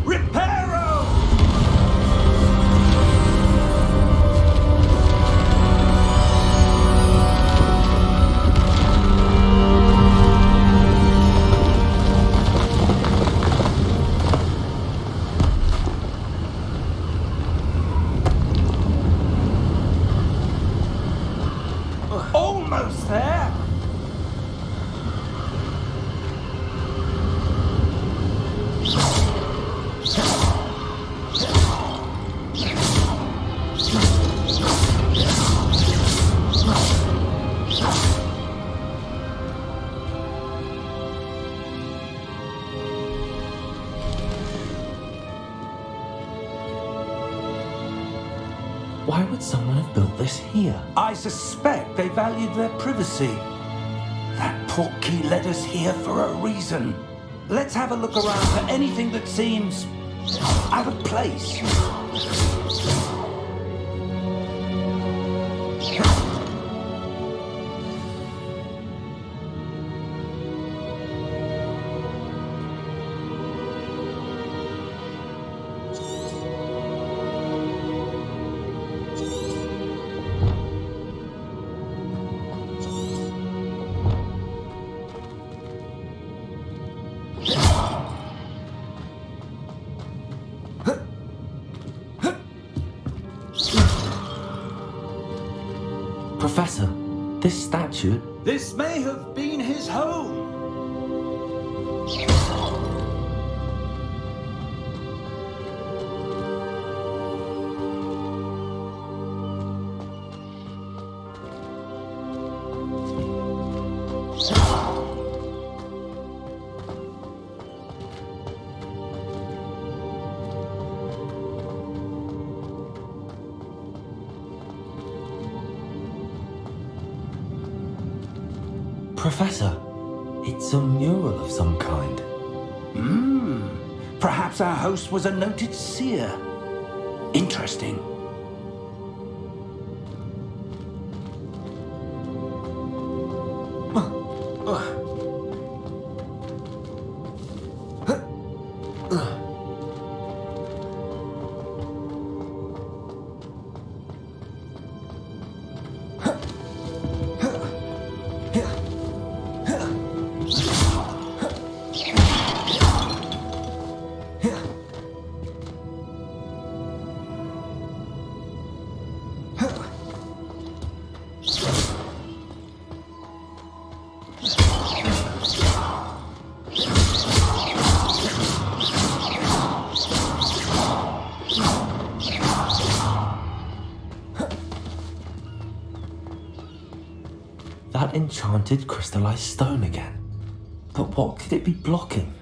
Reparo! Almost there! Why would someone have built this here? I suspect they valued their privacy. That portkey led us here for a reason. Let's have a look around for anything that seems out of place. Professor, this statue... This may have been his home. Professor, it's a mural of some kind. Perhaps our host was a noted seer. Interesting. That enchanted crystallized stone again. But what could it be blocking?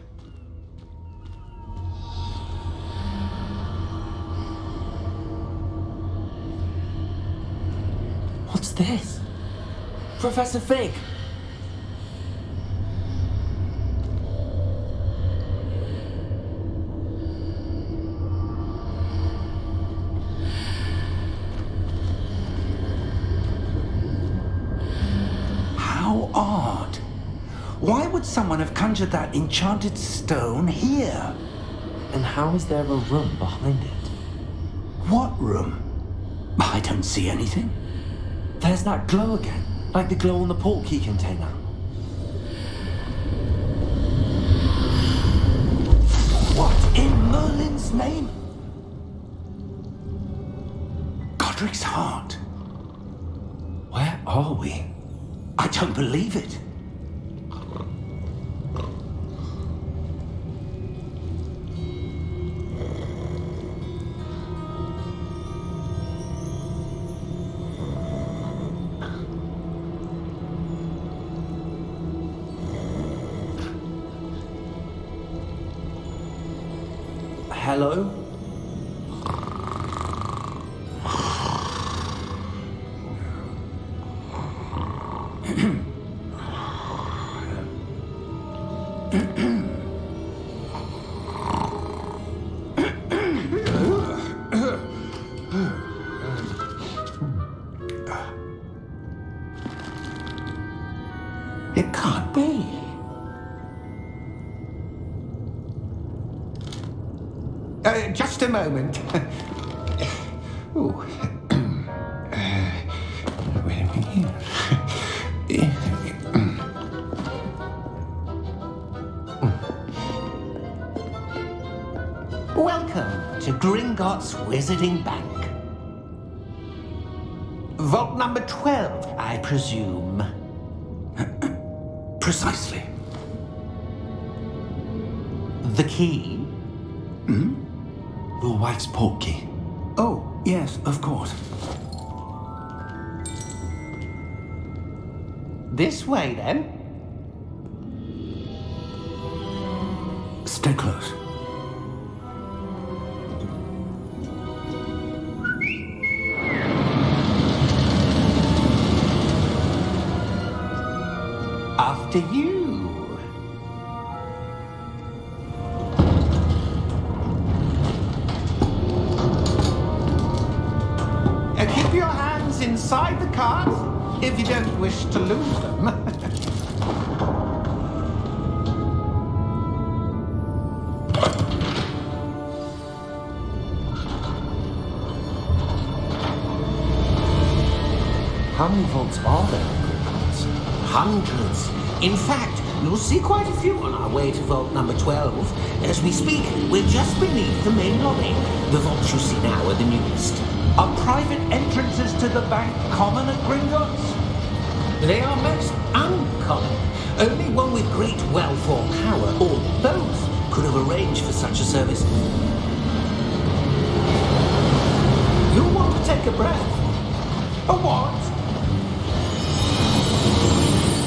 What's this? Professor Fig! How odd. Why would someone have conjured that enchanted stone here? And how is there a room behind it? What room? I don't see anything. There's that glow again, like the glow on the portkey container. What in Merlin's name? Godric's heart. Where are we? I don't believe it. Hello? It can't be. Just a moment. Ooh. Wait a minute. Welcome to Gringotts Wizarding Bank. Vault number 12, I presume. Precisely. The key? Your wife's portkey. Oh, yes, of course. This way, then. Stay close. After you. Keep your hands inside the cart if you don't wish to lose them. How many vaults are there in Gringotts? Hundreds. In fact, you'll see quite a few on our way to vault number 12. As we speak, we're just beneath the main lobby. The vaults you see now are the newest. Are private entrances to the bank common at Gringotts? They are most uncommon. Only one with great wealth or power, or both, could have arranged for such a service. You'll want to take a breath. A what?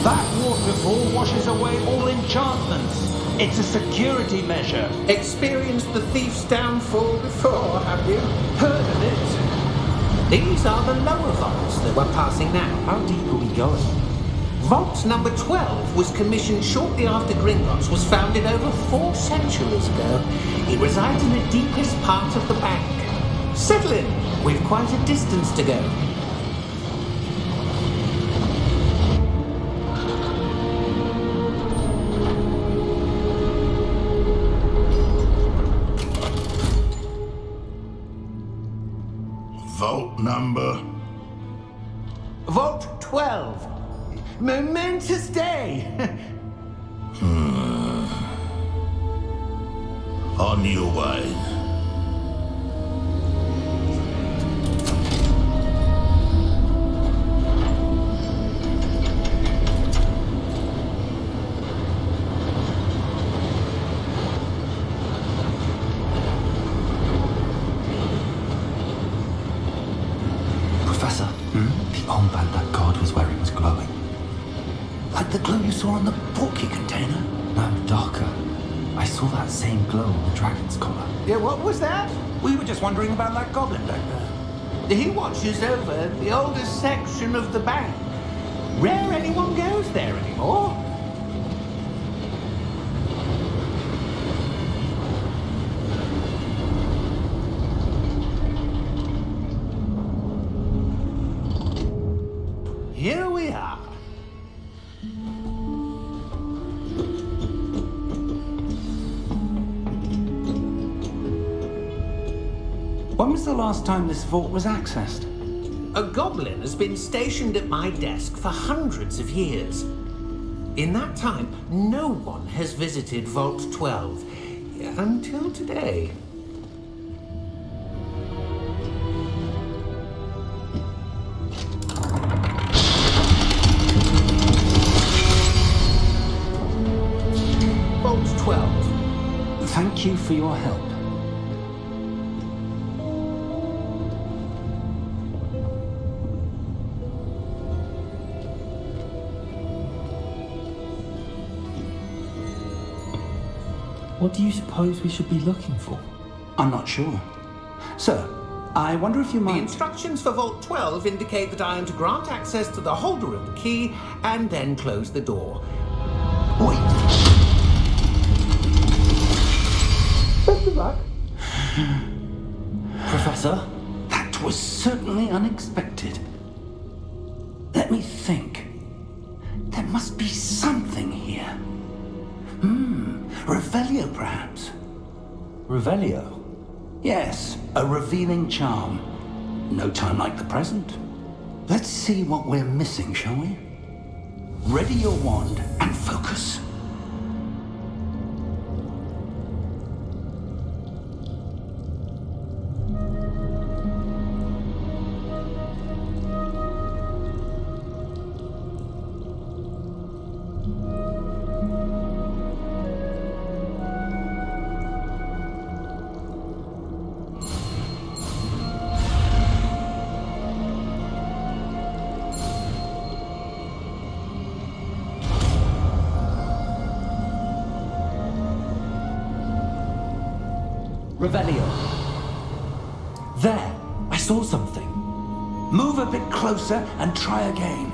That waterfall washes away all enchantments. It's a security measure. Experienced the thief's downfall before, have you? Heard of it? These are the lower vaults that we're passing now. How deep are we going? Vault number 12 was commissioned shortly after Gringotts was founded over 4 centuries ago. It resides in the deepest part of the bank. Settle in. We've quite a distance to go. Vault number? Vault 12. Momentous day. On your way. Professor, the armband that guard was wearing was glowing. Like the glow you saw on the portkey container? No, darker. I saw that same glow on the dragon's collar. Yeah, what was that? We were just wondering about that goblin back there. He watches over the oldest section of the bank. Rare anyone goes there anymore. Here we are. When was the last time this vault was accessed? A goblin has been stationed at my desk for hundreds of years. In that time, no one has visited Vault 12 until today. Vault 12. Thank you for your help. What do you suppose we should be looking for? I'm not sure. Sir, I wonder if you The might... instructions for Vault 12 indicate that I am to grant access to the holder of the key and then close the door. Wait. Best of luck. Professor? That was certainly unexpected. Let me think. There must be something here. Revelio, perhaps. Revelio? Yes, a revealing charm. No time like the present. Let's see what we're missing, shall we? Ready your wand and focus. Revelio. There! I saw something. Move a bit closer and try again.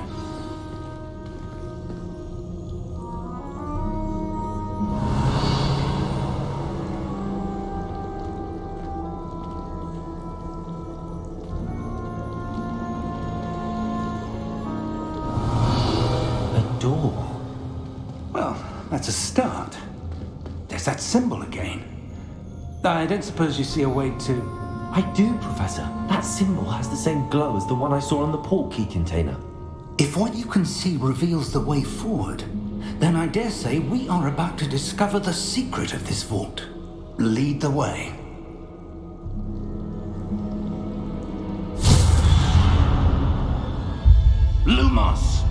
A door. Well, that's a start. There's that symbol again. I don't suppose you see a way to... I do, Professor. That symbol has the same glow as the one I saw on the port key container. If what you can see reveals the way forward, then I dare say we are about to discover the secret of this vault. Lead the way. Lumos!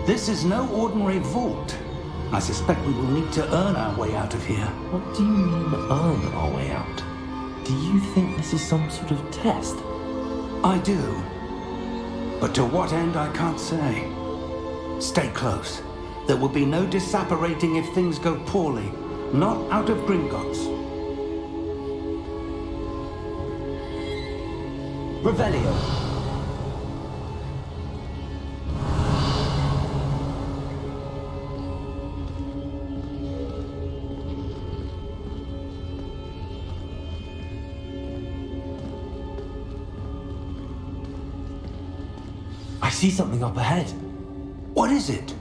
This is no ordinary vault. I suspect we will need to earn our way out of here. What do you mean, earn our way out? Do you think this is some sort of test? I do. But to what end, I can't say. Stay close. There will be no disapparating if things go poorly. Not out of Gringotts. Revelio. I see something up ahead. What is it?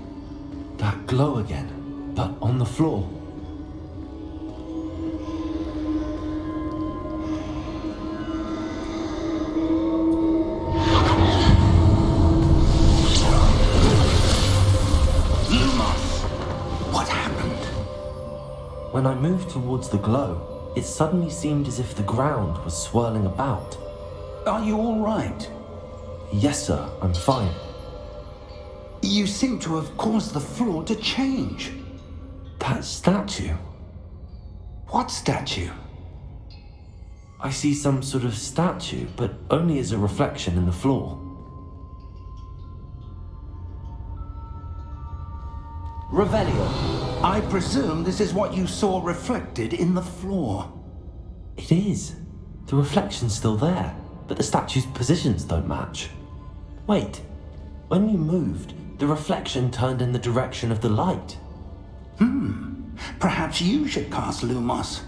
That glow again, but on the floor. Lumos! What happened? When I moved towards the glow, it suddenly seemed as if the ground was swirling about. Are you all right? Yes, sir, I'm fine. You seem to have caused the floor to change. That statue. What statue? I see some sort of statue, but only as a reflection in the floor. Revelio. I presume this is what you saw reflected in the floor. It is. The reflection's still there, but the statue's positions don't match. Wait, when you moved, the reflection turned in the direction of the light. Perhaps you should cast Lumos.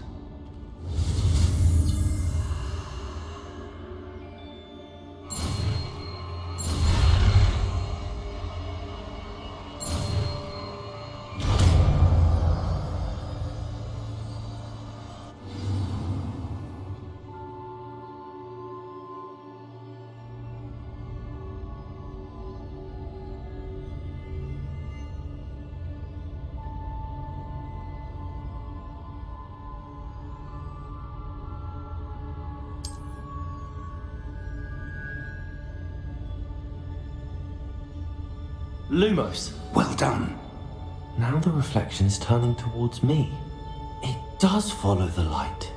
Lumos! Well done. Now the reflection is turning towards me. It does follow the light.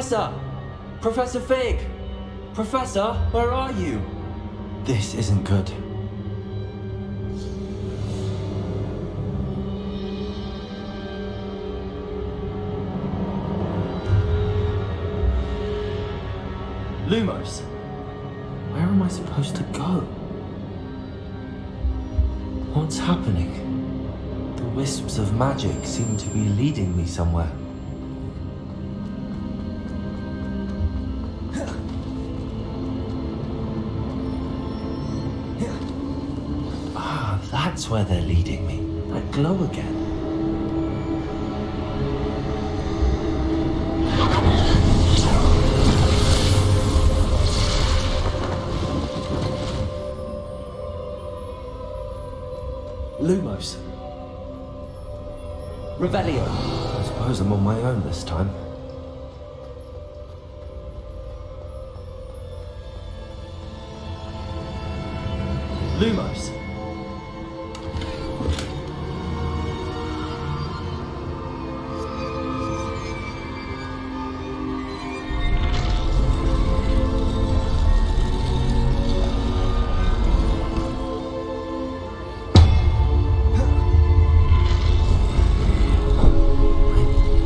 Professor! Professor Fig! Professor, where are you? This isn't good. Lumos, where am I supposed to go? What's happening? The wisps of magic seem to be leading me somewhere. Ah, that's where they're leading me. That glow again. Lumos. Revelio. I suppose I'm on my own this time. Lumos.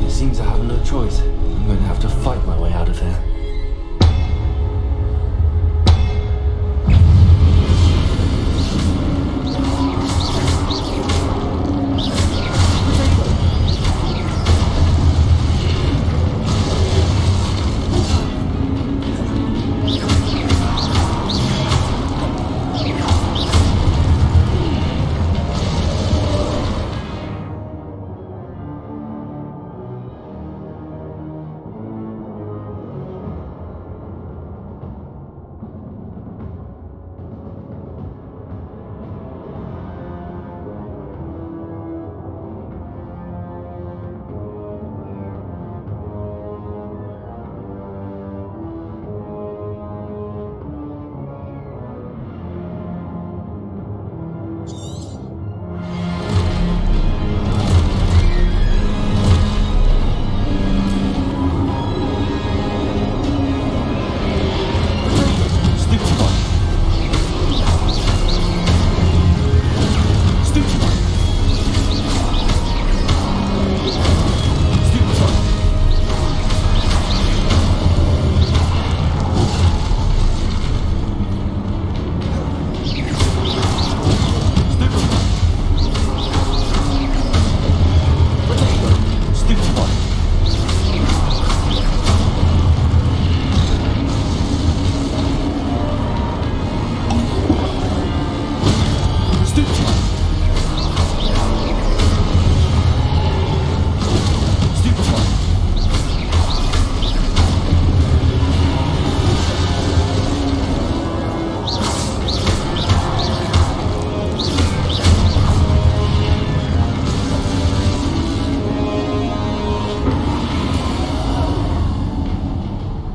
Seems I have no choice. I'm going to have to fight my way out of here.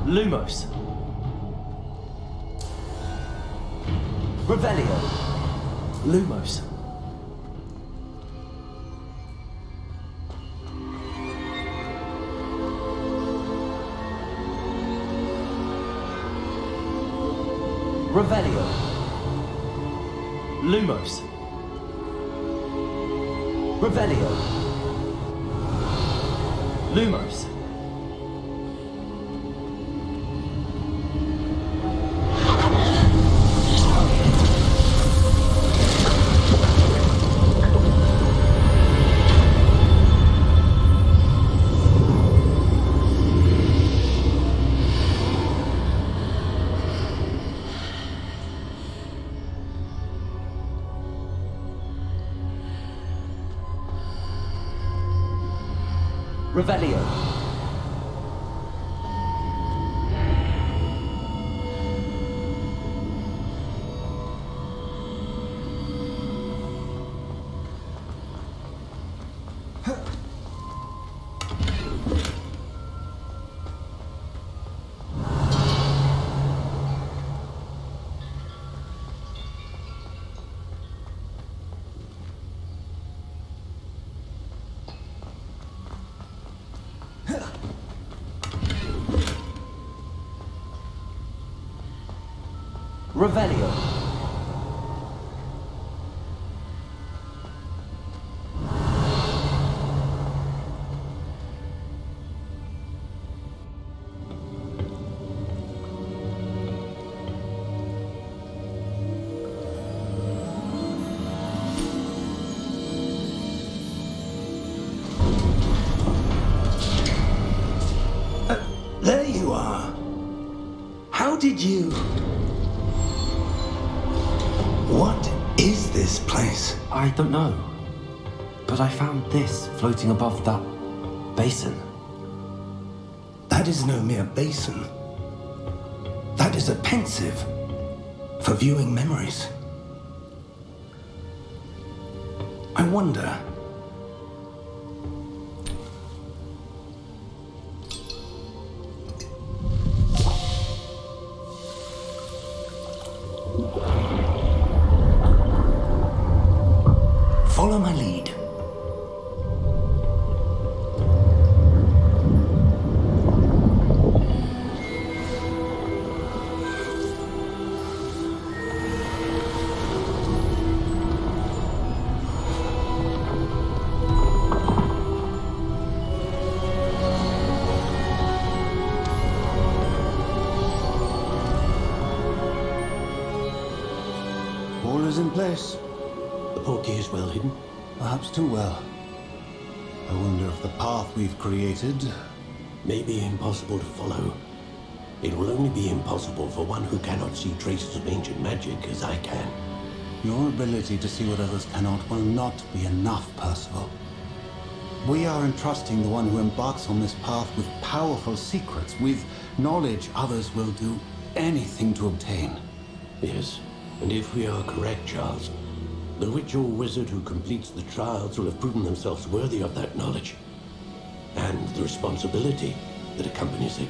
Lumos. Revelio. Lumos. Revelio. Lumos. Revelio. Lumos. Revelio. Revelio. There you are. How did you... What is this place? I don't know. But I found this floating above that basin. That is no mere basin. That is a pensive for viewing memories. I wonder... Follow my lead. All is in place. The portkey is well hidden. Perhaps too well. I wonder if the path we've created... May be impossible to follow. It will only be impossible for one who cannot see traces of ancient magic as I can. Your ability to see what others cannot will not be enough, Percival. We are entrusting the one who embarks on this path with powerful secrets, with knowledge others will do anything to obtain. Yes, and if we are correct, Charles, the witch or wizard who completes the trials will have proven themselves worthy of that knowledge, and the responsibility that accompanies it.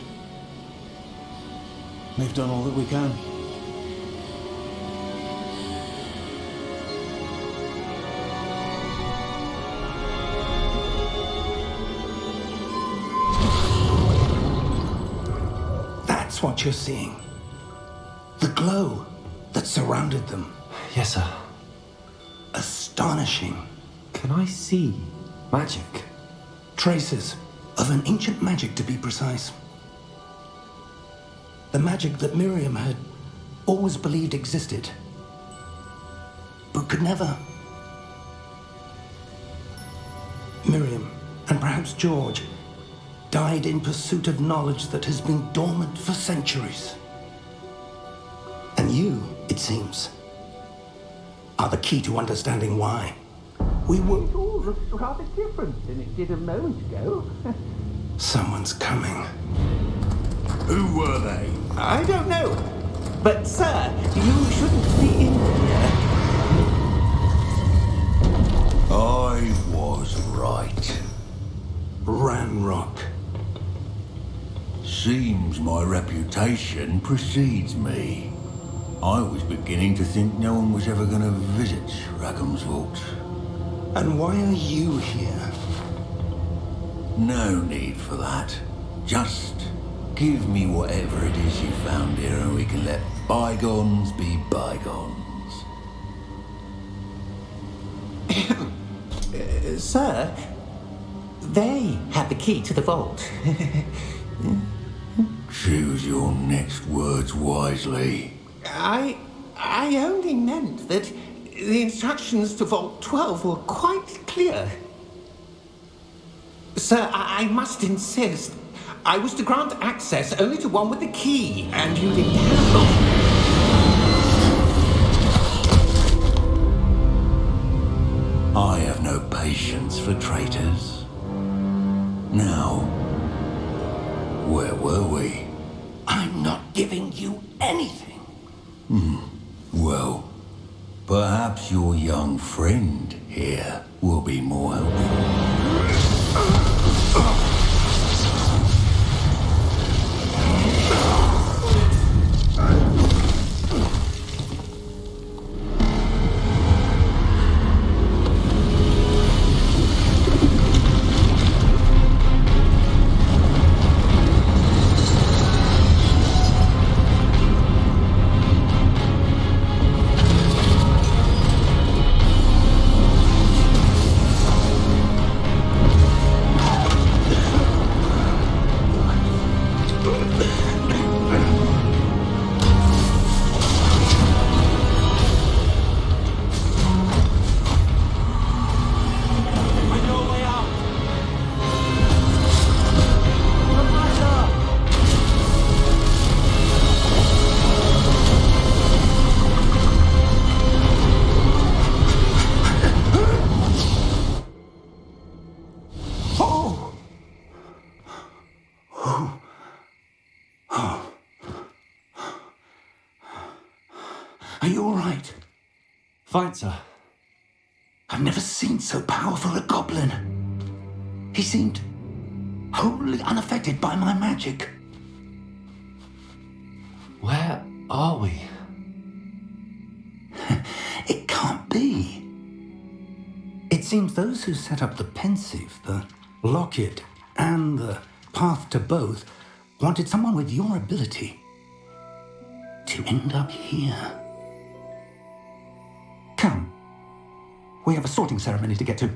We've done all that we can. That's what you're seeing. The glow that surrounded them. Yes, sir. Astonishing. Can I see magic? Traces of an ancient magic, to be precise. The magic that Miriam had always believed existed, but could never. Miriam, and perhaps George, died in pursuit of knowledge that has been dormant for centuries. And you, it seems, are the key to understanding why. We were... It all looks rather different than it did a moment ago. Someone's coming. Who were they? I don't know. But, sir, you shouldn't be in here. I was right. Ranrock. Seems my reputation precedes me. I was beginning to think no one was ever going to visit Rackham's vault. And why are you here? No need for that. Just give me whatever it is you found here and we can let bygones be bygones. Sir, they had the key to the vault. Choose your next words wisely. I only meant that the instructions to Vault 12 were quite clear. Sir, I must insist. I was to grant access only to one with the key, and you didn't have I have no patience for traitors. Now, where were we? I'm not giving you anything. Well, perhaps your young friend here will be more helpful. Are you all right? Fine, sir. I've never seen so powerful a goblin. He seemed wholly unaffected by my magic. Where are we? It can't be. It seems those who set up the pensive, the locket, and the path to both wanted someone with your ability to end up here. Come. We have a sorting ceremony to get to.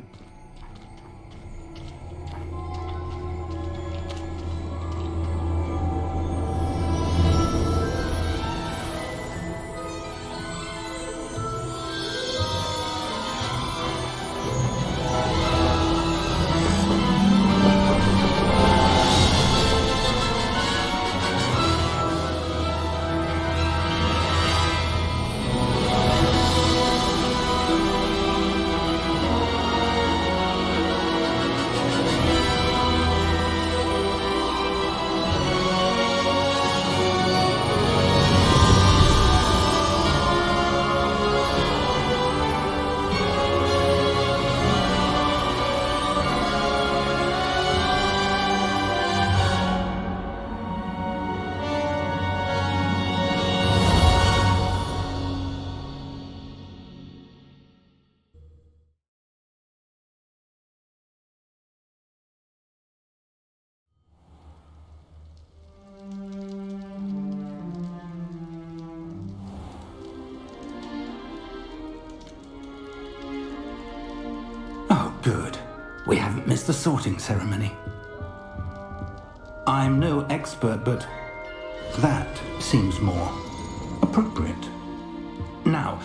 Oh, good. We haven't missed the sorting ceremony. I'm no expert, but that seems more appropriate. Now,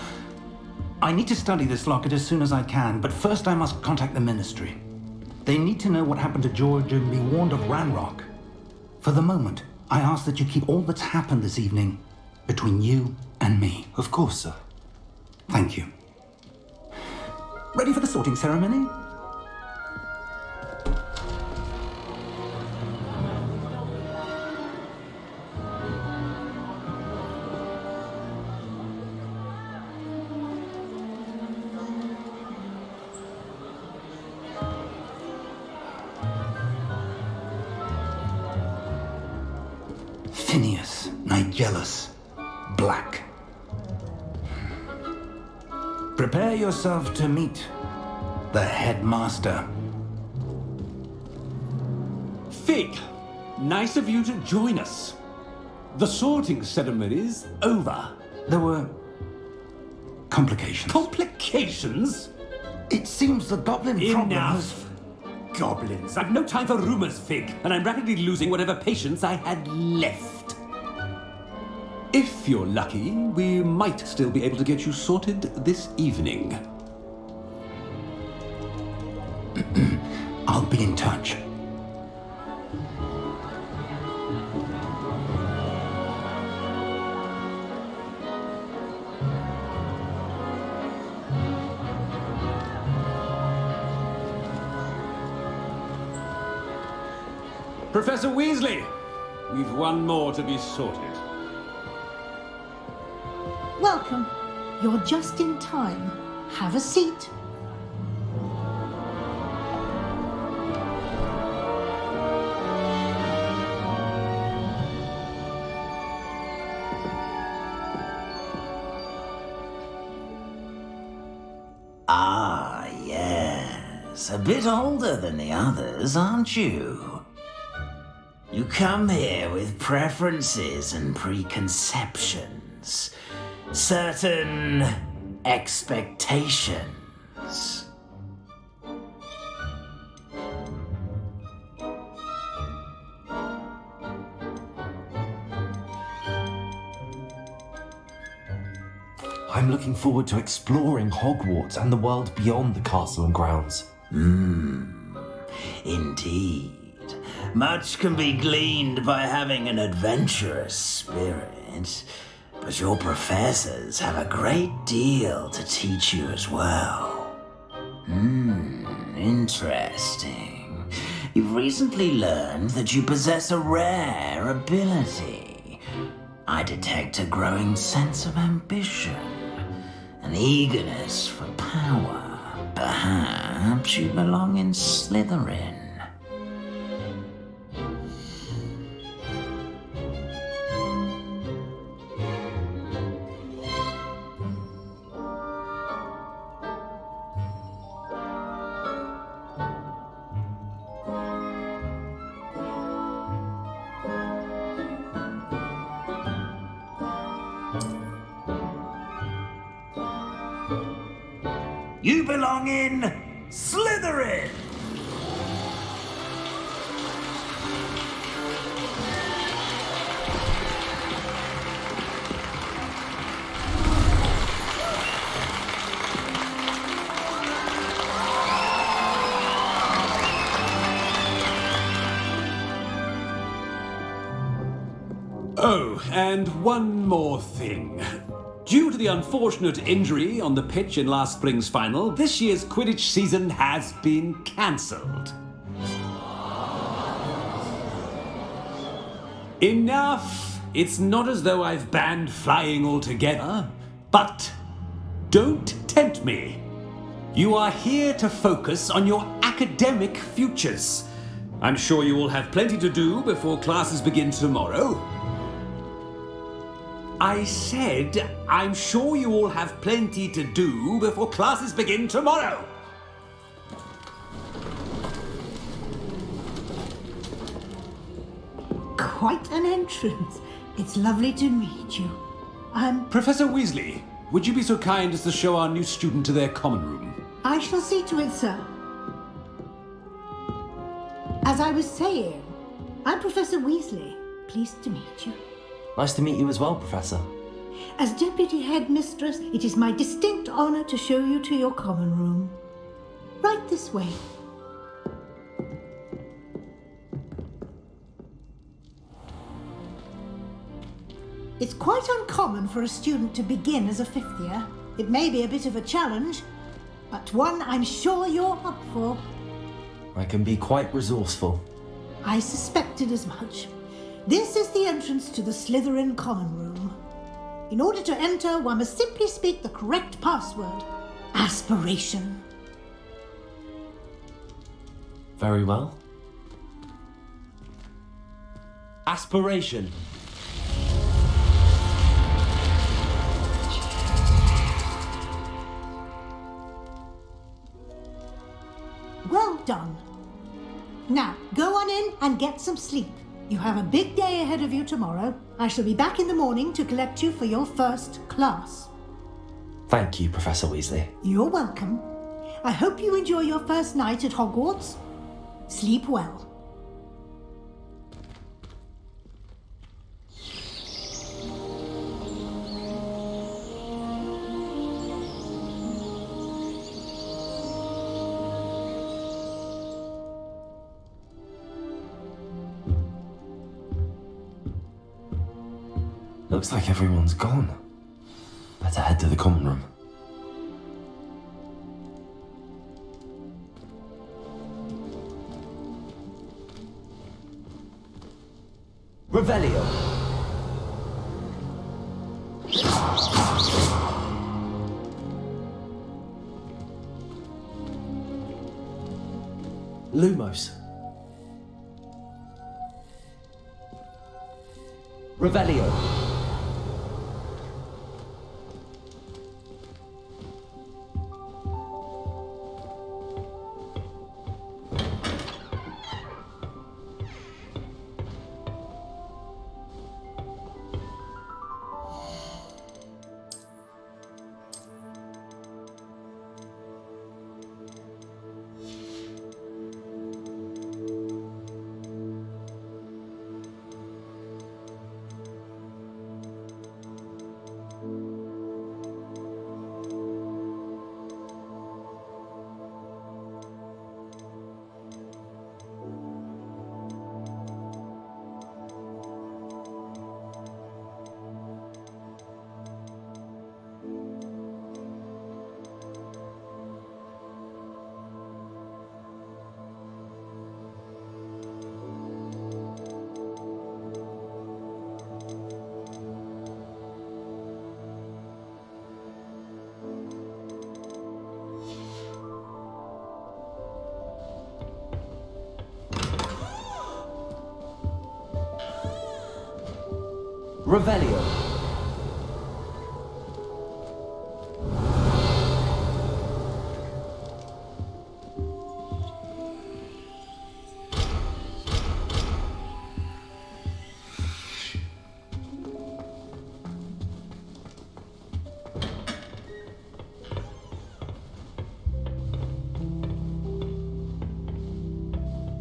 I need to study this locket as soon as I can, but first I must contact the Ministry. They need to know what happened to George and be warned of Ranrock. For the moment, I ask that you keep all that's happened this evening between you and me. Of course, sir. Thank you. Ready for the sorting ceremony? Phineas, Nigellus, Black. Prepare yourself to meet the headmaster. Fig, nice of you to join us. The sorting ceremony's over. There were complications. Complications? It seems the goblin problem has... Enough! Goblins. I've no time for rumors, Fig, and I'm rapidly losing whatever patience I had left. If you're lucky, we might still be able to get you sorted this evening. I'll be in touch. Professor Weasley, we've one more to be sorted. Welcome. You're just in time. Have a seat. Ah, yes. A bit older than the others, aren't you? You come here with preferences and preconceptions. Certain expectations. I'm looking forward to exploring Hogwarts and the world beyond the castle and grounds. Indeed. Much can be gleaned by having an adventurous spirit, but your professors have a great deal to teach you as well. Interesting. You've recently learned that you possess a rare ability. I detect a growing sense of ambition, an eagerness for power. Perhaps you belong in Slytherin. You belong in Slytherin! Oh, and one more thing. Due to the unfortunate injury on the pitch in last spring's final, this year's Quidditch season has been cancelled. Enough! It's not as though I've banned flying altogether, but don't tempt me. You are here to focus on your academic futures. I'm sure you all have plenty to do before classes begin tomorrow. I said, I'm sure you all have plenty to do before classes begin tomorrow. Quite an entrance. It's lovely to meet you. Professor Weasley, would you be so kind as to show our new student to their common room? I shall see to it, sir. As I was saying, I'm Professor Weasley. Pleased to meet you. Nice to meet you as well, Professor. As Deputy Headmistress, it is my distinct honor to show you to your common room. Right this way. It's quite uncommon for a student to begin as a fifth year. It may be a bit of a challenge, but one I'm sure you're up for. I can be quite resourceful. I suspected as much. This is the entrance to the Slytherin common room. In order to enter, one must simply speak the correct password. Aspiration. Very well. Aspiration. Well done. Now, go on in and get some sleep. You have a big day ahead of you tomorrow. I shall be back in the morning to collect you for your first class. Thank you, Professor Weasley. You're welcome. I hope you enjoy your first night at Hogwarts. Sleep well. Looks like everyone's gone. Better head to the common room. Revelio. Lumos. Revelio. Revelio.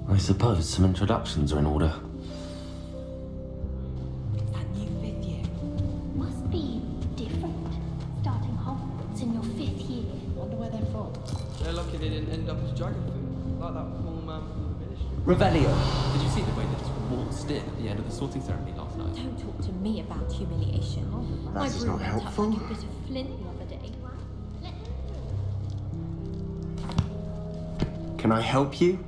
I suppose some introductions are in order. That new fifth year. Must be different. Starting Hogwarts in your 5th year. Wonder where they're from. They're lucky they didn't end up as dragon food, like that poor man from the ministry. Revelio. Did you see the way they just waltzed in at the end of the sorting ceremony last night? Don't talk to me about humiliation. My is broom not went up helpful. like a bit of flint the other day. Can I help you?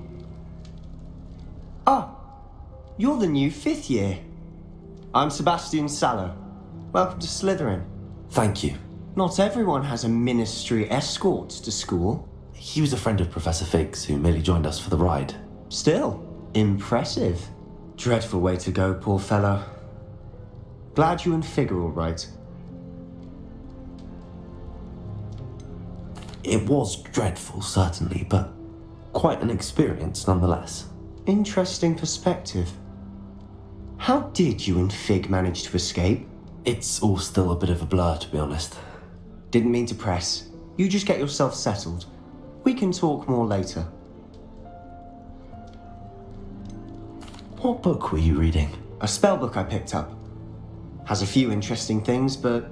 Ah, you're the new 5th year. I'm Sebastian Sallow. Welcome to Slytherin. Thank you. Not everyone has a ministry escort to school. He was a friend of Professor Fig's who merely joined us for the ride. Still, impressive. Dreadful way to go, poor fellow. Glad you and Fig are all right. It was dreadful, certainly, but quite an experience nonetheless. Interesting perspective. How did you and Fig manage to escape? It's all still a bit of a blur, to be honest. Didn't mean to press. You just get yourself settled. We can talk more later. What book were you reading? A spell book I picked up. Has a few interesting things, but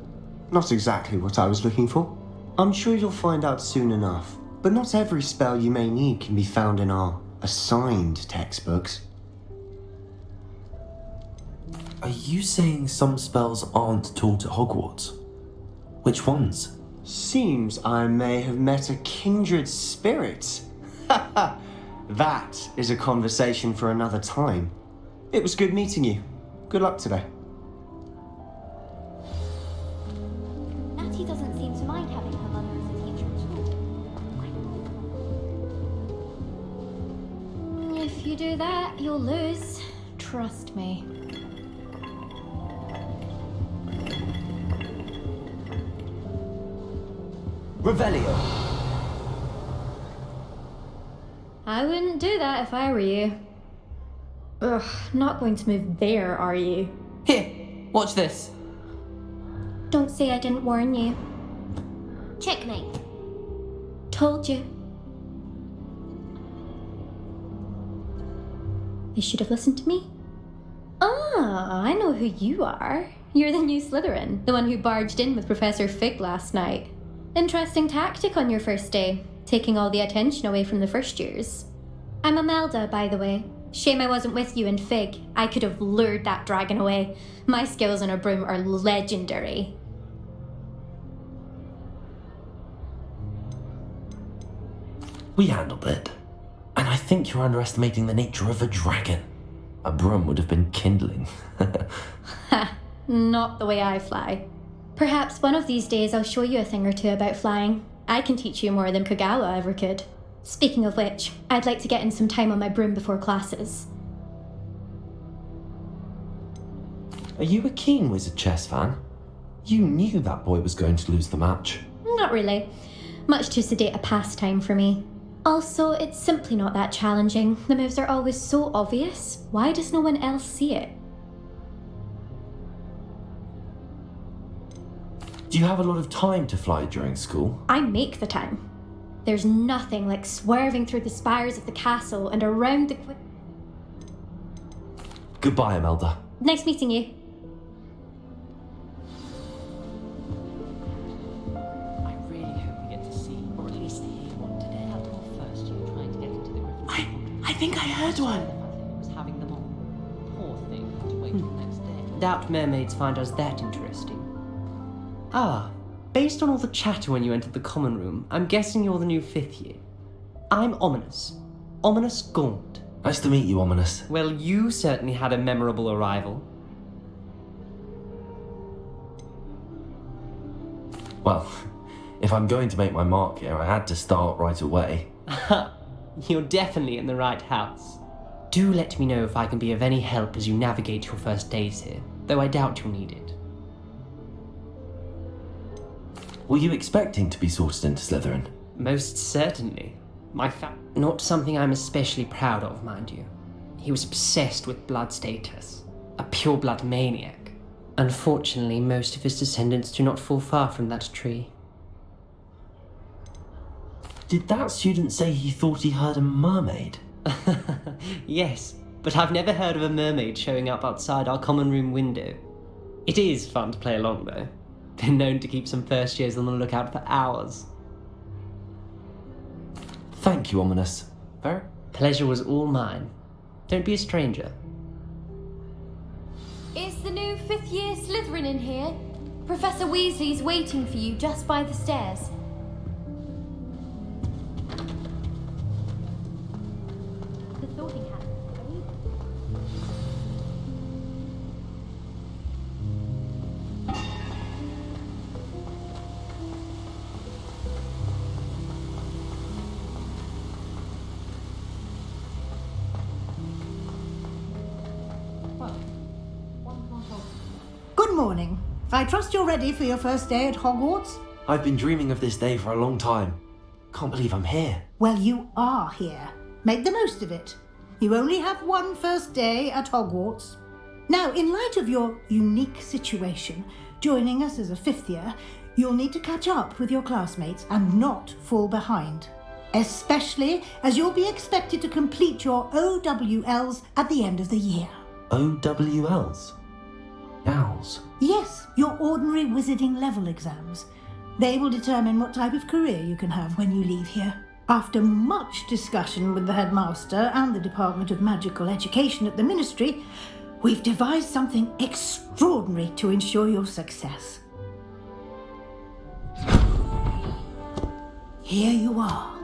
not exactly what I was looking for. I'm sure you'll find out soon enough. But not every spell you may need can be found in our assigned textbooks. Are you saying some spells aren't taught at Hogwarts? Which ones? Seems I may have met a kindred spirit. That is a conversation for another time. It was good meeting you. Good luck today. Natty doesn't seem to mind having her mother as a teacher at all. If you do that, you'll lose. Trust me. Revelio. I wouldn't do that if I were you. Ugh, not going to move there, are you? Here, watch this. Don't say I didn't warn you. Checkmate. Told you. You should have listened to me. Ah, I know who you are. You're the new Slytherin, the one who barged in with Professor Fig last night. Interesting tactic on your first day, taking all the attention away from the first years. I'm Imelda, by the way. Shame I wasn't with you and Fig. I could have lured that dragon away. My skills on a broom are legendary. We handled it. And I think you're underestimating the nature of a dragon. A broom would have been kindling. Ha, not the way I fly. Perhaps one of these days I'll show you a thing or two about flying. I can teach you more than Kogawa ever could. Speaking of which, I'd like to get in some time on my broom before classes. Are you a keen Wizard chess fan? You knew that boy was going to lose the match. Not really. Much too sedate a pastime for me. Also, it's simply not that challenging. The moves are always so obvious. Why does no one else see it? Do you have a lot of time to fly during school? I make the time. There's nothing like swerving through the spires of the castle and around the Goodbye, Imelda. Nice meeting you. I really hope we get to see, or at least hear one today. That poor first year trying to get into the Griffin. I think I heard one. Was having them on. Poor thing, had to wait till the next day. Doubt mermaids find us that interesting. Ah, based on all the chatter when you entered the common room, I'm guessing you're the new 5th year. I'm Ominous. Ominous Gaunt. Nice to meet you, Ominous. Well, you certainly had a memorable arrival. Well, if I'm going to make my mark here, I had to start right away. You're definitely in the right house. Do let me know if I can be of any help as you navigate your first days here. though I doubt you'll need it. Were you expecting to be sorted into Slytherin? Most certainly. Not something I'm especially proud of, mind you. He was obsessed with blood status. A pure-blood maniac. Unfortunately, most of his descendants do not fall far from that tree. Did that student say he thought he heard a mermaid? Yes, but I've never heard of a mermaid showing up outside our common room window. It is fun to play along, though. Been known to keep some first years on the lookout for hours. Thank you, Ominous. Pleasure was all mine. Don't be a stranger. Is the new 5th year Slytherin in here? Professor Weasley's waiting for you just by the stairs. The sorting hat. Good morning. I trust you're ready for your first day at Hogwarts? I've been dreaming of this day for a long time. Can't believe I'm here. Well, you are here. Make the most of it. You only have one first day at Hogwarts. Now, in light of your unique situation, joining us as a 5th year, you'll need to catch up with your classmates and not fall behind. Especially as you'll be expected to complete your OWLs at the end of the year. OWLs? Owls? Yes, your ordinary wizarding level exams. They will determine what type of career you can have when you leave here. After much discussion with the headmaster and the Department of Magical Education at the Ministry, we've devised something extraordinary to ensure your success. Here you are.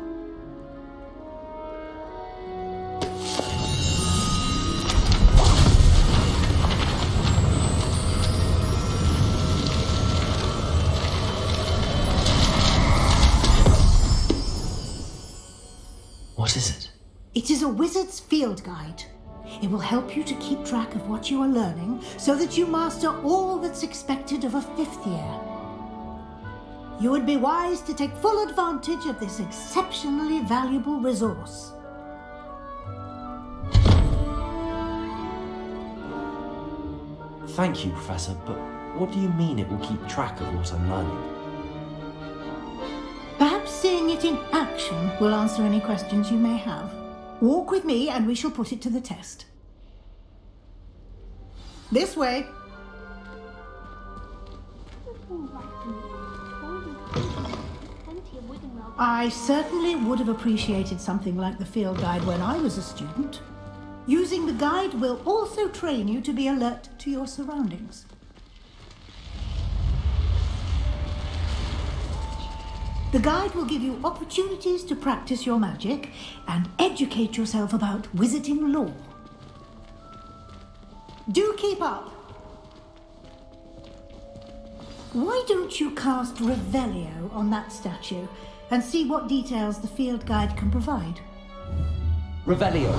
What is it? It is a wizard's field guide. It will help you to keep track of what you are learning so that you master all that's expected of a 5th year. You would be wise to take full advantage of this exceptionally valuable resource. Thank you, Professor, but what do you mean it will keep track of what I'm learning? Perhaps seeing it in action will answer any questions you may have. Walk with me and we shall put it to the test. This way. I certainly would have appreciated something like the field guide when I was a student. Using the guide will also train you to be alert to your surroundings. The guide will give you opportunities to practice your magic and educate yourself about wizarding lore. Do keep up. Why don't you cast Revelio on that statue and see what details the field guide can provide? Revelio.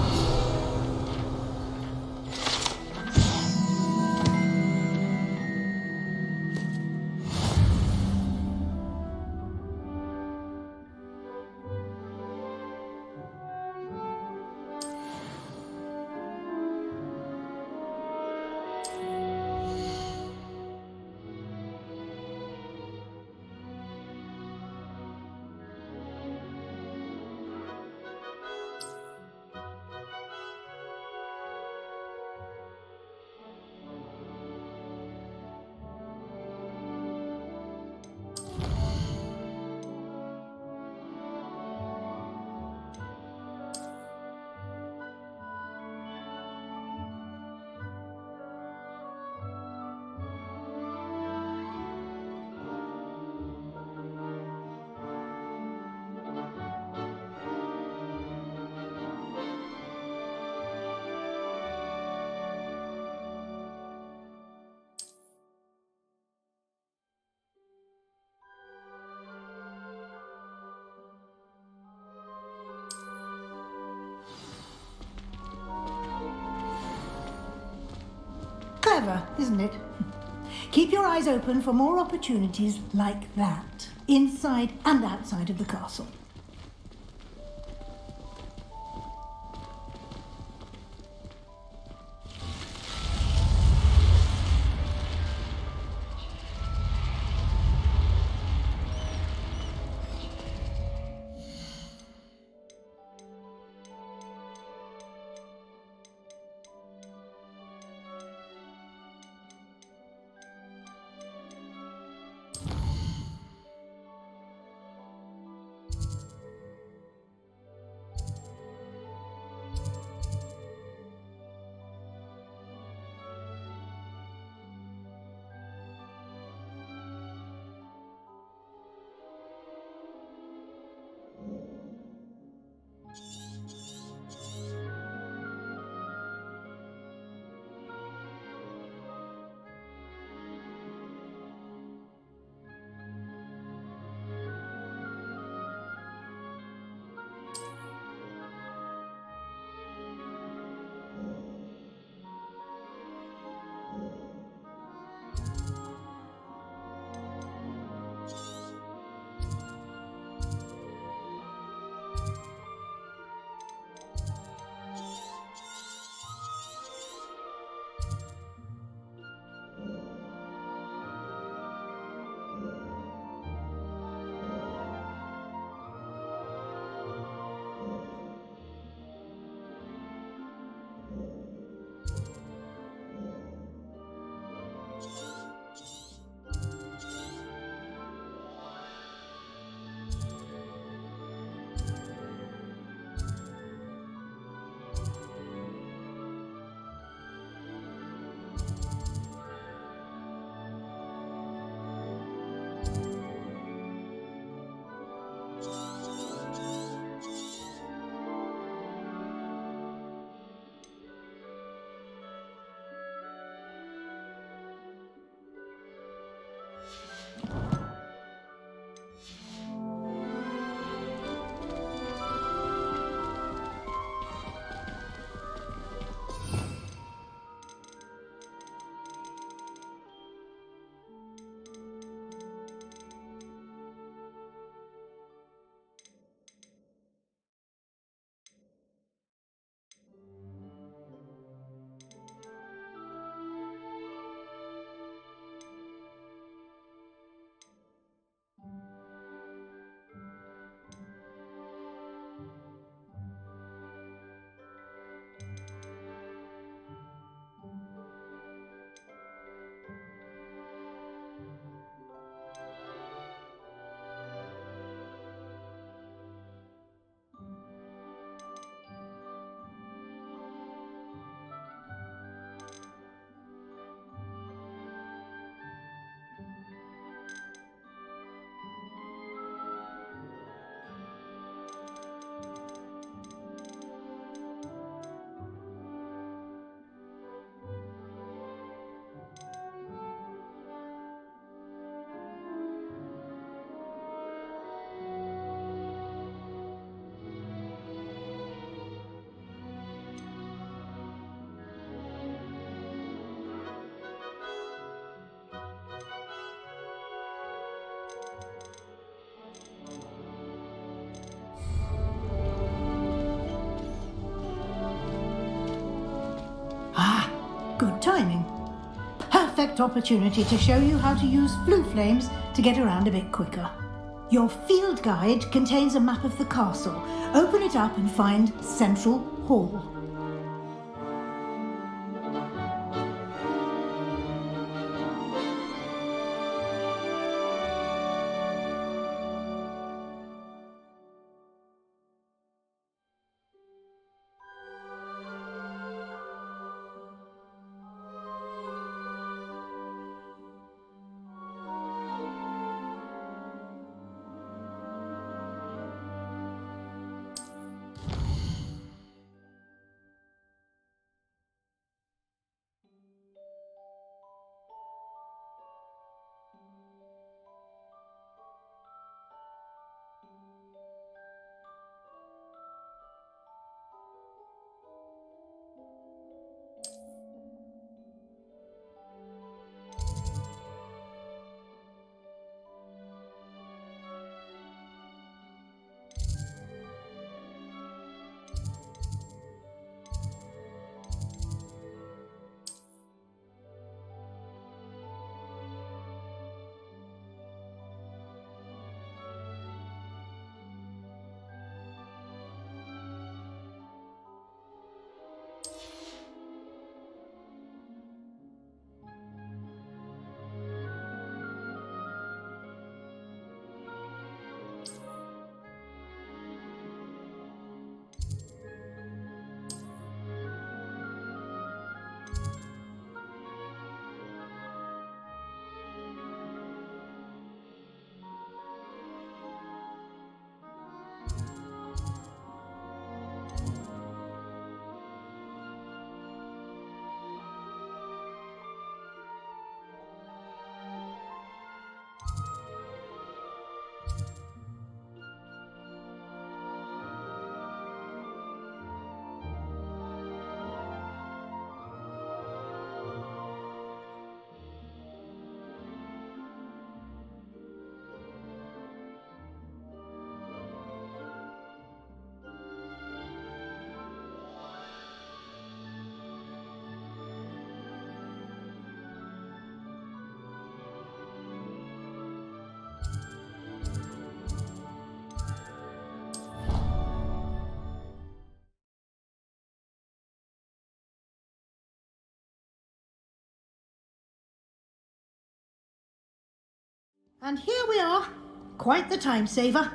Clever, isn't it? Keep your eyes open for more opportunities like that, inside and outside of the castle. Good timing. Perfect opportunity to show you how to use flue flames to get around a bit quicker. Your field guide contains a map of the castle. Open it up and find Central Hall. And here we are. Quite the time saver.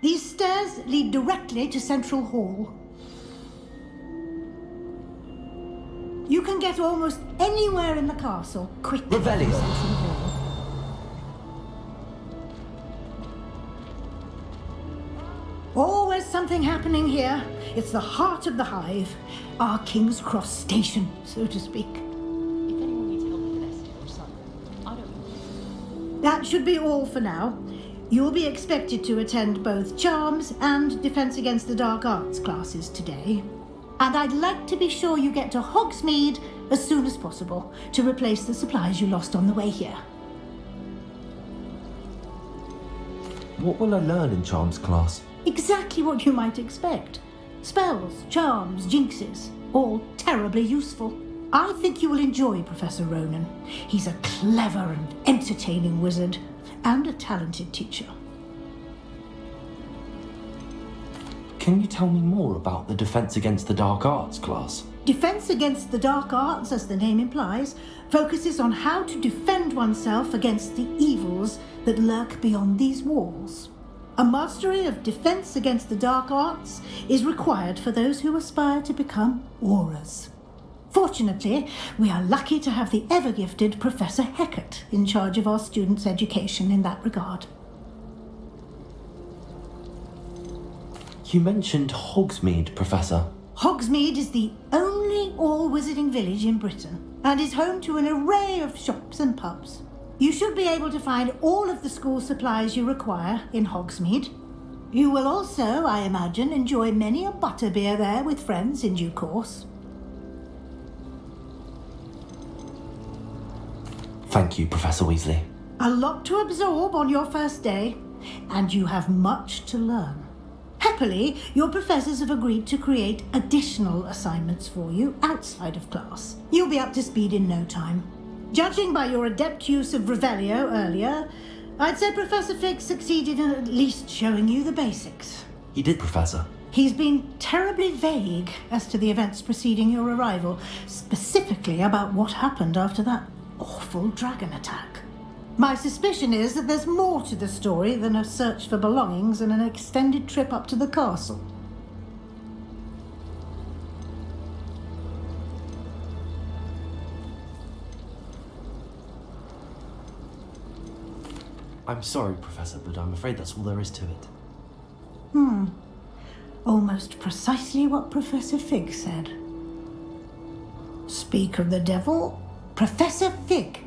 These stairs lead directly to Central Hall. You can get almost anywhere in the castle quickly. Revelio. Central Hall. Always something happening here. It's the heart of the hive. Our King's Cross station, so to speak. If anyone needs help with Estia or something, I don't know. That should be all for now. You'll be expected to attend both Charms and Defense Against the Dark Arts classes today. And I'd like to be sure you get to Hogsmeade as soon as possible to replace the supplies you lost on the way here. What will I learn in Charms class? Exactly what you might expect. Spells, charms, jinxes, all terribly useful. I think you will enjoy Professor Ronan. He's a clever and entertaining wizard, and a talented teacher. Can you tell me more about the Defense Against the Dark Arts class? Defense Against the Dark Arts, as the name implies, focuses on how to defend oneself against the evils that lurk beyond these walls. A mastery of Defense Against the Dark Arts is required for those who aspire to become auras. Fortunately, we are lucky to have the ever-gifted Professor Heckert in charge of our students' education in that regard. You mentioned Hogsmeade, Professor. Hogsmeade is the only all-wizarding village in Britain and is home to an array of shops and pubs. You should be able to find all of the school supplies you require in Hogsmeade. You will also, I imagine, enjoy many a butterbeer there with friends in due course. Thank you, Professor Weasley. A lot to absorb on your first day, and you have much to learn. Happily, your professors have agreed to create additional assignments for you outside of class. You'll be up to speed in no time. Judging by your adept use of Revelio earlier, I'd say Professor Fig succeeded in at least showing you the basics. He did, Professor. He's been terribly vague as to the events preceding your arrival, specifically about what happened after that awful dragon attack. My suspicion is that there's more to the story than a search for belongings and an extended trip up to the castle. I'm sorry, Professor, but I'm afraid that's all there is to it. Almost precisely what Professor Fig said. Speak of the devil, Professor Fig.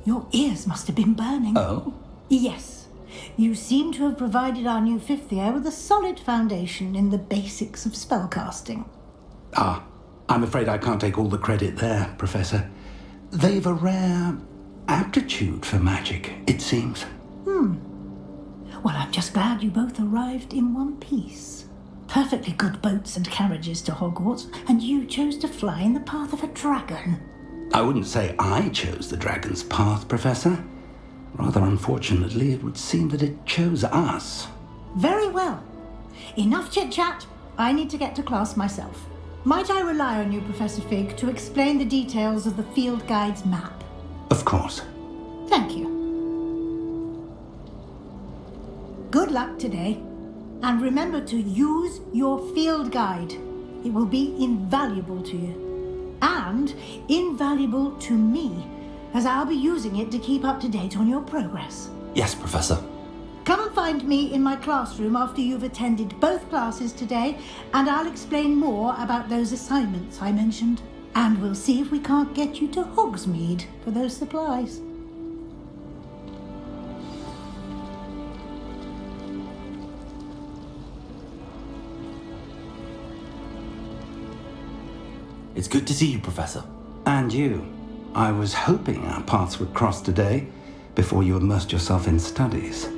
Your ears must have been burning. Oh? Yes. You seem to have provided our new fifth year with a solid foundation in the basics of spellcasting. Ah, I'm afraid I can't take all the credit there, Professor. They've a rare aptitude for magic, it seems. Well, I'm just glad you both arrived in one piece. Perfectly good boats and carriages to Hogwarts, and you chose to fly in the path of a dragon. I wouldn't say I chose the dragon's path, Professor. Rather unfortunately, it would seem that it chose us. Very well. Enough chit-chat. I need to get to class myself. Might I rely on you, Professor Fig, to explain the details of the field guide's map? Of course. Thank you. Good luck today. And remember to use your field guide. It will be invaluable to you. And invaluable to me, as I'll be using it to keep up to date on your progress. Yes, Professor. Come and find me in my classroom after you've attended both classes today, and I'll explain more about those assignments I mentioned. And we'll see if we can't get you to Hogsmeade for those supplies. It's good to see you, Professor. And you. I was hoping our paths would cross today, before you immersed yourself in studies.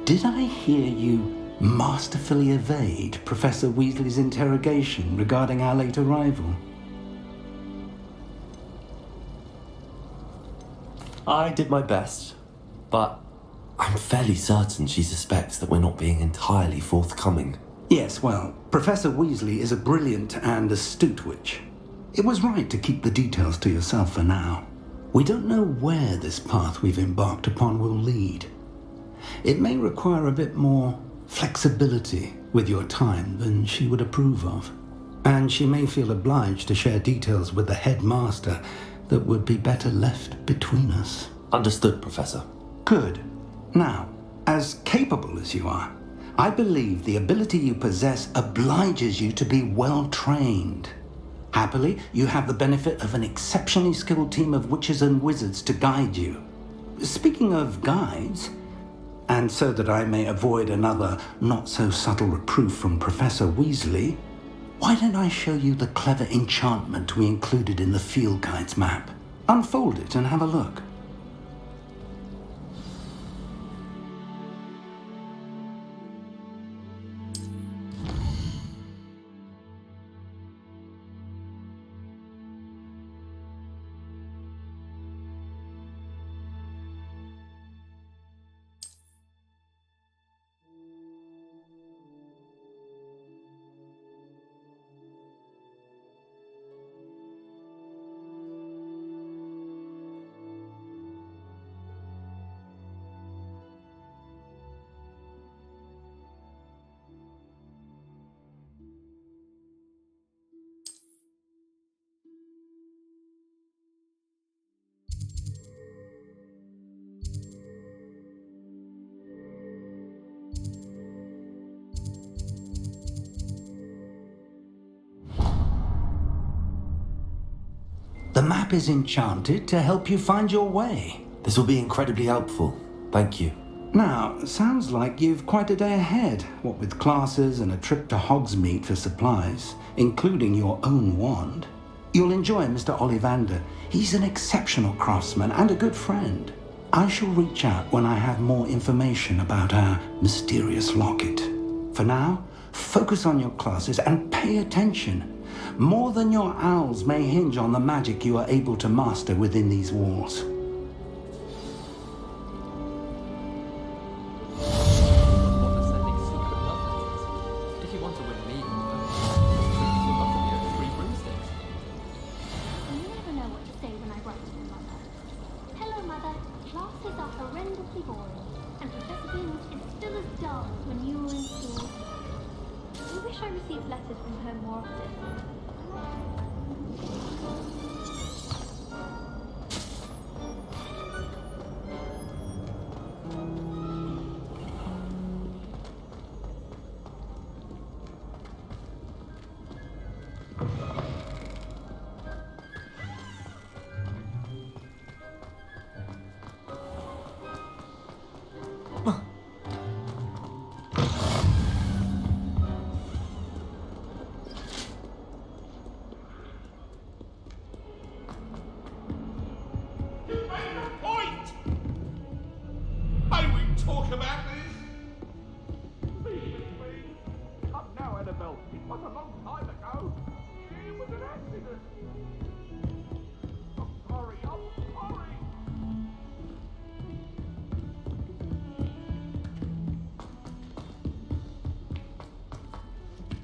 Did I hear you masterfully evade Professor Weasley's interrogation regarding our late arrival? I did my best, but I'm fairly certain she suspects that we're not being entirely forthcoming. Yes, well, Professor Weasley is a brilliant and astute witch. It was right to keep the details to yourself for now. We don't know where this path we've embarked upon will lead, it may require a bit more flexibility with your time than she would approve of. And she may feel obliged to share details with the headmaster that would be better left between us. Understood, Professor. Good. Now, as capable as you are, I believe the ability you possess obliges you to be well trained. Happily, you have the benefit of an exceptionally skilled team of witches and wizards to guide you. Speaking of guides, and so that I may avoid another not-so-subtle reproof from Professor Weasley, why don't I show you the clever enchantment we included in the field guide's map? Unfold it and have a look. The map is enchanted to help you find your way. This will be incredibly helpful. Thank you. Now, sounds like you've quite a day ahead, what with classes and a trip to Hogsmeade for supplies, including your own wand. You'll enjoy Mr. Ollivander. He's an exceptional craftsman and a good friend. I shall reach out when I have more information about our mysterious locket. For now, focus on your classes and pay attention. More than your owls may hinge on the magic you are able to master within these walls. If you want to win me, you've got to be a free broomsticks. You never know what to say when I write to your mother. Hello, Mother. Classes are horrendously boring, and Professor Binns is still as dull as when you were in school. I wish I received letters from her more often. Talk about this? Leave me. Come now, Annabelle. It was a long time ago. It was an accident. I'm sorry.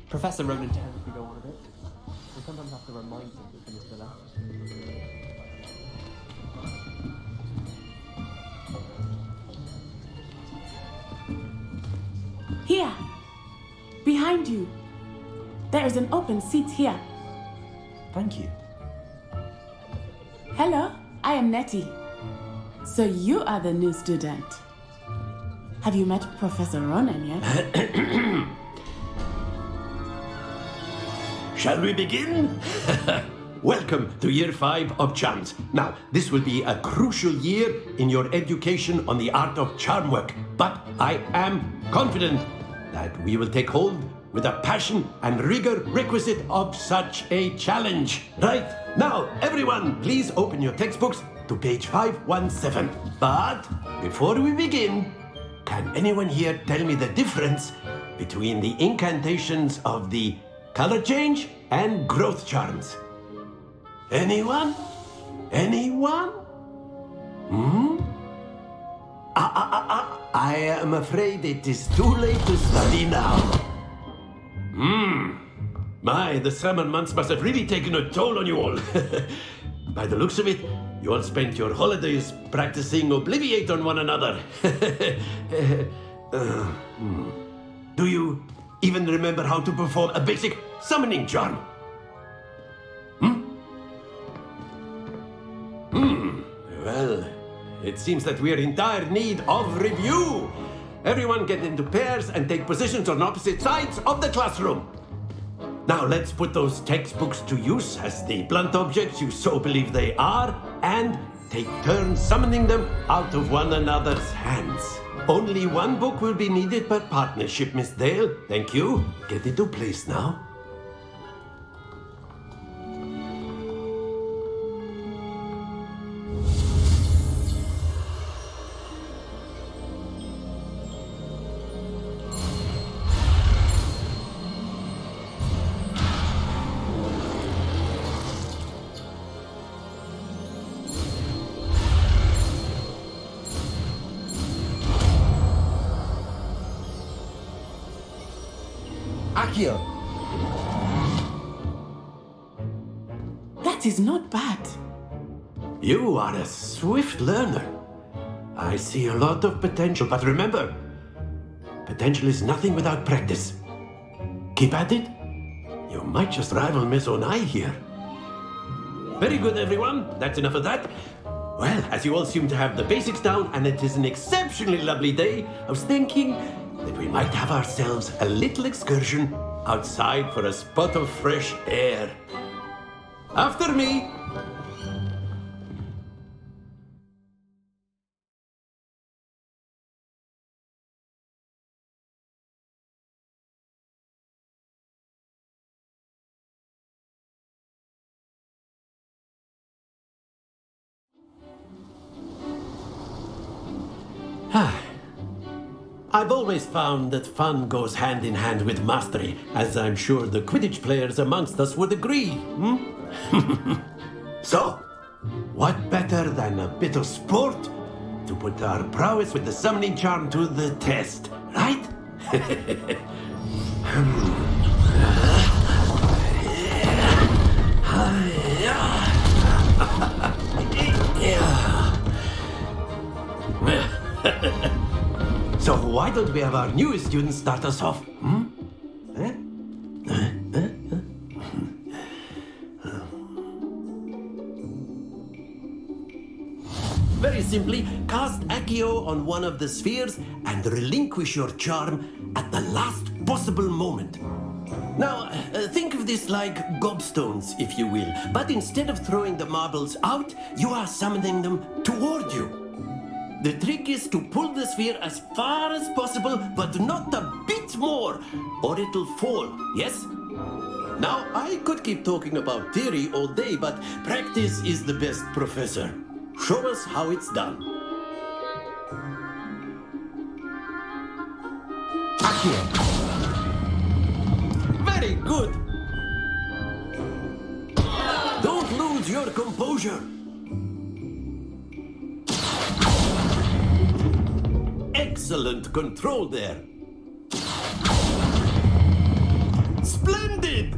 Professor Ronan tends to go on a bit. We sometimes have to remind him that he is still out. Here! Behind you! There is an open seat here. Thank you. Hello, I am Nettie. So you are the new student. Have you met Professor Ronan yet? Shall we begin? Welcome to Year 5 of Charms. Now, this will be a crucial year in your education on the art of charm work, but I am confident that we will take hold with the passion and rigor requisite of such a challenge. Right, now, everyone, please open your textbooks to page 517. But before we begin, can anyone here tell me the difference between the incantations of the color change and growth charms? Anyone? Anyone? I am afraid it is too late to study now. My, the summer months must have really taken a toll on you all. By the looks of it, You all spent your holidays practicing Obliviate on one another. Do you even remember how to perform a basic summoning charm? Well, it seems that we are in dire need of review. Everyone get into pairs and take positions on opposite sides of the classroom. Now let's put those textbooks to use as the blunt objects you so believe they are, and take turns summoning them out of one another's hands. Only one book will be needed per partnership, Miss Dale. Thank you. Get into place now. Akio! That is not bad. You are a swift learner. I see a lot of potential, but remember, potential is nothing without practice. Keep at it. You might just rival Miss Onai here. Very good, everyone. That's enough of that. Well, as you all seem to have the basics down, and it is an exceptionally lovely day, I was thinking that we might have ourselves a little excursion outside for a spot of fresh air. After me. I've always found that fun goes hand in hand with mastery, as I'm sure the Quidditch players amongst us would agree. So, what better than a bit of sport to put our prowess with the summoning charm to the test, right? So why don't we have our newest student start us off? Very simply, cast Accio on one of the spheres and relinquish your charm at the last possible moment. Now, think of this like gobstones, if you will, but instead of throwing the marbles out, you are summoning them toward you. The trick is to pull the sphere as far as possible, but not a bit more, or it'll fall, yes? Now, I could keep talking about theory all day, but practice is the best professor. Show us how it's done. Akio! Very good! Don't lose your composure. Excellent control there. Splendid!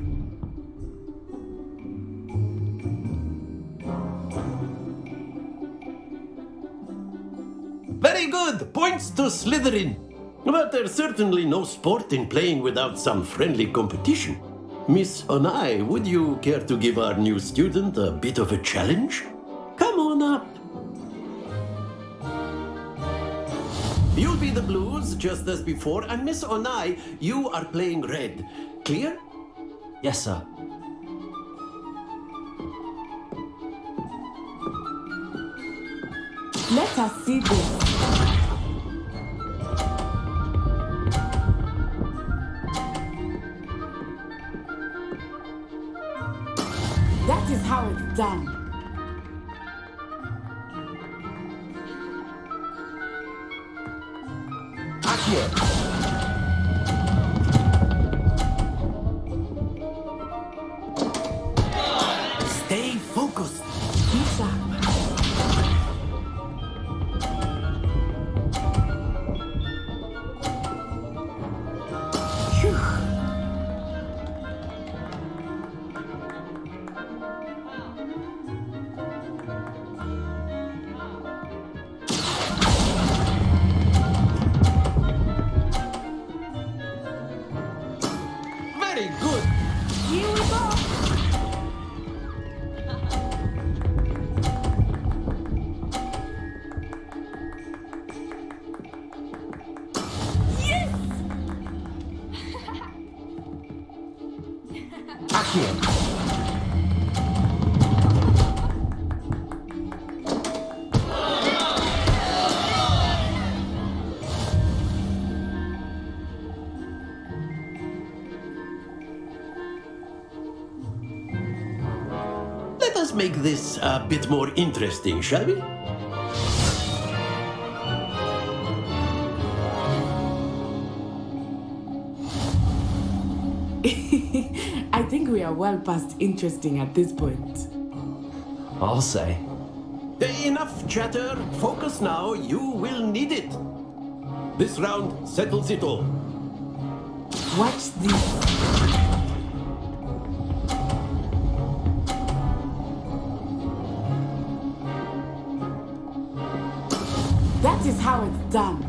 Very good! Points to Slytherin. But there's certainly no sport in playing without some friendly competition. Miss Onai, would you care to give our new student a bit of a challenge? Come on up. You'll be the blues, just as before, and Miss Onai, you are playing red. Clear? Yes, sir. Let us see this. That is how it's done. Stay focused. Be sharp. Accio. Let us make this a bit more interesting, shall we? I think we are well past interesting at this point. I'll say. Enough chatter. Focus now. You will need it. This round settles it all. Watch this. That is how it's done.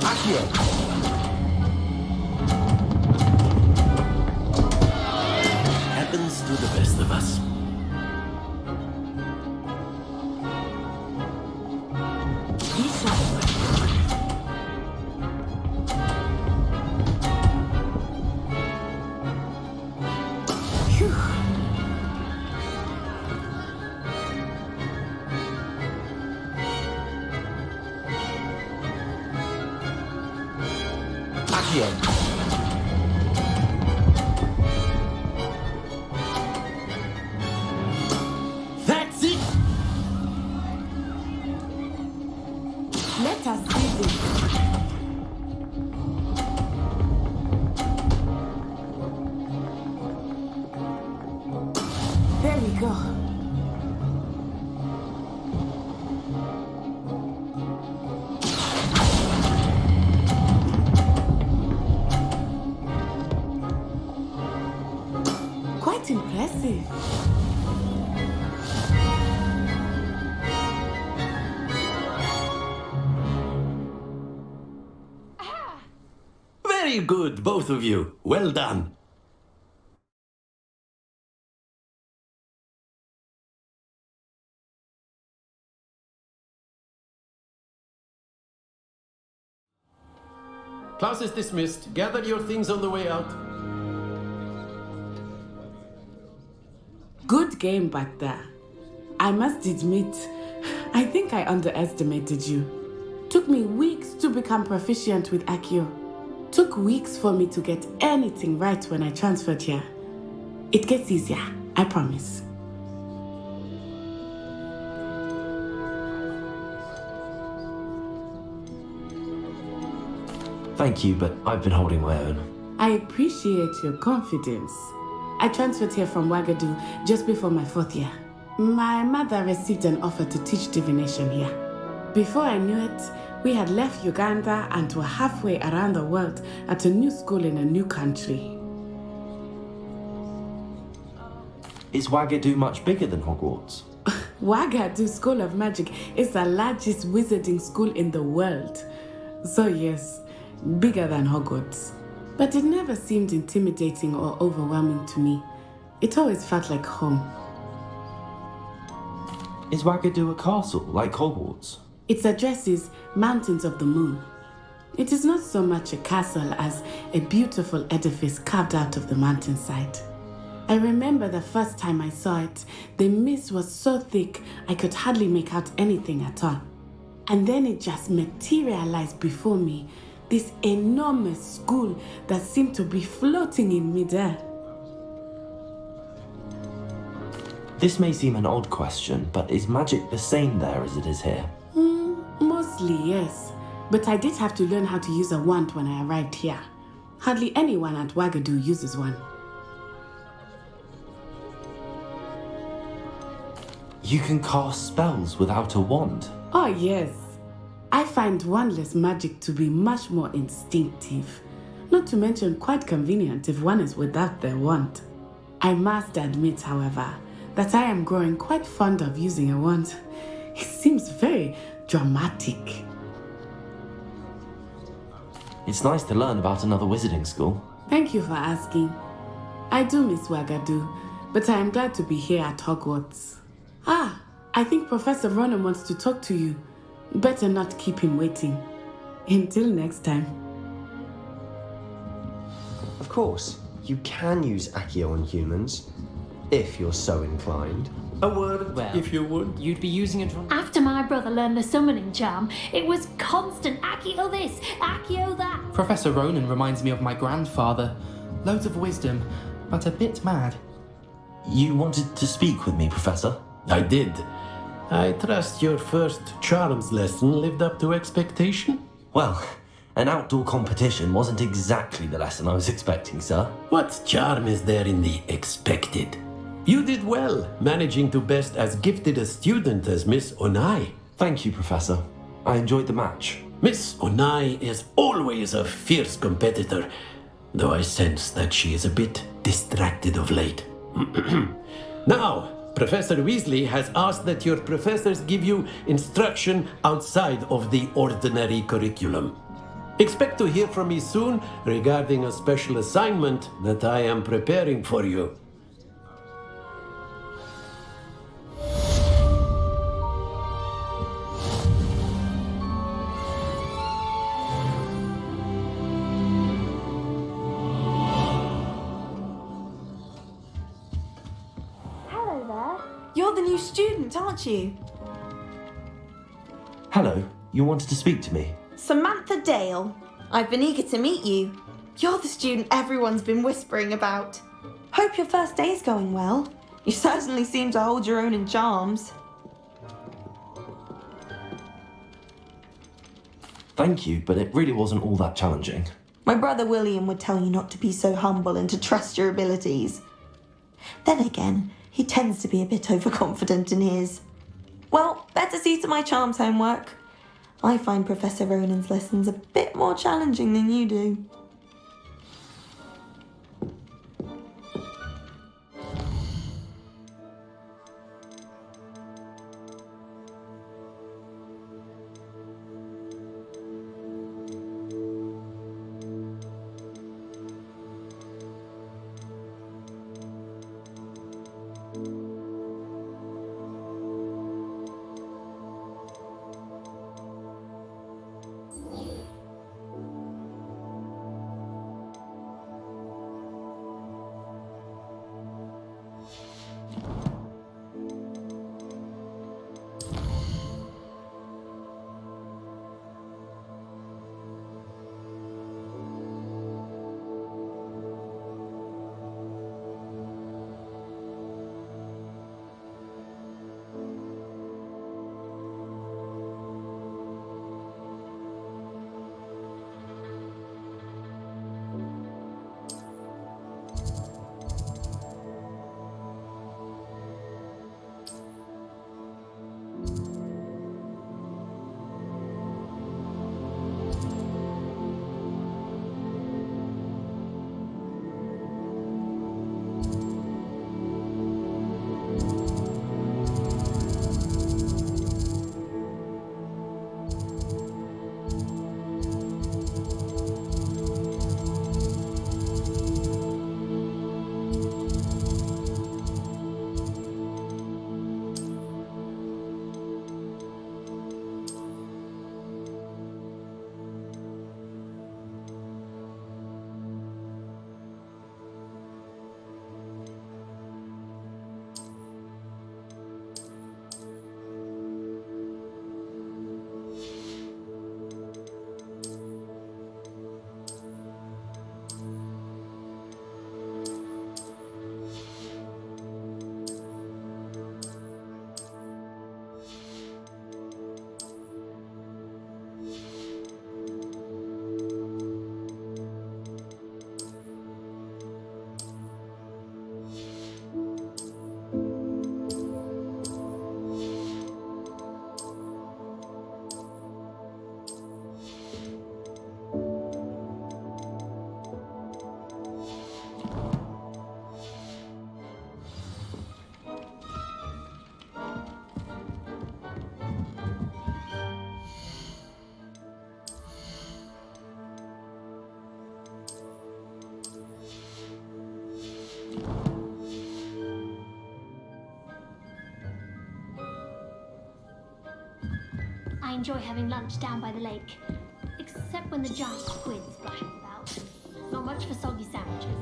Accio. Happens to the best of us. Accio. That's it. Let us see this. There we go. Quite impressive. Very good, both of you. Well done. Class is dismissed. Gather your things on the way out. Good game back there. I must admit, I think I underestimated you. Took me weeks to become proficient with Accio. Took weeks for me to get anything right when I transferred here. It gets easier, I promise. Thank you, but I've been holding my own. I appreciate your confidence. I transferred here from Wagadu just before my 4th year. My mother received an offer to teach divination here. Before I knew it, we had left Uganda and were halfway around the world at a new school in a new country. Is Wagadu much bigger than Hogwarts? Wagadu School of Magic is the largest wizarding school in the world. So yes, bigger than Hogwarts. But it never seemed intimidating or overwhelming to me. It always felt like home. Is Wagadu a castle, like Hogwarts? Its address is Mountains of the Moon. It is not so much a castle as a beautiful edifice carved out of the mountainside. I remember the first time I saw it, the mist was so thick I could hardly make out anything at all. And then it just materialized before me, this enormous school that seemed to be floating in midair. This may seem an odd question, but is magic the same there as it is here? Mostly, yes. But I did have to learn how to use a wand when I arrived here. Hardly anyone at Wagadu uses one. You can cast spells without a wand? Oh, yes. I find wandless magic to be much more instinctive. Not to mention quite convenient if one is without their wand. I must admit, however, that I am growing quite fond of using a wand. It seems very dramatic. It's nice to learn about another wizarding school. Thank you for asking. I do miss Wagadu, but I am glad to be here at Hogwarts. Ah, I think Professor Ronan wants to talk to you. Better not keep him waiting. Until next time. course, you can use Accio on humans, if you're so inclined. A word, if you would. You'd be using it on... After my brother learned the summoning charm, it was constant Accio this, Accio that. Professor Ronan reminds me of my grandfather. Loads of wisdom, but a bit mad. You wanted to speak with me, Professor? I did. I trust your first charms lesson lived up to expectation? Well, an outdoor competition wasn't exactly the lesson I was expecting, sir. What charm is there in the expected? You did well, managing to best as gifted a student as Miss Onai. Thank you, Professor. I enjoyed the match. Miss Onai is always a fierce competitor, though I sense that she is a bit distracted of late. Now, Professor Weasley has asked that your professors give you instruction outside of the ordinary curriculum. Expect to hear from me soon regarding a special assignment that I am preparing for you. Hello there. You're the new student, aren't you? Hello, you wanted to speak to me? Samantha Dale. I've been eager to meet you. You're the student everyone's been whispering about. Hope your first day's going well. You certainly seem to hold your own in charms. Thank you, but it really wasn't all that challenging. My brother William would tell you not to be so humble and to trust your abilities. Then again, he tends to be a bit overconfident in his. Well, better see to my charms homework. I find Professor Ronan's lessons a bit more challenging than you do. I enjoy having lunch down by the lake, except when the giant squid splashes about. Not much for soggy sandwiches.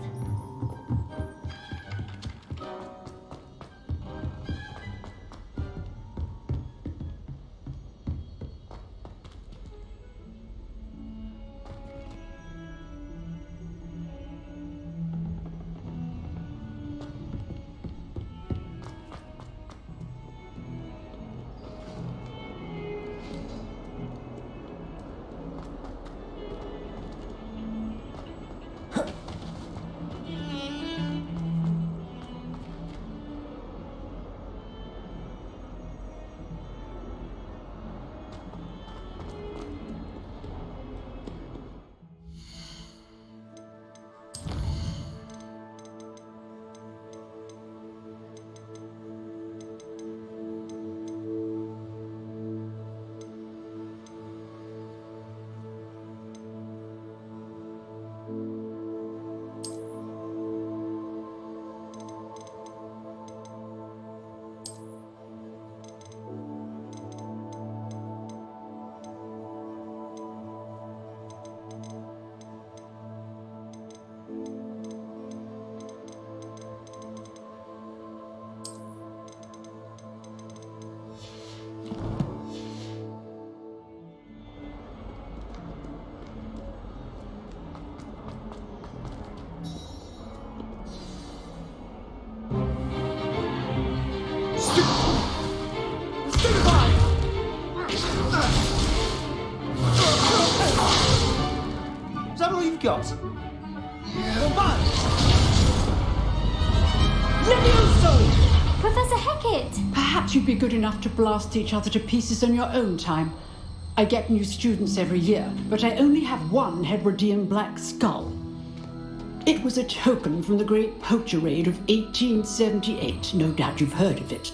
Is that all you've got? Levioso! Professor Hackett! Perhaps you'd be good enough to blast each other to pieces on your own time. I get new students every year, but I only have one Hebridean black skull. It was a token from the Great Poacher Raid of 1878. No doubt you've heard of it.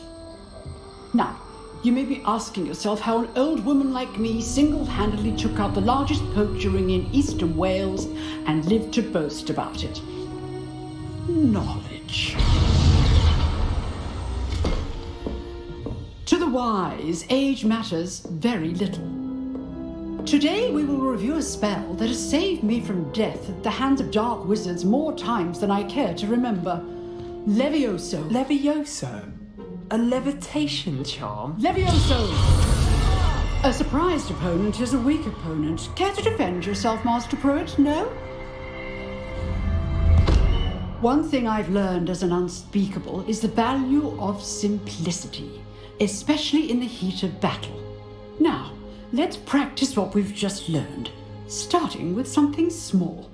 Now, you may be asking yourself how an old woman like me single-handedly took out the largest poacher ring in eastern Wales and lived to boast about it. Knowledge. To the wise, age matters very little. Today we will review a spell that has saved me from death at the hands of dark wizards more times than I care to remember. Levioso. Levioso? A levitation charm? Levioso! A surprised opponent is a weak opponent. Care to defend yourself, Master Pruitt? No? One thing I've learned as an unspeakable is the value of simplicity, especially in the heat of battle. Now, let's practice what we've just learned, starting with something small.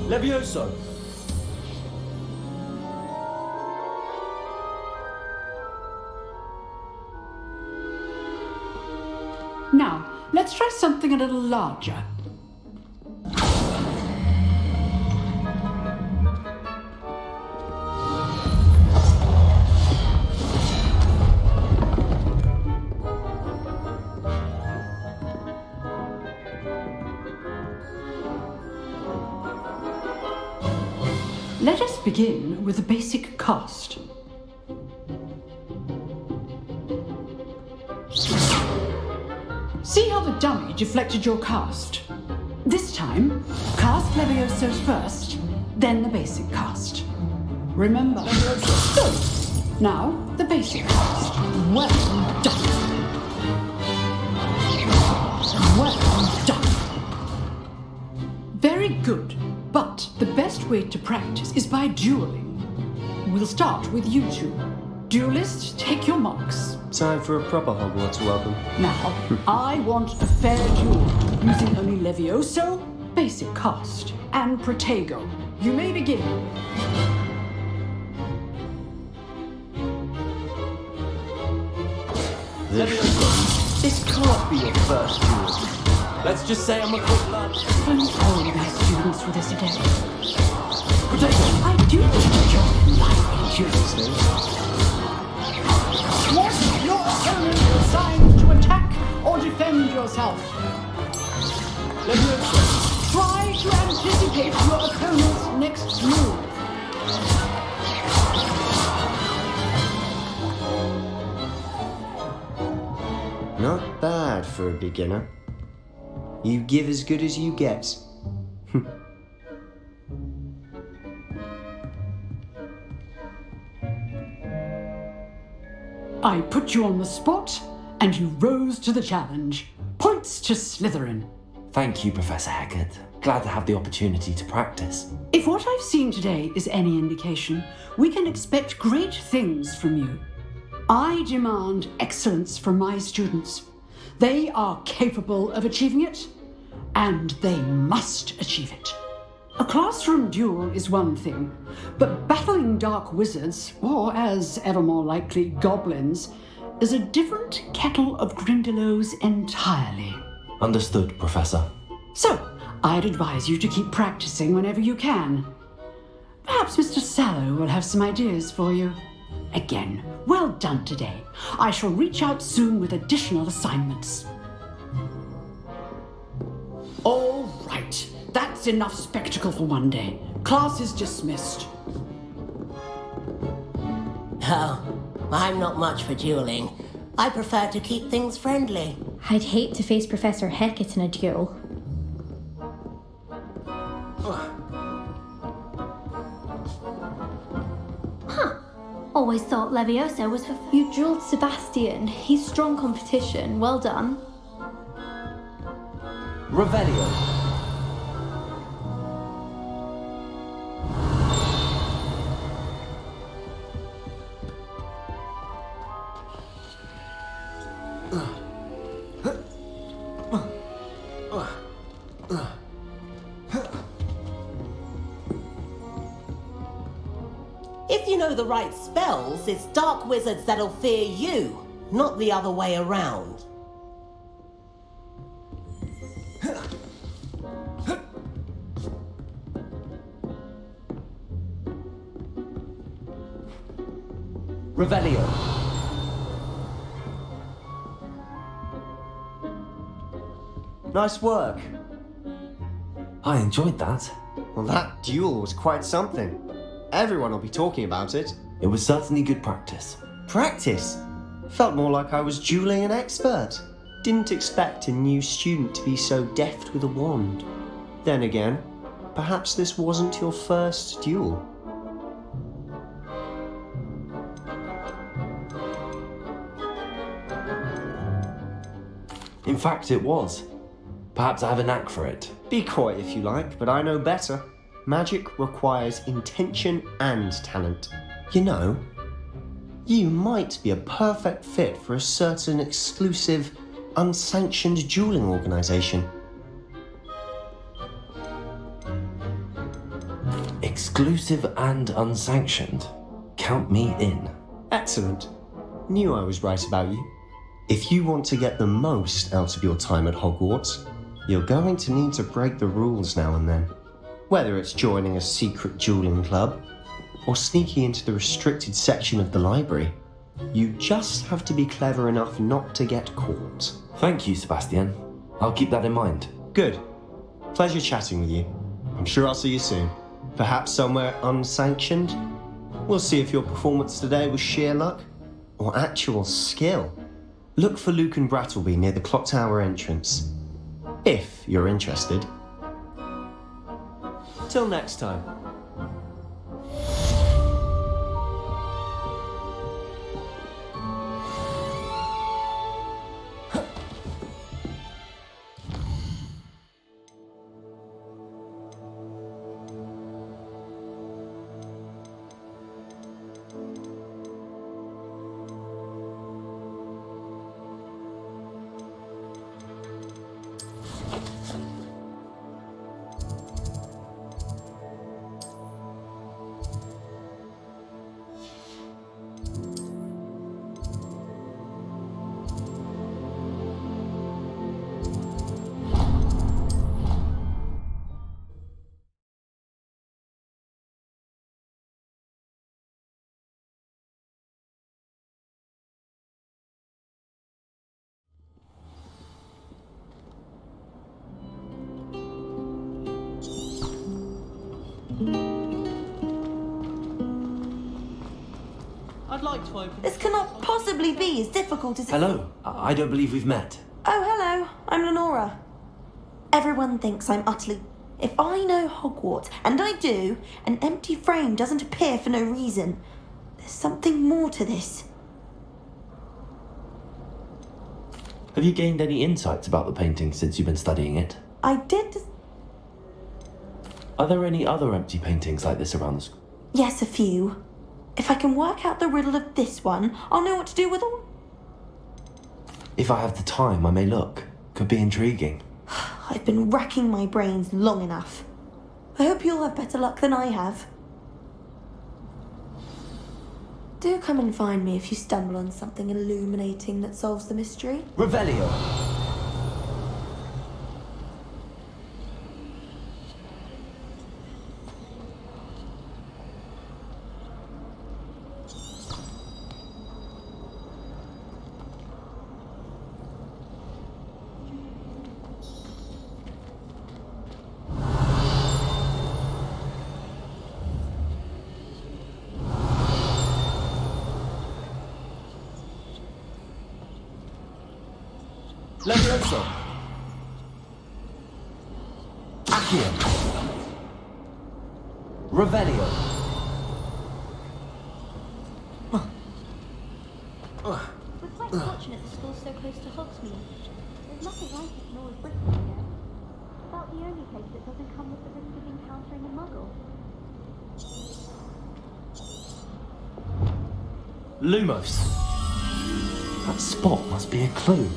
Levioso! Now, let's try something a little larger. Let us begin with the basic cast. See how the dummy deflected your cast? This time, cast Levioso's first, then the basic cast. Remember. Now, the basic cast. Well done. Well done. Very good. But the best way to practice is by dueling. We'll start with you two. Duelists, take your marks. Time for a proper Hogwarts welcome. Now, I want a fair duel, using only Levioso, basic cast, and Protego. You may begin. This can't be your first duel. Let's just say I'm a quick lunch. Thank all my students for this day. I do enjoy life, Curiously. Was your opponent assigned to attack or defend yourself? Leviosa, try to anticipate your opponent's next move. Not bad for a beginner. You give as good as you get. I put you on the spot, and you rose to the challenge. Points to Slytherin. Thank you, Professor Hackett. Glad to have the opportunity to practice. If what I've seen today is any indication, we can expect great things from you. I demand excellence from my students. They are capable of achieving it, and they must achieve it. A classroom duel is one thing, but battling dark wizards, or as ever more likely, goblins, is a different kettle of Grindylows entirely. Understood, Professor. So, I'd advise you to keep practicing whenever you can. Perhaps Mr. Sallow will have some ideas for you. Again, well done today. I shall reach out soon with additional assignments. All right, that's enough spectacle for one day. Class is dismissed. Oh, I'm not much for dueling. I prefer to keep things friendly. I'd hate to face Professor Hackett in a duel. Always thought Leviosa was for... You drilled Sebastian. He's strong competition. Well done. Revelio. If you know the right spells, it's dark wizards that'll fear you, not the other way around. Revelio. Nice work. I enjoyed that. Well, that duel was quite something. Everyone will be talking about it. It was certainly good practice. Practice? Felt more like I was dueling an expert. Didn't expect a new student to be so deft with a wand. Then again, perhaps this wasn't your first duel. In fact, it was. Perhaps I have a knack for it. Be coy if you like, but I know better. Magic requires intention and talent. You know, you might be a perfect fit for a certain exclusive, unsanctioned dueling organization. Exclusive and unsanctioned. Count me in. Excellent. Knew I was right about you. If you want to get the most out of your time at Hogwarts, you're going to need to break the rules now and then. Whether it's joining a secret dueling club or sneaking into the restricted section of the library, you just have to be clever enough not to get caught. Thank you, Sebastian. I'll keep that in mind. Good. Pleasure chatting with you. I'm sure I'll see you soon. Perhaps somewhere unsanctioned? We'll see if your performance today was sheer luck or actual skill. Look for Luke and Brattleby near the clock tower entrance, if you're interested. Till next time. like to open... This cannot possibly be as difficult as it... Hello, I don't believe we've met. Oh, hello. I'm Lenora. Everyone thinks I'm utterly... If I know Hogwarts, and I do, an empty frame doesn't appear for no reason. There's something more to this. Have you gained any insights about the painting since you've been studying it? I did... Are there any other empty paintings like this around the school? Yes, a few. If I can work out the riddle of this one, I'll know what to do with all... If I have the time, I may look. Could be intriguing. I've been racking my brains long enough. I hope you'll have better luck than I have. Do come and find me if you stumble on something illuminating that solves the mystery. Revelio! Levioso! Accio! Revelio! We're quite fortunate the school's so close to Hogsmeade. There's nothing like it in all of Britain here. About the only place that doesn't come with the risk of encountering a muggle. Lumos! That spot must be a clue.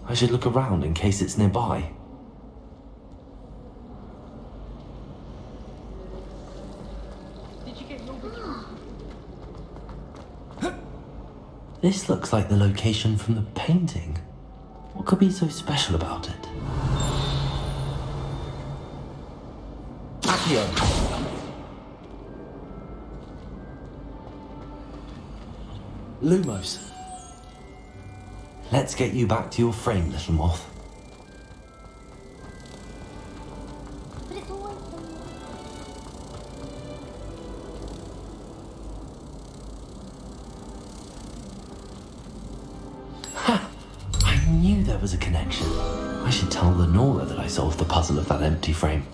I should look around in case it's nearby. Did you get your ritual? This looks like the location from the painting. What could be so special about it? Accio! Lumos. Let's get you back to your frame, little moth. But it's always Ha! I knew there was a connection. I should tell Lenora that I solved the puzzle of that empty frame.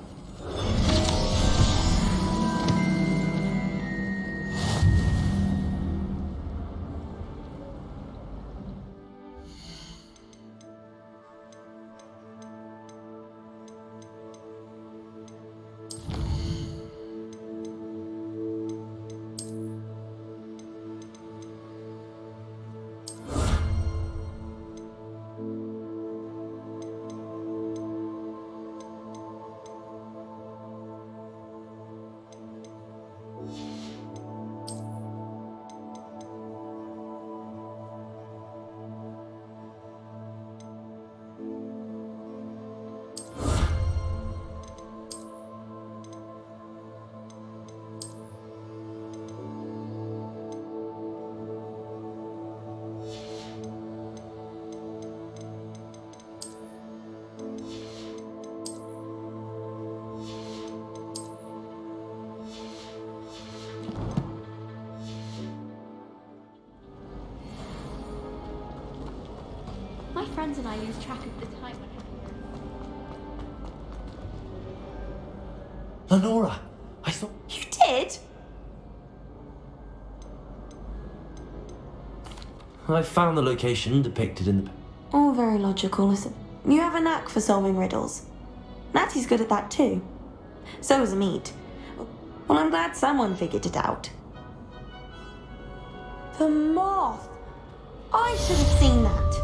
My friends and I lose track of the time when Lenora! I thought... You did? I found the location depicted in the... All very logical, listen. You have a knack for solving riddles. Natty's good at that too. So is Amit. Well, I'm glad someone figured it out. The moth! I should have seen that.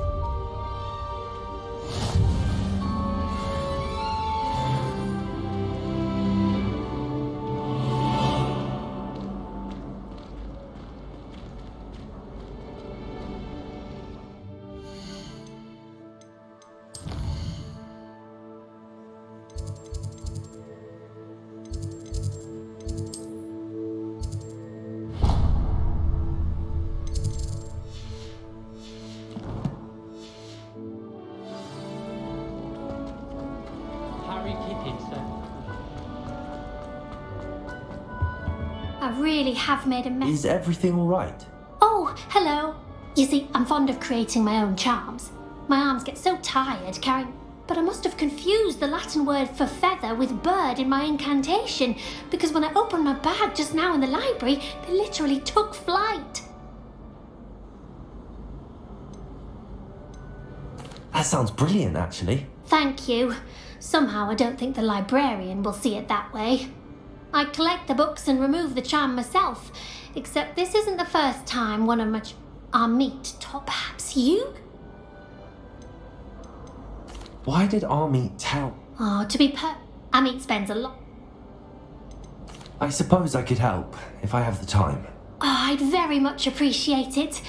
I really have made a mess. Is everything all right? Hello. You see, I'm fond of creating my own charms. My arms get so tired carrying... But I must have confused the Latin word for feather with bird in my incantation, because when I opened my bag just now in the library, they literally took flight. That sounds brilliant, actually. Thank you. Somehow I don't think the librarian will see it that way. I collect the books and remove the charm myself, except this isn't the first time one of my... Amit taught perhaps you? Why did Amit tell? Oh, Amit spends a lot... I suppose I could help, if I have the time. Oh, I'd very much appreciate it.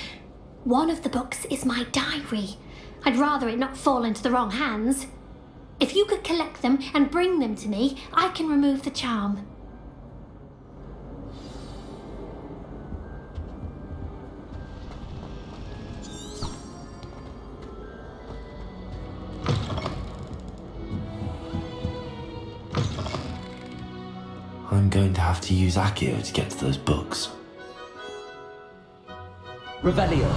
One of the books is my diary. I'd rather it not fall into the wrong hands. If you could collect them and bring them to me, I can remove the charm. I'm going to have to use Accio to get to those books. Revelio.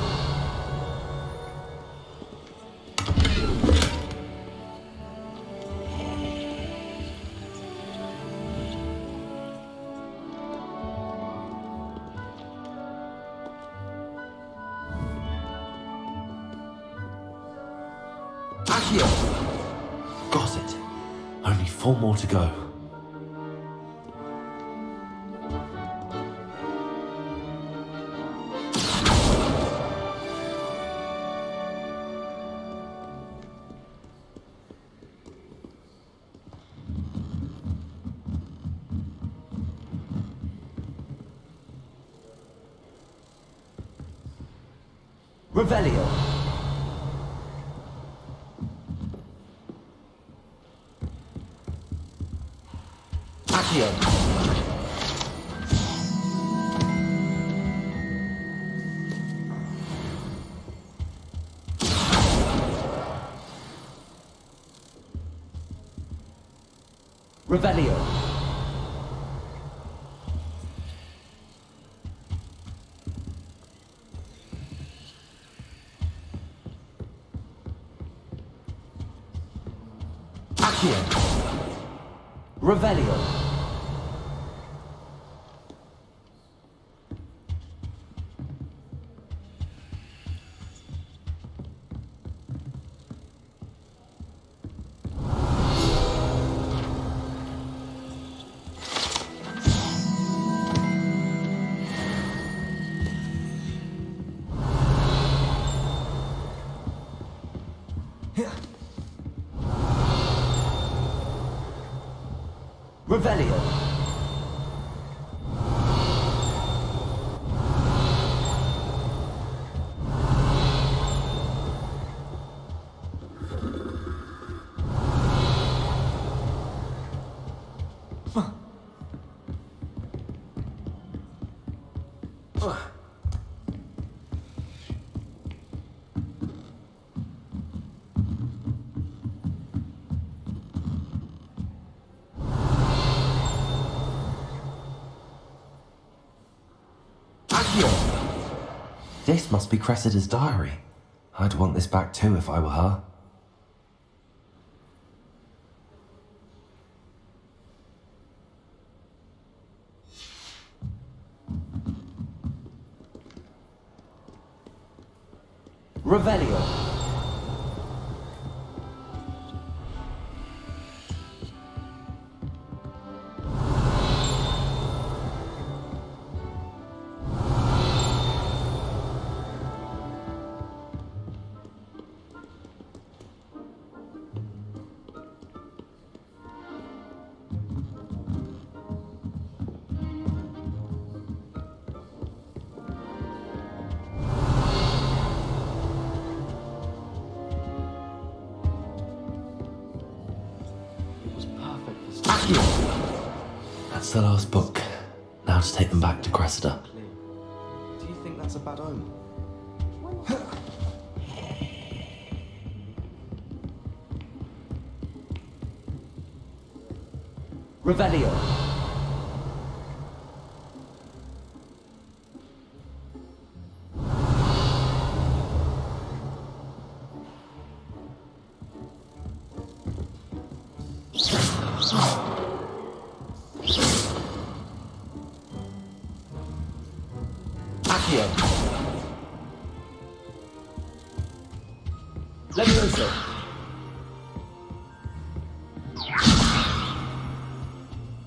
Accio! Got it. Only 4 more to go. Revelio. Accio. Revelio. Accio. Revelio. Revelio. This must be Cressida's diary. I'd want this back too if I were her. Revelio. That's the last book. Now to take them back to Cressida. Do you think that's a bad omen? Revelio.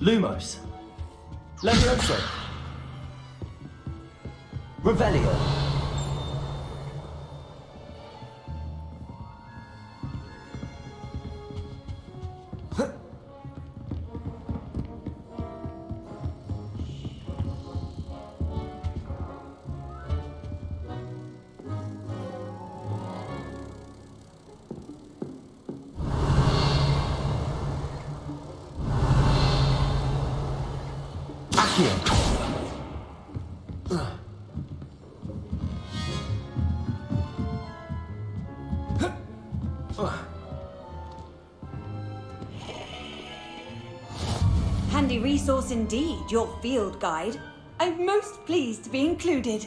Lumos. Levioso. Revelio. Handy resource indeed, your field guide. I'm most pleased to be included.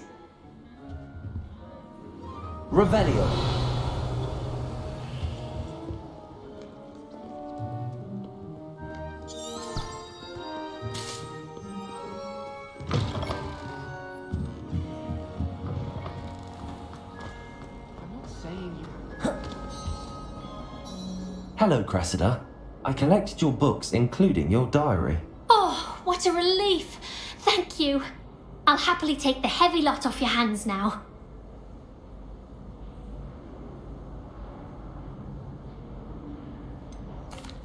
Revelio. Hello, Cressida. I collected your books, including your diary. Oh, what a relief! Thank you. I'll happily take the heavy lot off your hands now.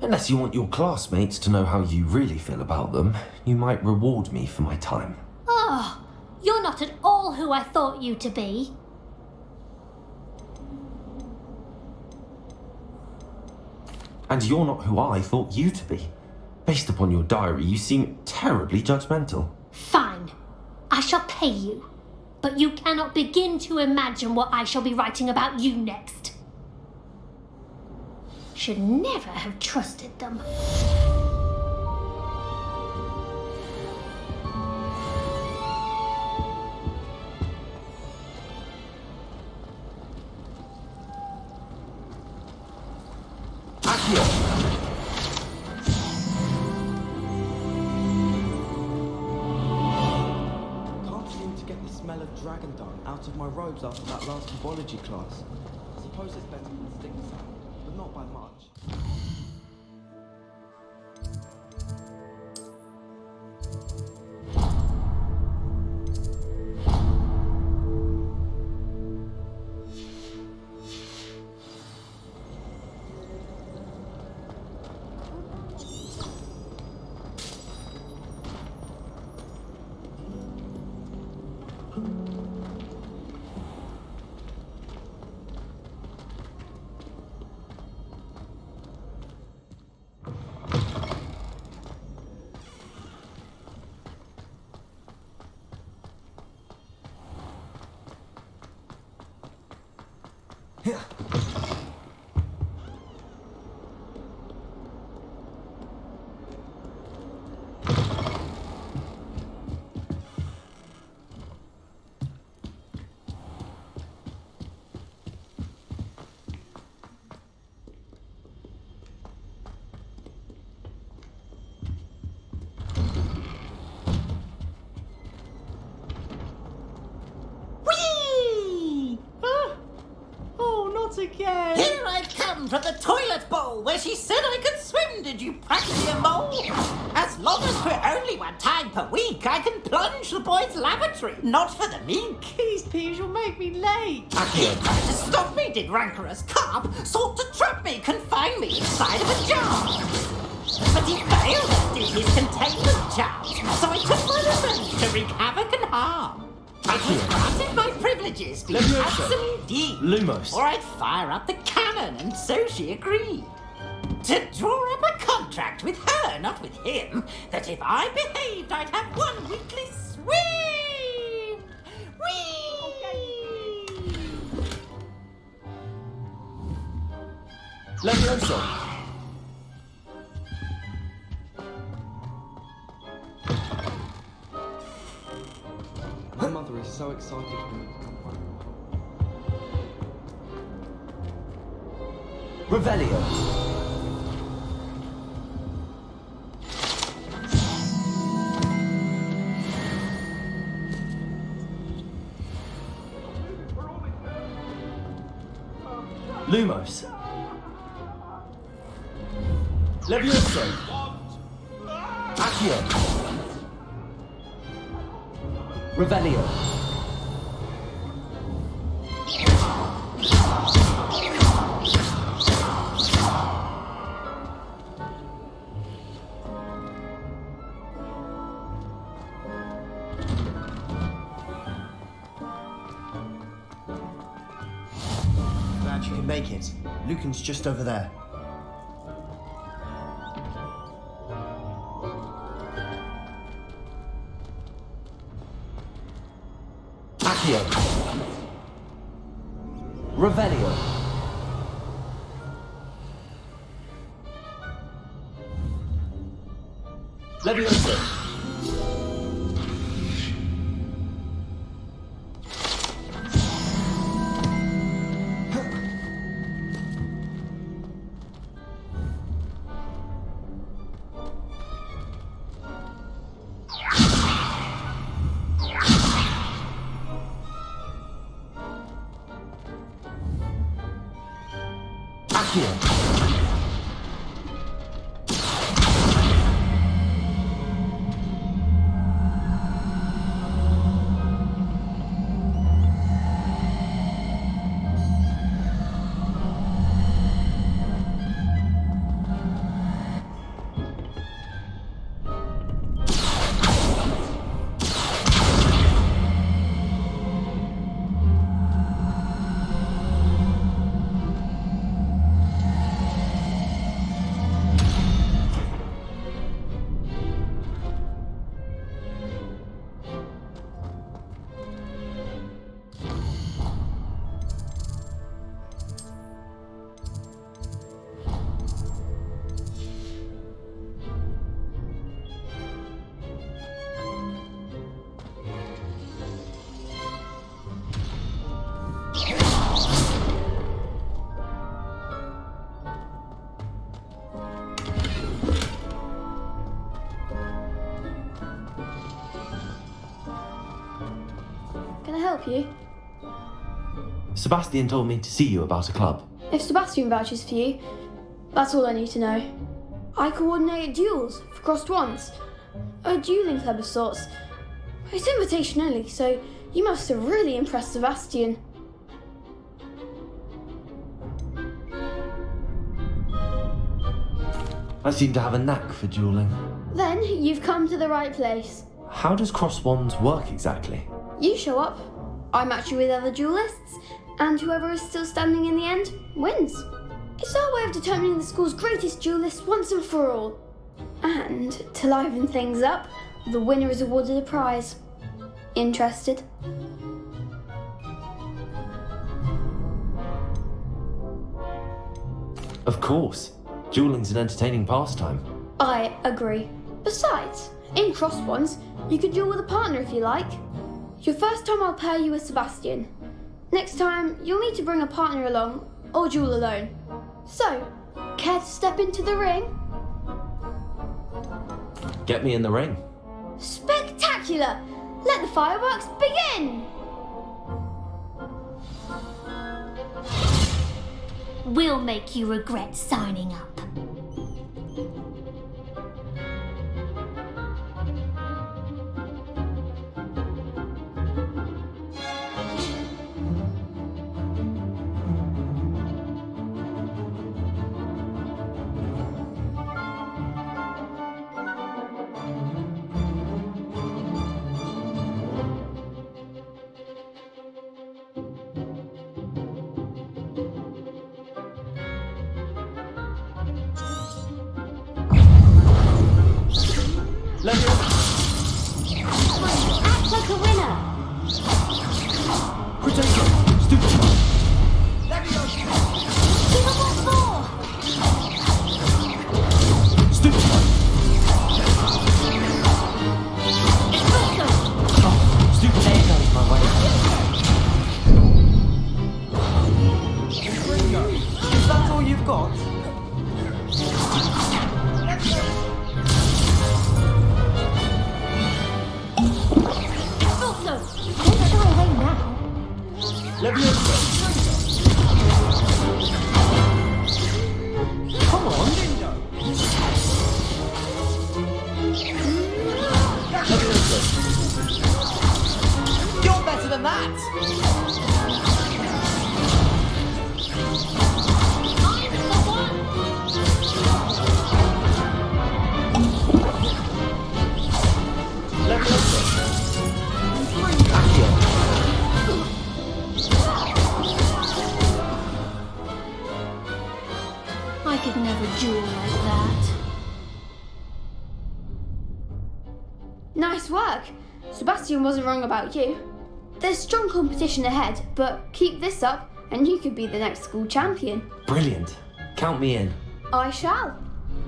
Unless you want your classmates to know how you really feel about them, you might reward me for my time. Oh, you're not at all who I thought you to be. And you're not who I thought you to be. Based upon your diary, you seem terribly judgmental. Fine. I shall pay you. But you cannot begin to imagine what I shall be writing about you next. Should never have trusted them. Can't seem to get the smell of dragon dung out of my robes after that last biology class. I suppose it's better than stink sound, but not by much. Again. Here I've come from the toilet bowl where she said I could swim, did you praxier mole? As long as for only 1 time per week, I can plunge the boys' lavatory, not for the meek. These peas will make me late. He tried to stop me, did rancorous carp, sought to trap me, confine me inside of a jar. But he failed and did his containment jars, so I took my revenge to wreak havoc and harm. I was granted my privileges, the handsome indeed. Lumos. Or I'd fire up the cannon, and so she agreed. To draw up a contract with her, not with him, that if I behaved, I'd have 1 weekly swim! Whee! Levioso. My mother is so excited for me to come home. Revelio. Lumos. Levioso. Accio. Revelio. Glad you can make it. Lucan's just over there. Accio. Revelio. Leviosa. Accio. Can I help you? Sebastian told me to see you about a club. If Sebastian vouches for you, that's all I need to know. I coordinate duels for crossed wands. A dueling club of sorts. It's invitation only, so you must have really impressed Sebastian. I seem to have a knack for dueling. Then you've come to the right place. How does cross wands work exactly? You show up, I match you with other duelists, and whoever is still standing in the end wins. It's our way of determining the school's greatest duelist once and for all. And to liven things up, the winner is awarded a prize. Interested? Of course. Dueling's an entertaining pastime. I agree. Besides, in crossed wands, you could duel with a partner if you like. Your first time I'll pair you with Sebastian. Next time, you'll need to bring a partner along, or duel alone. So, care to step into the ring? Get me in the ring. Spectacular! Let the fireworks begin! We'll make you regret signing up. Act like a winner! Potato! Stupid one! Give up what for! Stupid one! Stupid there goes my way. Is that all you've got? Come on! Nice work. Sebastian wasn't wrong about you. There's strong competition ahead, but keep this up and you could be the next school champion. Brilliant. Count me in. I shall.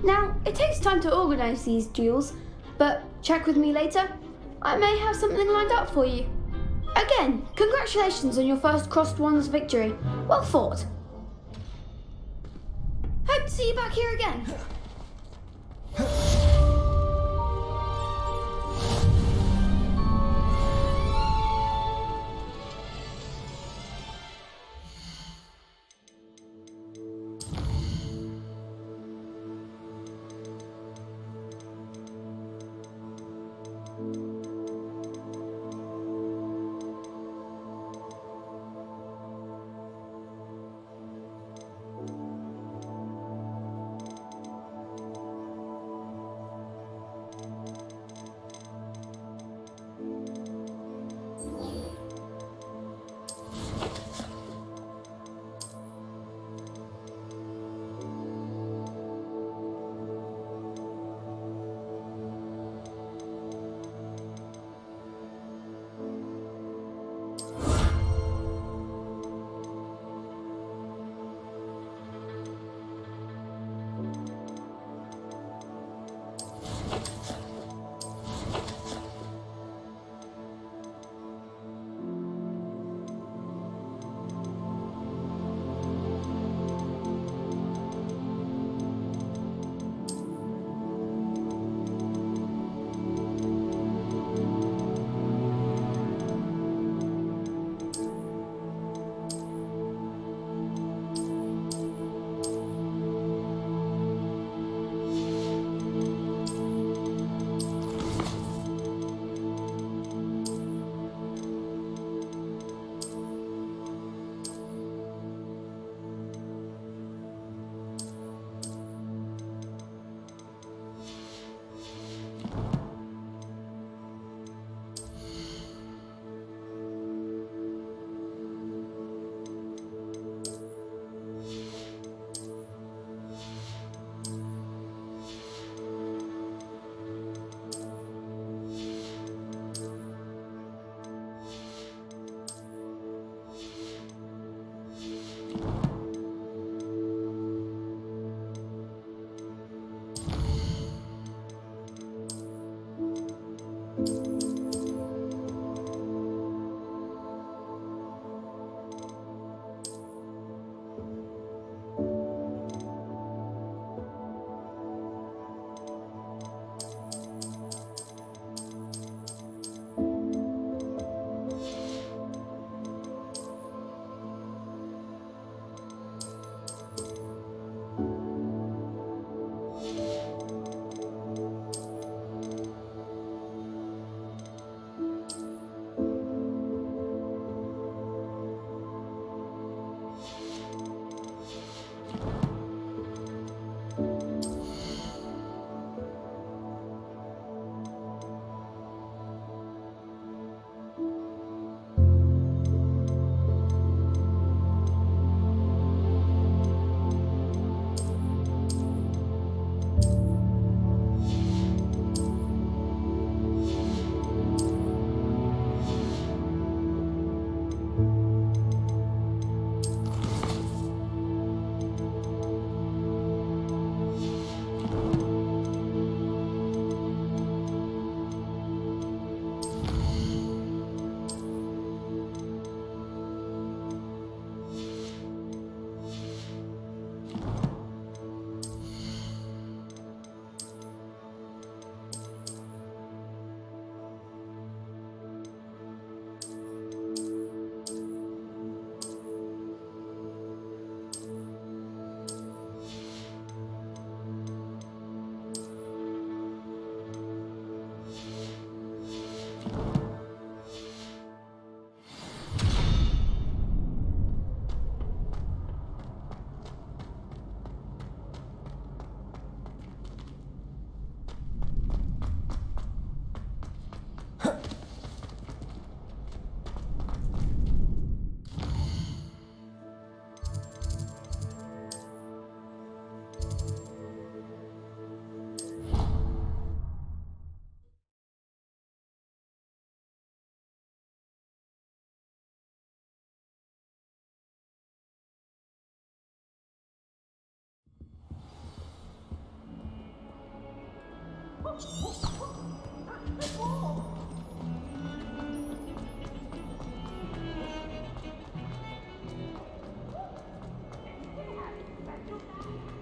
Now, it takes time to organise these duels, but check with me later. I may have something lined up for you. Again, congratulations on your first Crossed Wands victory. Well fought. Hope to see you back here again.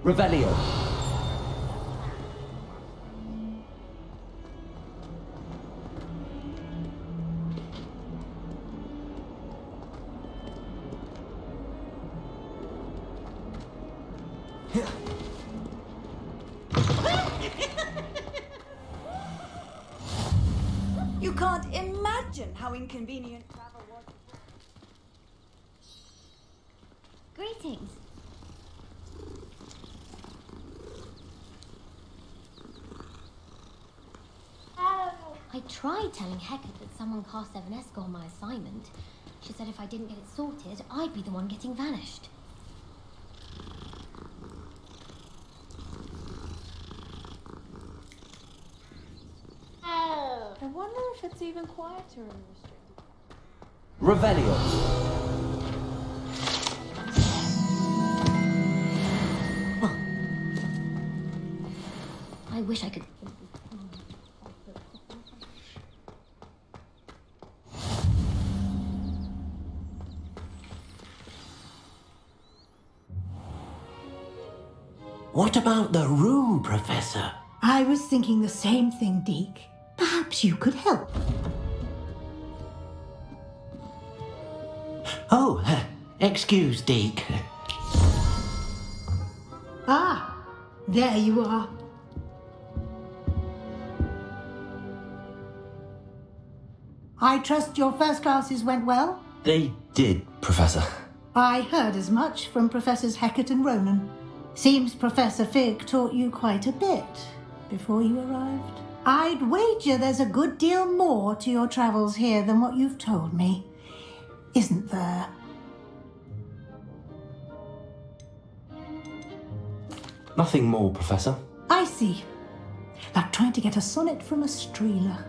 Revelio. You can't imagine how inconvenient travel was. Greetings. I tried telling Hecate that someone cast 7S on my assignment. She said if I didn't get it sorted, I'd be the one getting vanished. I wonder if it's even quieter in restricted. Revelio. I wish I could. What about the room, Professor? I was thinking the same thing, Deke. Perhaps you could help. Oh, excuse, Deke. Ah, there you are. I trust your first classes went well? They did, Professor. I heard as much from Professors Hecate and Ronan. Seems Professor Fig taught you quite a bit before you arrived. I'd wager there's a good deal more to your travels here than what you've told me. Isn't there? Nothing more, Professor. I see. Like trying to get a sonnet from a streeler.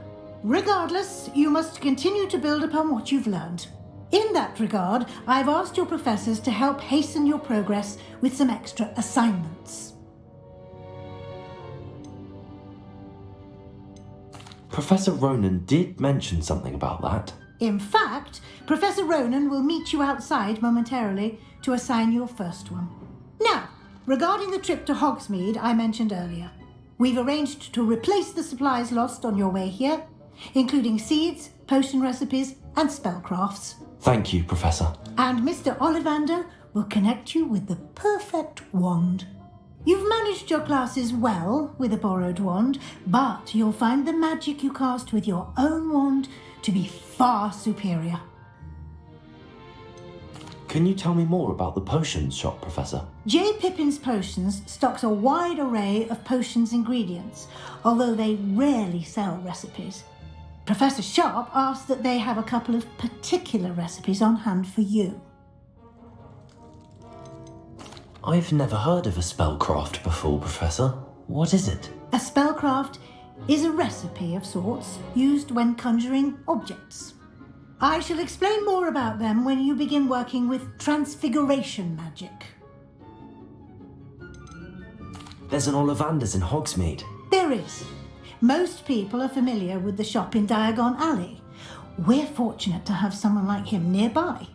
Regardless, you must continue to build upon what you've learned. In that regard, I've asked your professors to help hasten your progress with some extra assignments. Professor Ronan did mention something about that. In fact, Professor Ronan will meet you outside momentarily to assign your first one. Now, regarding the trip to Hogsmeade I mentioned earlier, we've arranged to replace the supplies lost on your way here, including seeds, potion recipes, and spellcrafts. Thank you, Professor. And Mr. Ollivander will connect you with the perfect wand. You've managed your classes well with a borrowed wand, but you'll find the magic you cast with your own wand to be far superior. Can you tell me more about the potions shop, Professor? J. Pippin's Potions stocks a wide array of potions ingredients, although they rarely sell recipes. Professor Sharp asked that they have a couple of particular recipes on hand for you. I've never heard of a spellcraft before, Professor. What is it? A spellcraft is a recipe of sorts used when conjuring objects. I shall explain more about them when you begin working with transfiguration magic. There's an Ollivander's in Hogsmeade. There is. Most people are familiar with the shop in Diagon Alley. We're fortunate to have someone like him nearby.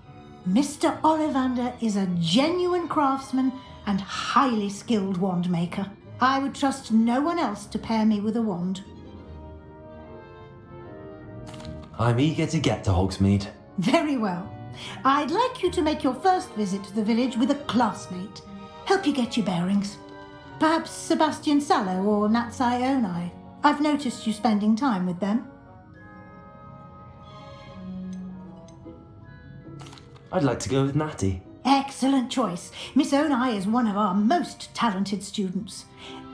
Mr. Ollivander is a genuine craftsman and highly skilled wand maker. I would trust no one else to pair me with a wand. I'm eager to get to Hogsmeade. Very well. I'd like you to make your first visit to the village with a classmate. Help you get your bearings. Perhaps Sebastian Sallow or Natsai Onai. I've noticed you spending time with them. I'd like to go with Natty. Excellent choice. Miss Onai is one of our most talented students.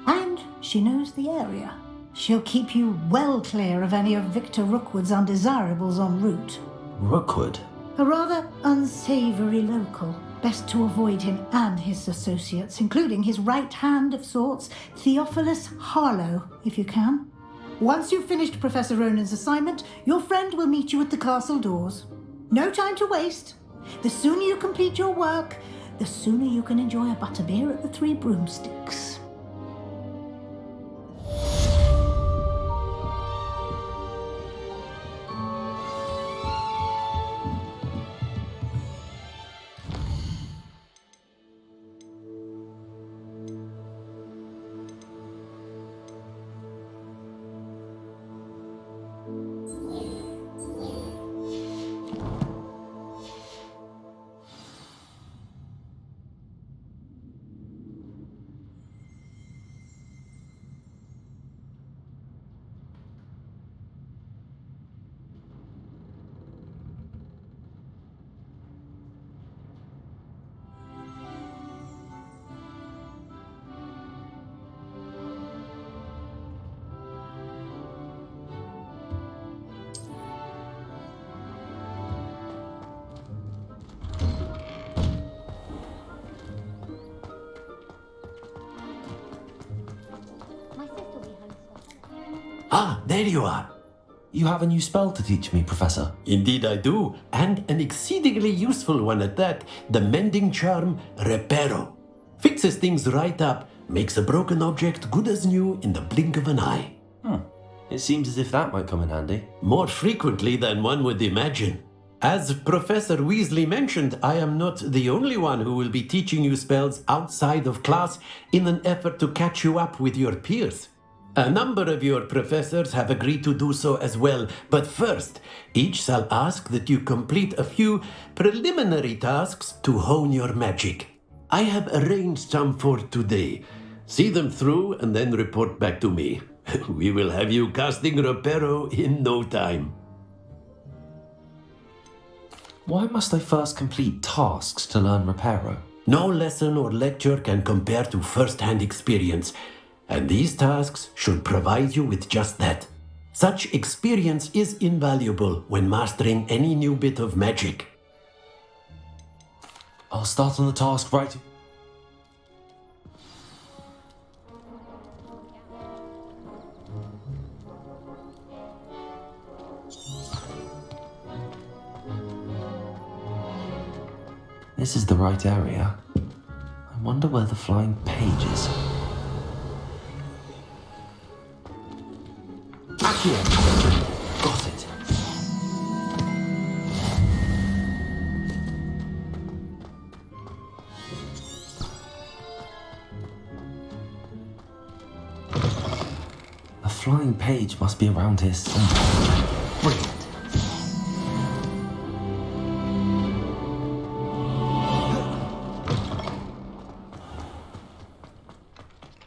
And she knows the area. She'll keep you well clear of any of Victor Rookwood's undesirables en route. Rookwood? A rather unsavoury local. Best to avoid him and his associates, including his right hand of sorts, Theophilus Harlow, if you can. Once you've finished Professor Ronan's assignment, your friend will meet you at the castle doors. No time to waste. The sooner you complete your work, the sooner you can enjoy a butterbeer at the Three Broomsticks. Ah, there you are. You have a new spell to teach me, Professor. Indeed I do, and an exceedingly useful one at that. The mending charm, Reparo. Fixes things right up, makes a broken object good as new in the blink of an eye. It seems as if that might come in handy. More frequently than one would imagine. As Professor Weasley mentioned, I am not the only one who will be teaching you spells outside of class in an effort to catch you up with your peers. A number of your professors have agreed to do so as well, but first, each shall ask that you complete a few preliminary tasks to hone your magic. I have arranged some for today. See them through and then report back to me. We will have you casting Reparo in no time. Why must I first complete tasks to learn Reparo? No lesson or lecture can compare to first-hand experience, and these tasks should provide you with just that. Such experience is invaluable when mastering any new bit of magic. I'll start on the task right... This is the right area. I wonder where the flying page is. Accio! Got it. A flying page must be around here somewhere. Brilliant.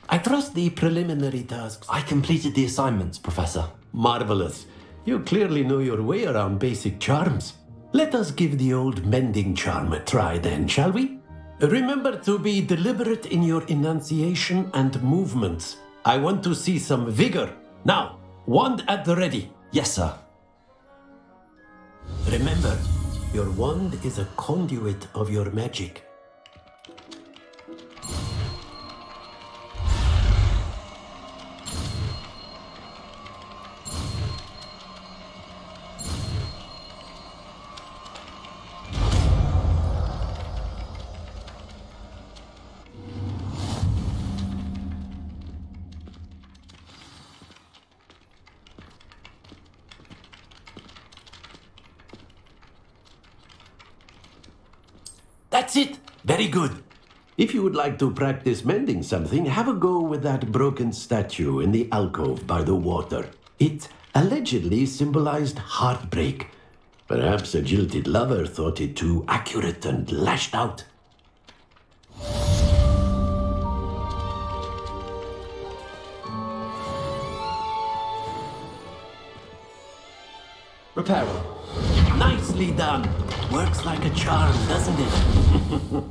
I trust the preliminary tasks. I completed the assignments, Professor. Marvelous. You clearly know your way around basic charms. Let us give the old mending charm a try then, shall we? Remember to be deliberate in your enunciation and movements. I want to see some vigor. Now, wand at the ready. Yes, sir. Remember, your wand is a conduit of your magic. That's it! Very good. If you would like to practice mending something, have a go with that broken statue in the alcove by the water. It allegedly symbolized heartbreak. Perhaps a jilted lover thought it too accurate and lashed out. Reparo. Nicely done. Works like a charm, doesn't it?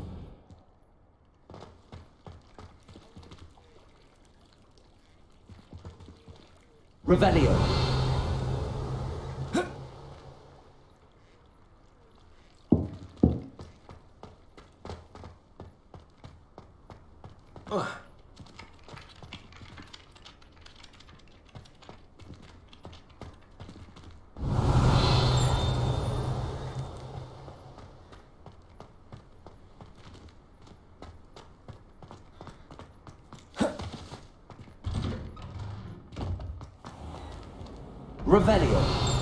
Revelio. Revelio.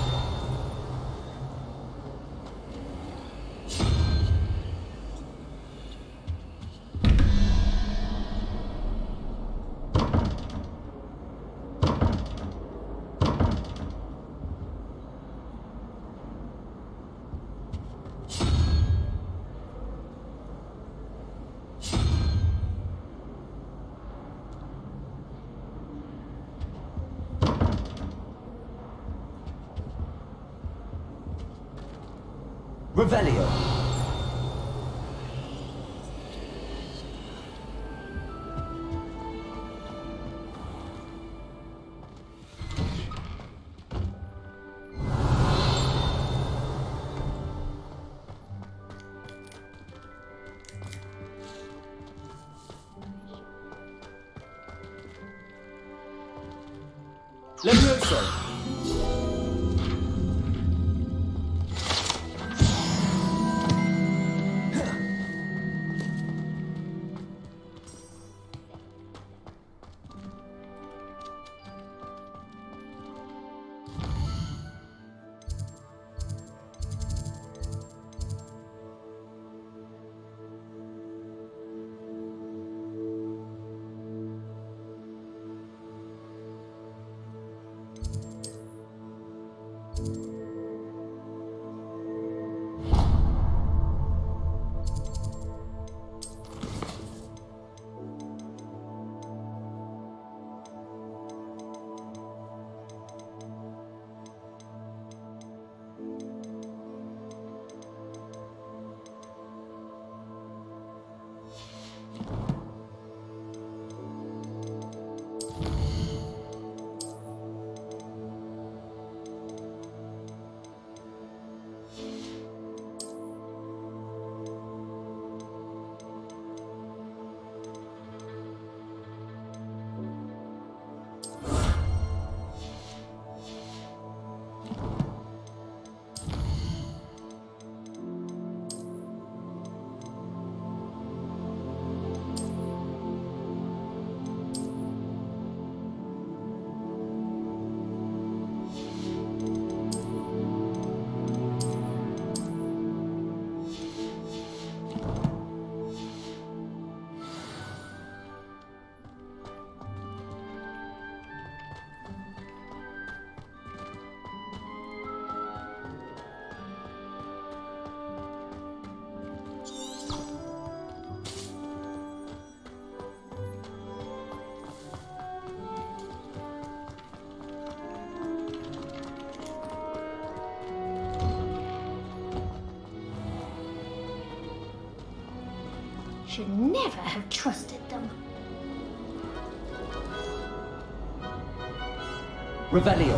Revelio. Levioso! Should never have trusted them. Revelio.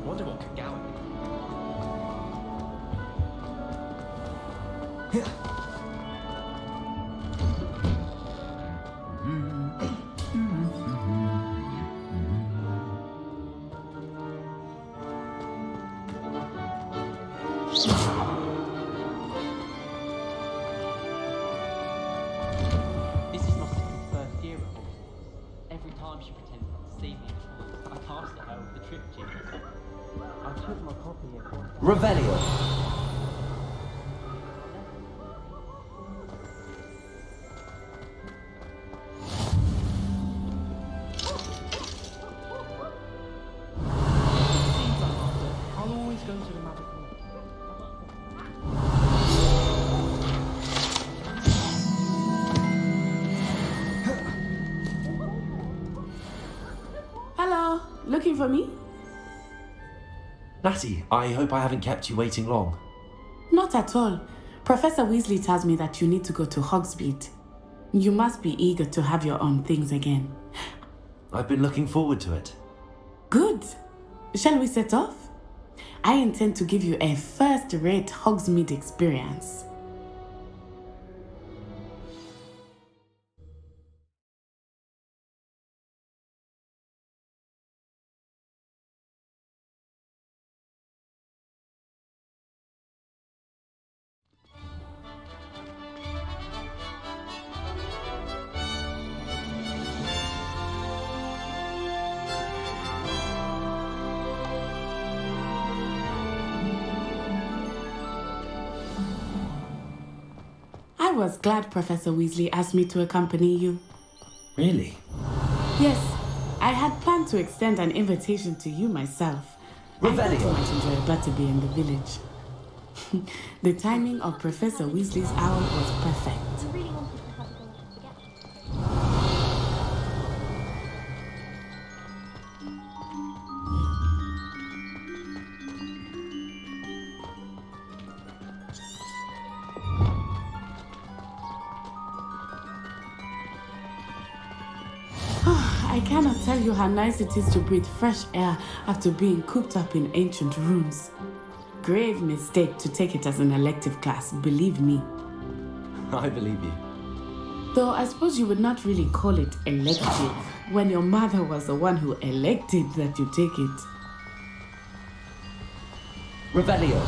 Wonder what could go. This is my first year at Hogwarts. Every time she pretended not to see me, I passed at her with the trip genius. I took my copy here for Revelio. I'll always go to the magic room. Hello, looking for me? Natty, I hope I haven't kept you waiting long. Not at all. Professor Weasley tells me that you need to go to Hogsmeade. You must be eager to have your own things again. I've been looking forward to it. Good. Shall we set off? I intend to give you a first-rate Hogsmeade experience. I was glad Professor Weasley asked me to accompany you. Really? Yes, I had planned to extend an invitation to you myself. I thought you might enjoy Butterby in the village. The timing of Professor Weasley's owl was perfect. I cannot tell you how nice it is to breathe fresh air after being cooped up in ancient rooms. Grave mistake to take it as an elective class, believe me. I believe you. Though I suppose you would not really call it elective when your mother was the one who elected that you take it. Revelio.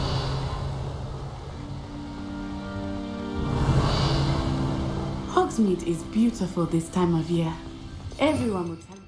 Hogsmeade is beautiful this time of year. Everyone will tell you.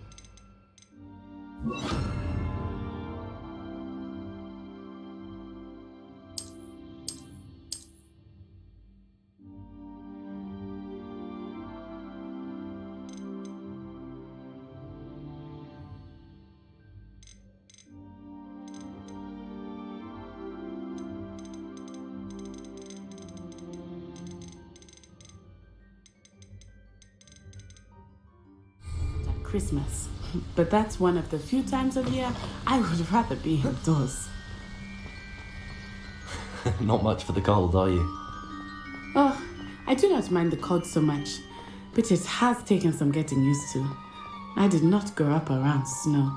Christmas. But that's one of the few times of year I would rather be indoors. Not much for the cold, are you? Oh, I do not mind the cold so much, but it has taken some getting used to. I did not grow up around snow.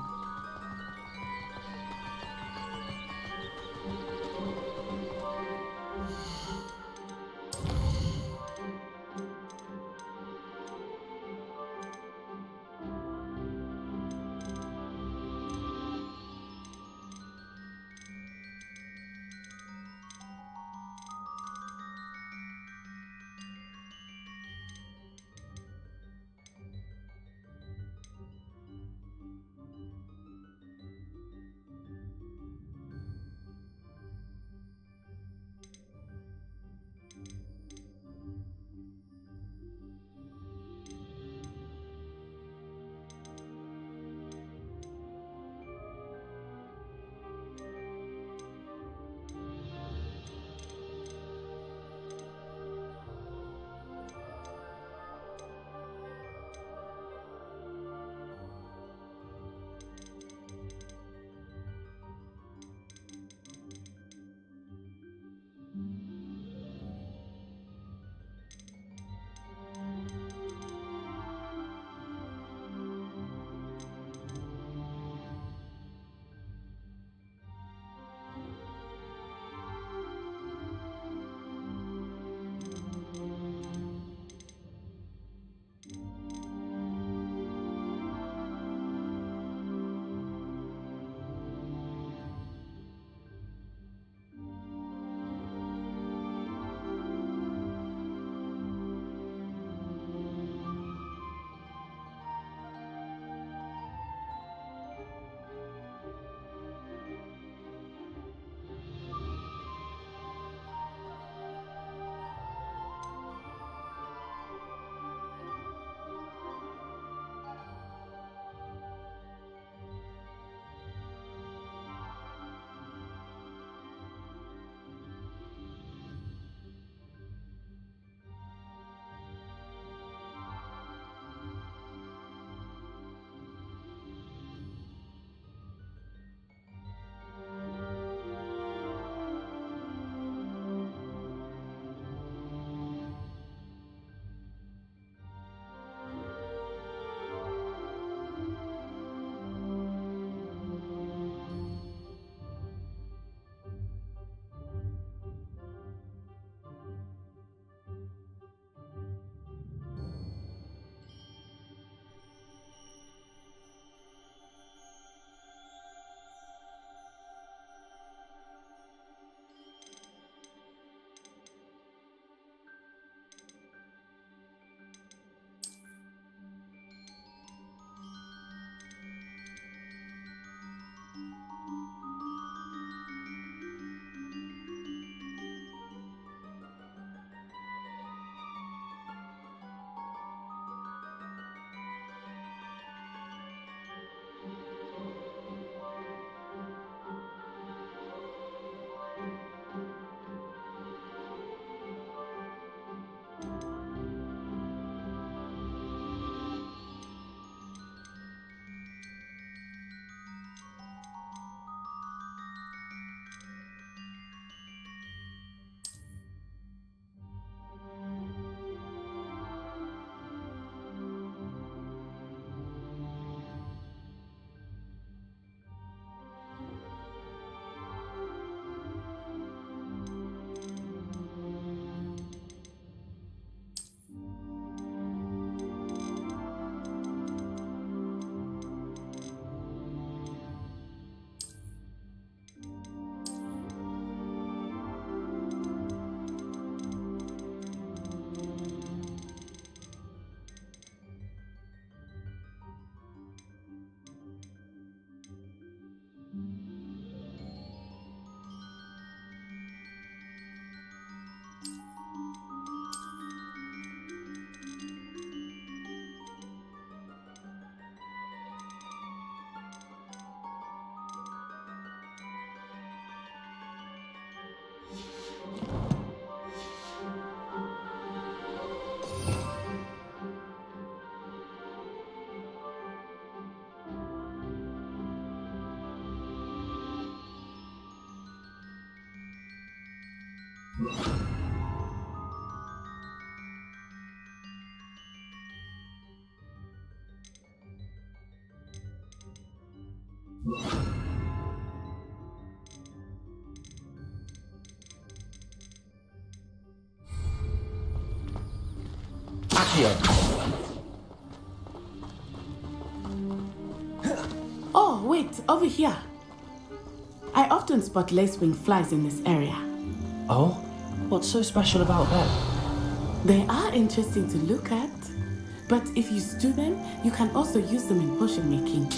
Accio! Oh, wait, over here. I often spot lacewing flies in this area. Oh? What's so special about them? They are interesting to look at, but if you stew them, you can also use them in potion making.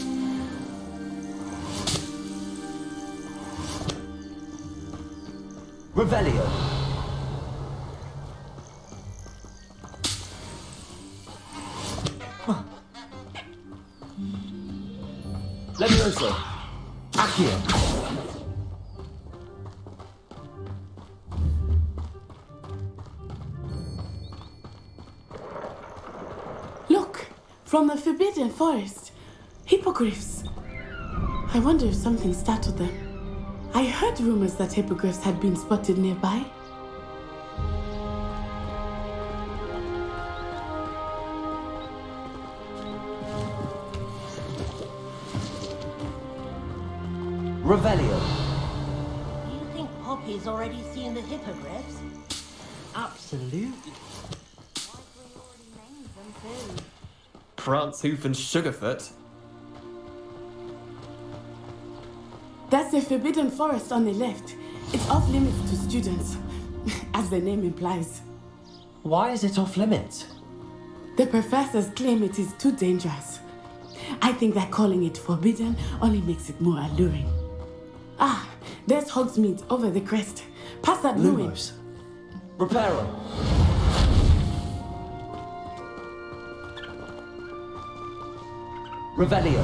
Revelio! Levioso! Accio! Look! From the Forbidden Forest! Hippogriffs! I wonder if something startled them. I heard rumors that hippogriffs had been spotted nearby. Revelio! You think Poppy's already seen the hippogriffs? Absolutely. Likely already named them too. Prancehoof and Sugarfoot. That's the Forbidden Forest on the left. It's off limits to students, as the name implies. Why is it off limits? The professors claim it is too dangerous. I think that calling it forbidden only makes it more alluring. Ah, there's Hogsmeade over the crest. Past that ruin. Lumos. Reparo. Revelio.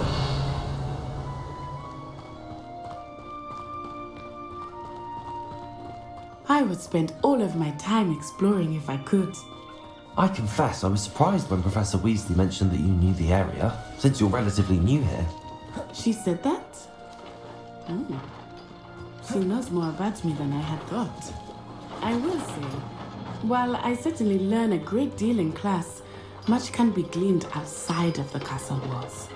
I would spend all of my time exploring if I could. I confess I was surprised when Professor Weasley mentioned that you knew the area, since you're relatively new here. She said that? She knows more about me than I had thought. I will say, while I certainly learn a great deal in class, much can be gleaned outside of the castle walls.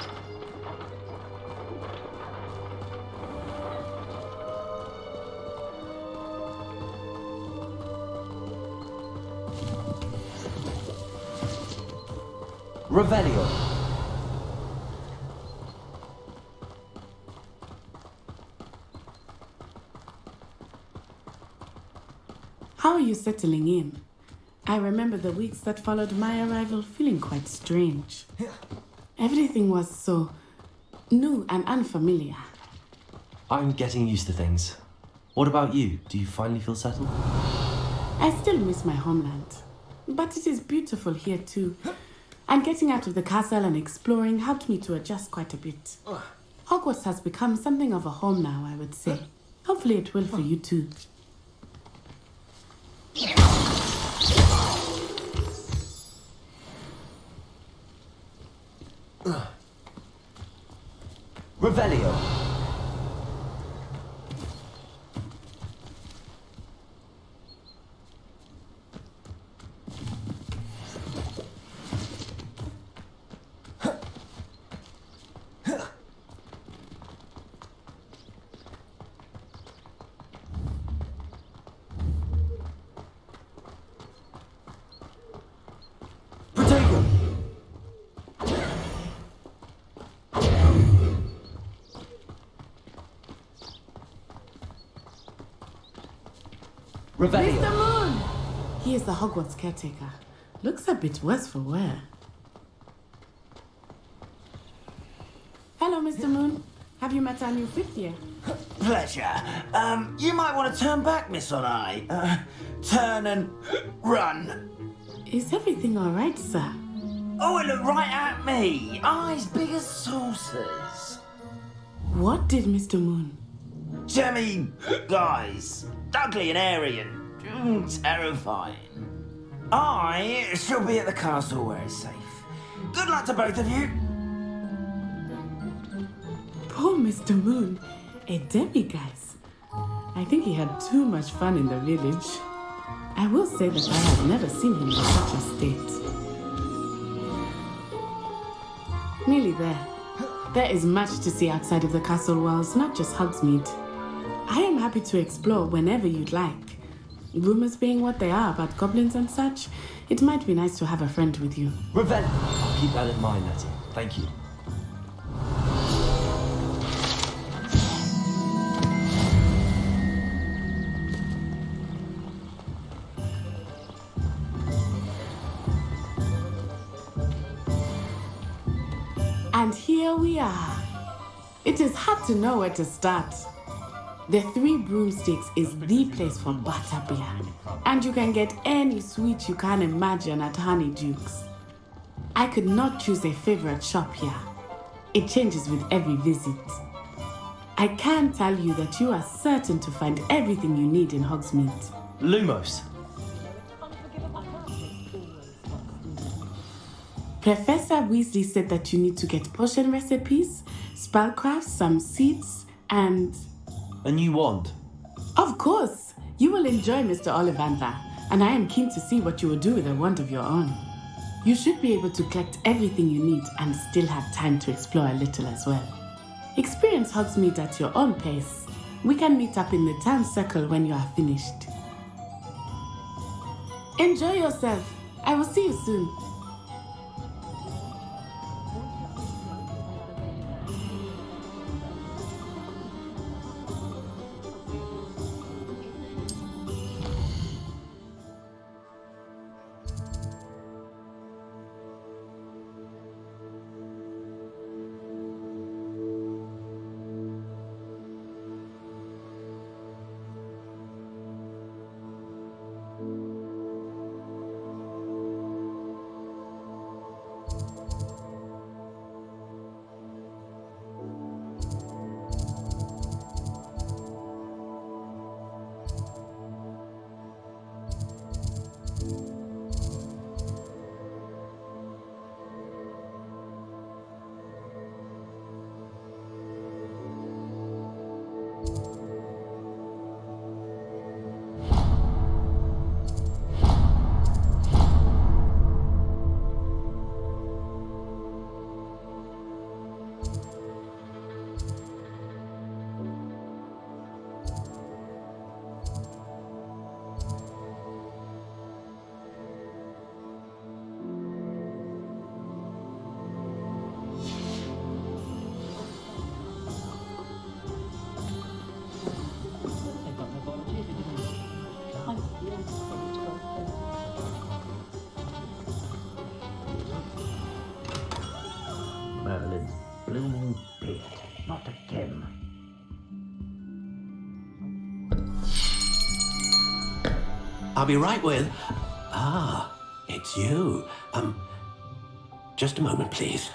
Revelio. How are you settling in? I remember the weeks that followed my arrival feeling quite strange. Everything was so new and unfamiliar. I'm getting used to things. What about you? Do you finally feel settled? I still miss my homeland, but it is beautiful here too. And getting out of the castle and exploring helped me to adjust quite a bit. Hogwarts has become something of a home now, I would say. Hopefully it will for you too. Revelio. Revelio. Mr. Moon! He is the Hogwarts caretaker. Looks a bit worse for wear. Hello, Mr. Moon. Have you met our new fifth year? Pleasure. You might want to turn back, Miss On-Eye. Turn and run. Is everything all right, sir? Oh, it looked right at me. Eyes big as saucers. What did Mr. Moon? Jemmy guys. Ugly and airy and terrifying. I shall be at the castle where it's safe. Good luck to both of you. Poor Mr. Moon. A demiguise. I think he had too much fun in the village. I will say that I have never seen him in such a state. Nearly there. There is much to see outside of the castle walls, not just Hogsmeade. I am happy to explore whenever you'd like. Rumors being what they are about goblins and such, it might be nice to have a friend with you. Revenge! I'll keep that in mind, Nettie. Thank you. And here we are. It is hard to know where to start. The Three Broomsticks is the place for butterbeer, and you can get any sweet you can imagine at Honeyduke's. I could not choose a favorite shop here. It changes with every visit. I can tell you that you are certain to find everything you need in Hogsmeade. Lumos. Professor Weasley said that you need to get potion recipes, spellcrafts, some seeds, and... A new wand. Of course! You will enjoy Mr. Ollivander, and I am keen to see what you will do with a wand of your own. You should be able to collect everything you need and still have time to explore a little as well. Experience Hogsmeade at your own pace. We can meet up in the town circle when you are finished. Enjoy yourself. I will see you soon. Merlin's blooming pit. Not again. I'll be right with... Ah, it's you. Just a moment, please.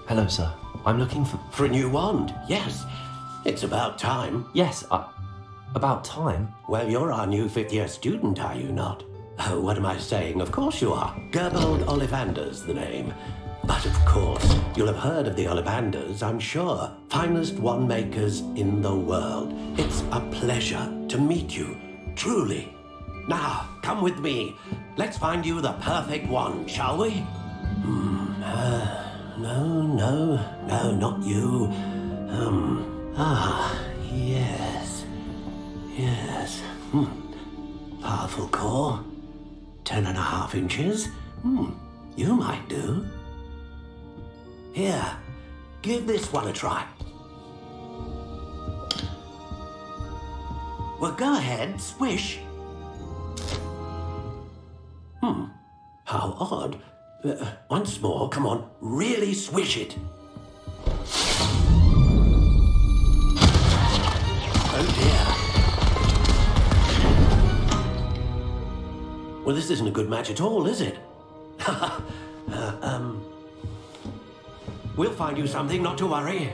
Hello, sir. I'm looking for... For a new wand, yes. It's about time. Yes, about time? Well, you're our new fifth-year student, are you not? Oh, what am I saying? Of course you are. Gerbold Ollivander's the name. But of course, you'll have heard of the Ollivanders, I'm sure. Finest wand makers in the world. It's a pleasure to meet you, truly. Now, come with me. Let's find you the perfect wand, shall we? No, not you. Yes. Powerful core. 10.5 inches. You might do. Here, give this one a try. Well, go ahead, swish. How odd. Once more, come on, really swish it. Oh dear. Well, this isn't a good match at all, is it? We'll find you something, not to worry.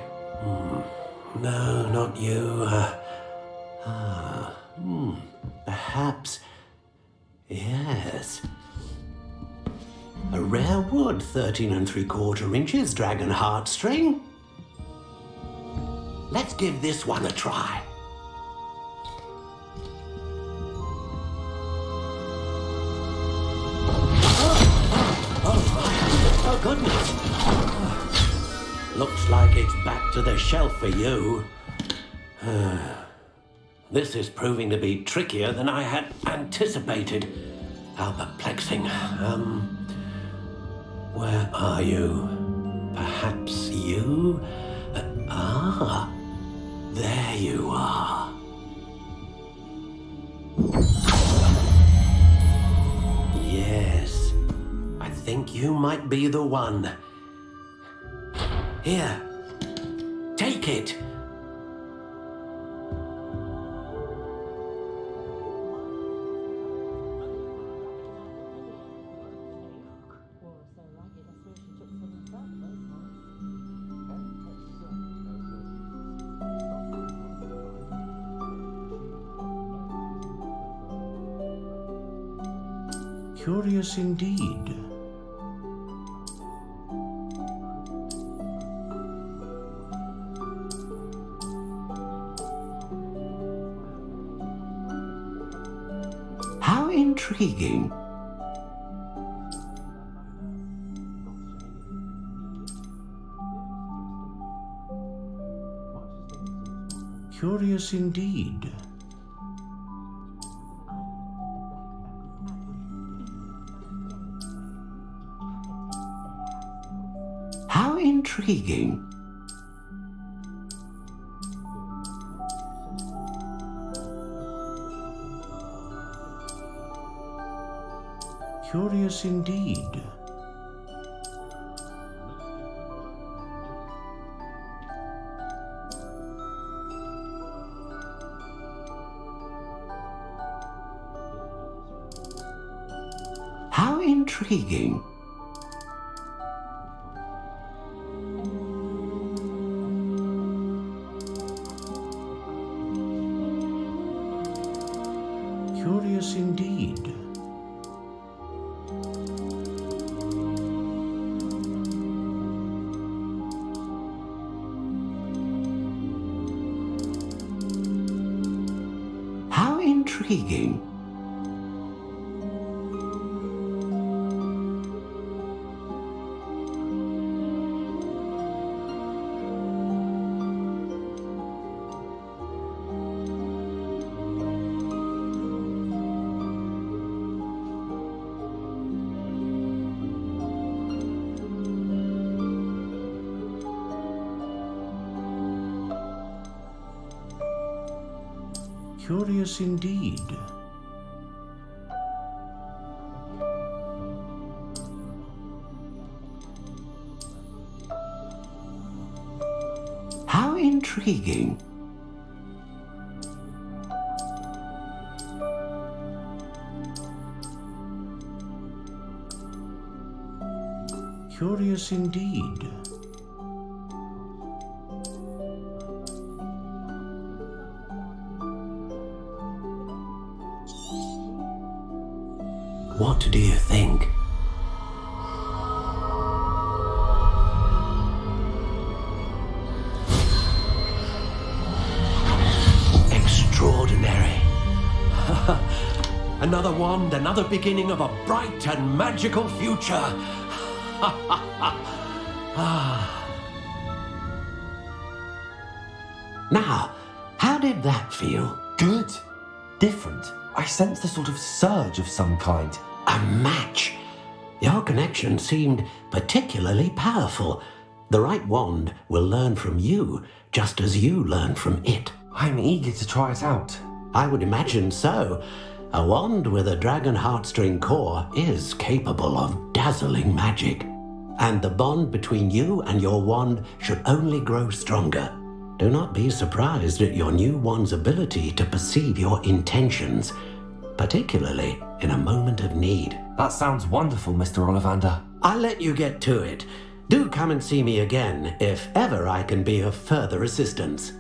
No, not you. Perhaps. Yes. A rare wood, 13 3/4 inches, dragon heartstring. Let's give this one a try. Oh, goodness. Looks like it's back to the shelf for you. This is proving to be trickier than I had anticipated. How perplexing. Where are you? Perhaps you? There you are. Yes, I think you might be the one. Here, take it. Curious indeed. How intriguing. Curious indeed. How intriguing. Curious indeed. How intriguing. Curious indeed. How intriguing. Curious indeed. How intriguing. Curious indeed. What do you think? Extraordinary. Another wand, another beginning of a bright and magical future. Now, how did that feel? Good. Different. I sensed a sort of surge of some kind. A match. Your connection seemed particularly powerful. The right wand will learn from you, just as you learn from it. I'm eager to try it out. I would imagine so. A wand with a dragon heartstring core is capable of dazzling magic. And the bond between you and your wand should only grow stronger. Do not be surprised at your new wand's ability to perceive your intentions, particularly in a moment of need. That sounds wonderful, Mr. Ollivander. I'll let you get to it. Do come and see me again if ever I can be of further assistance.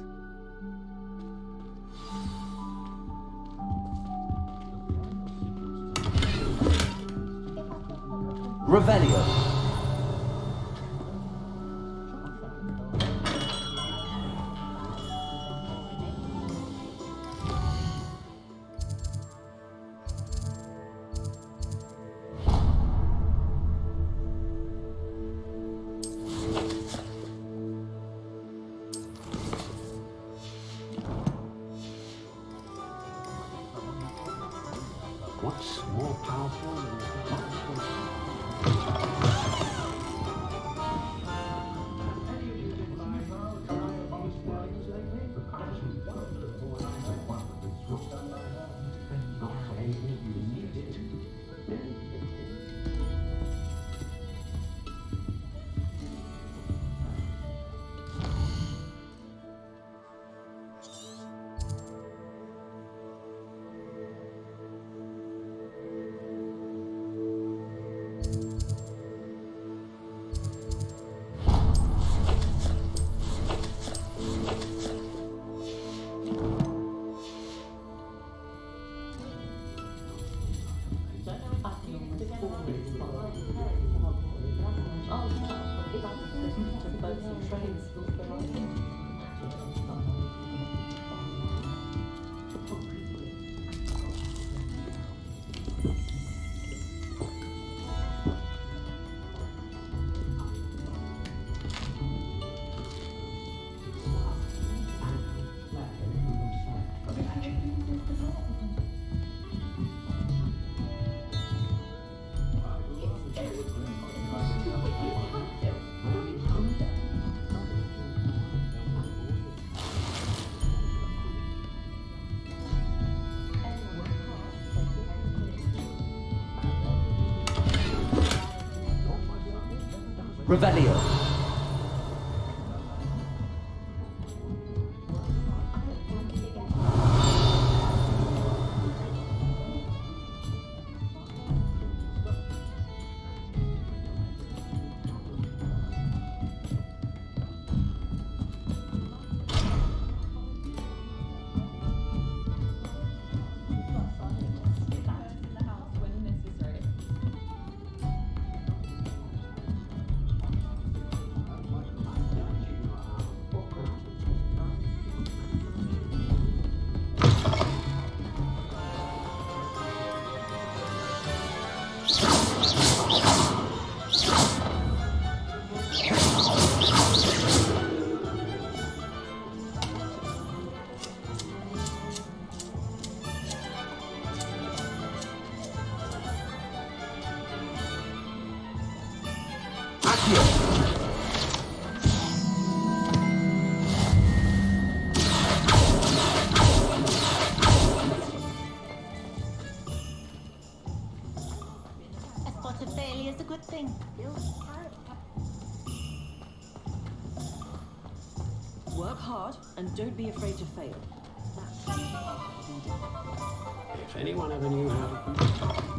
Revelio. What's more powerful than Revelio. A spot of failure is a good thing. Work hard and don't be afraid to fail. If anyone ever knew how to...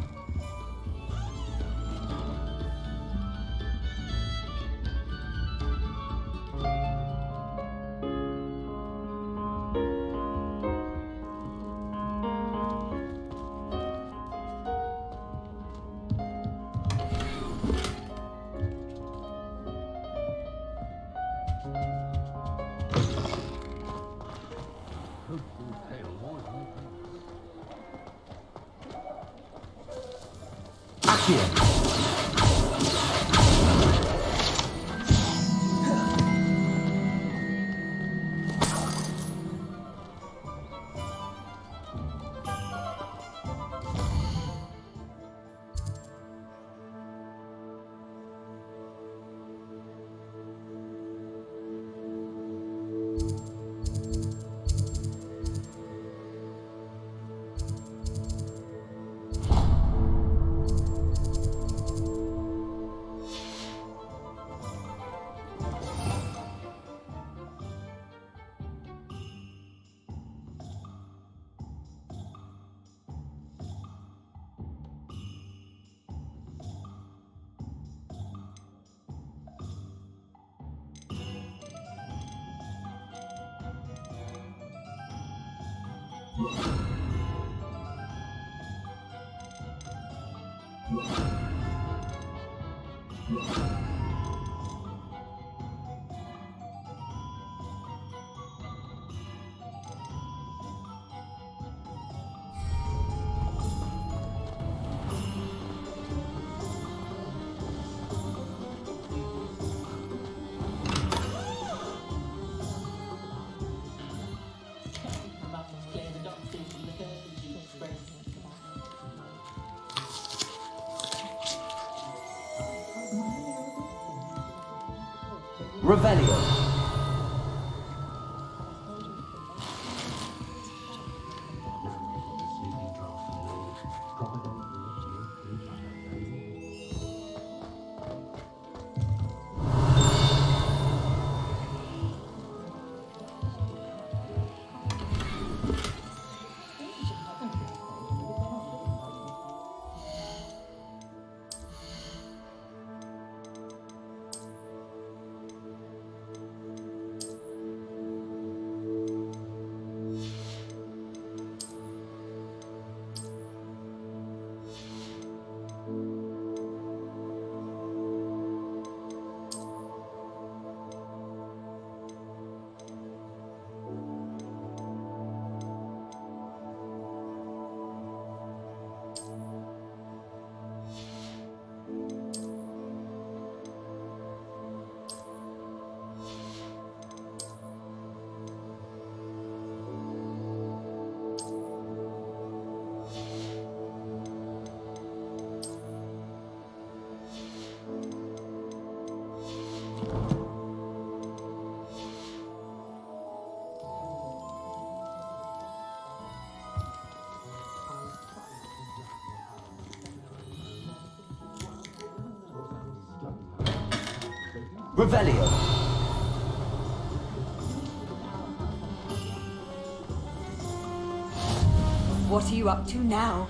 Revelio. Revelio. What are you up to now?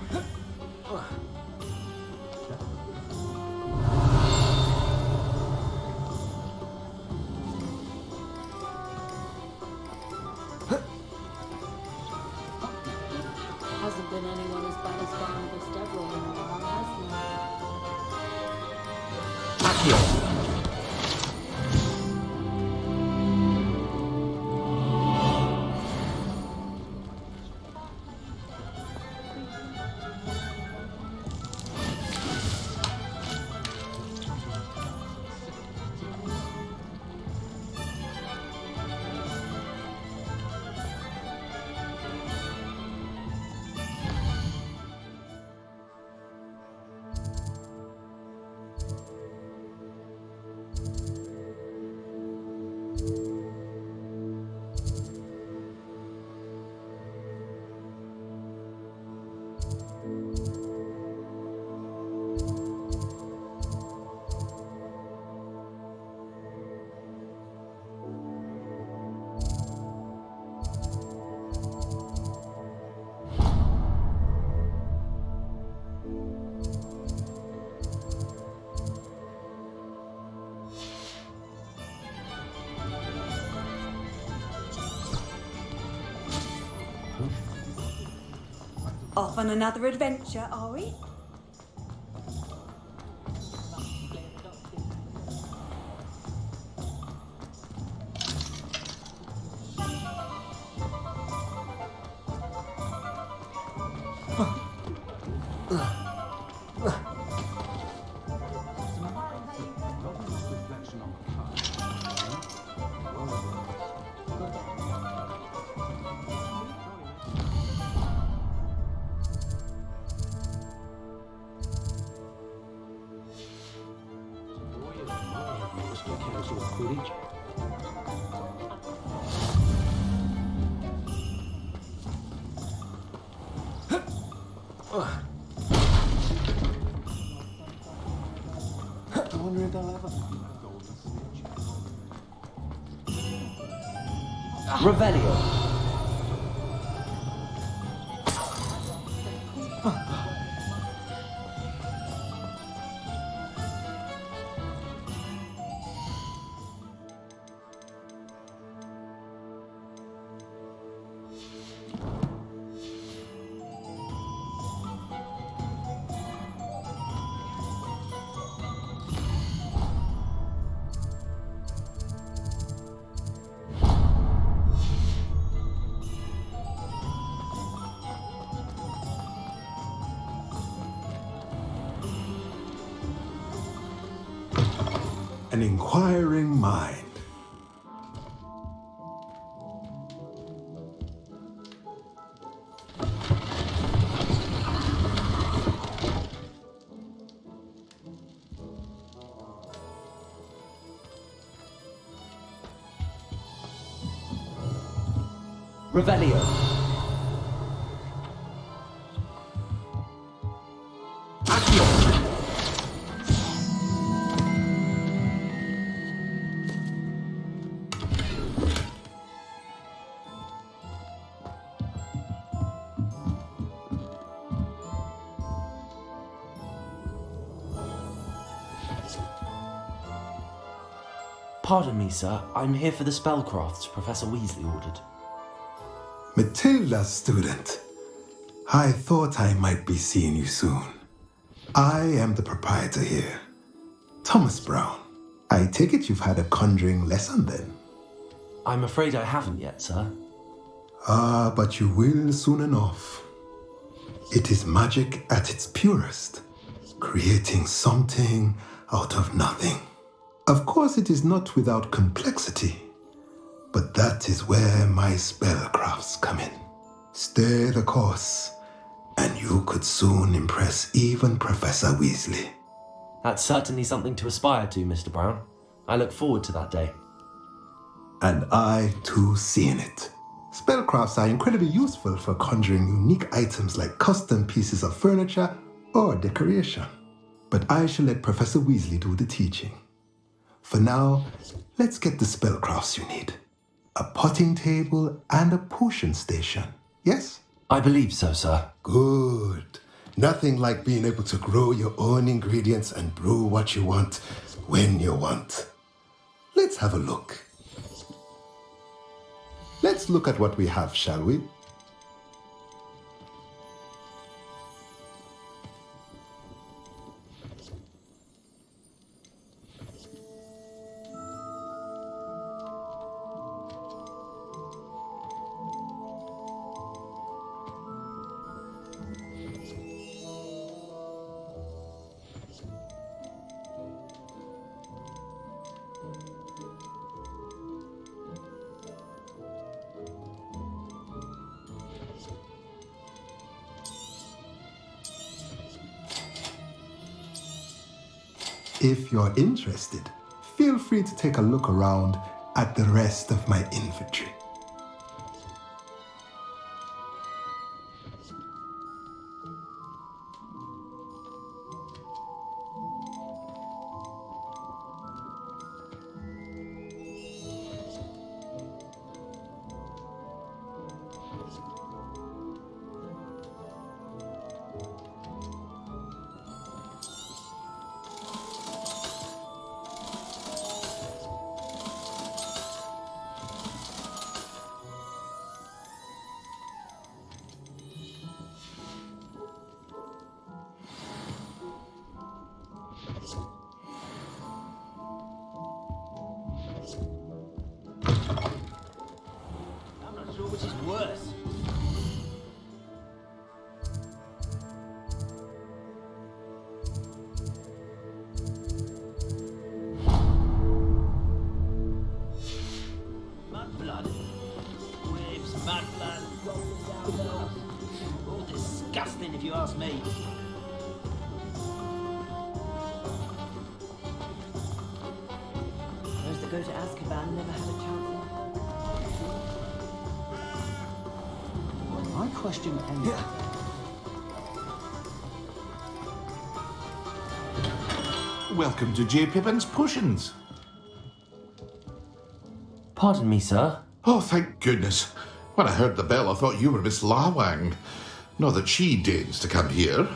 Hasn't been anyone as bad as Barnabas Deverell in a while, has there? Accio. Off on another adventure, are we? I wonder if they'll ever find that golden snitch. Revelio. An inquiring mind. Revelio. Accio. Pardon me, sir. I'm here for the spellcrafts Professor Weasley ordered. Matilda, student. I thought I might be seeing you soon. I am the proprietor here, Thomas Brown. I take it you've had a conjuring lesson then? I'm afraid I haven't yet, sir. Ah, but you will soon enough. It is magic at its purest, creating something out of nothing. Of course, it is not without complexity, but that is where my spellcrafts come in. Stay the course, and you could soon impress even Professor Weasley. That's certainly something to aspire to, Mr. Brown. I look forward to that day. And I, too, see in it. Spellcrafts are incredibly useful for conjuring unique items like custom pieces of furniture or decoration. But I shall let Professor Weasley do the teaching. For now, let's get the spellcrafts you need. A potting table and a potion station, yes? I believe so, sir. Good. Nothing like being able to grow your own ingredients and brew what you want when you want. Let's have a look. Let's look at what we have, shall we? If you're interested, feel free to take a look around at the rest of my inventory. Which is worse? Mud blood. Waves, mud blood. All disgusting if you ask me. Those that go to Azkaban never had a chance. I question any. Welcome to J. Pippin's Potions. Pardon me, sir. Oh, thank goodness. When I heard the bell, I thought you were Miss Lawang. Not that she deigns to come here.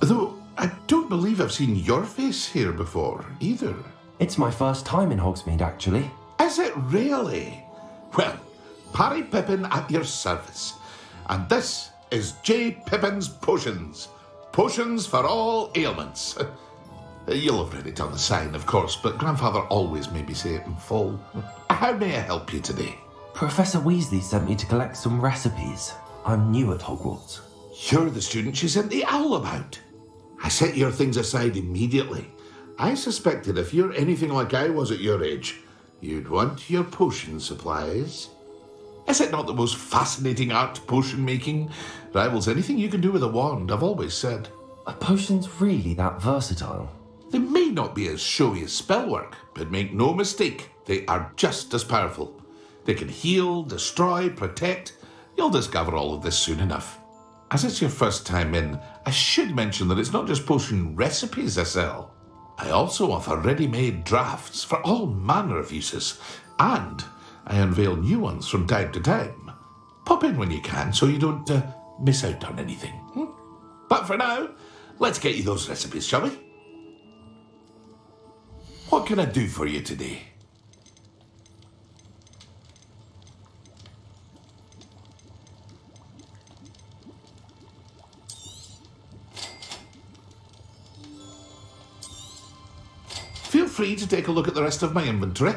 Though I don't believe I've seen your face here before, either. It's my first time in Hogsmeade, actually. Is it really? Well, Parry Pippin at your service. And this is J. Pippin's Potions. Potions for all ailments. You'll have read it on the sign, of course, but Grandfather always made me say it in full. How may I help you today? Professor Weasley sent me to collect some recipes. I'm new at Hogwarts. You're the student she sent the owl about. I set your things aside immediately. I suspected if you're anything like I was at your age, you'd want your potion supplies. Is it not the most fascinating art, potion making? Rivals anything you can do with a wand, I've always said. Are potions really that versatile? They may not be as showy as spellwork, but make no mistake, they are just as powerful. They can heal, destroy, protect, You'll discover all of this soon enough. As it's your first time in, I should mention that it's not just potion recipes I sell. I also offer ready-made drafts for all manner of uses, and I unveil new ones from time to time. Pop in when you can so you don't miss out on anything. But for now, let's get you those recipes, shall we? What can I do for you today? Feel free to take a look at the rest of my inventory,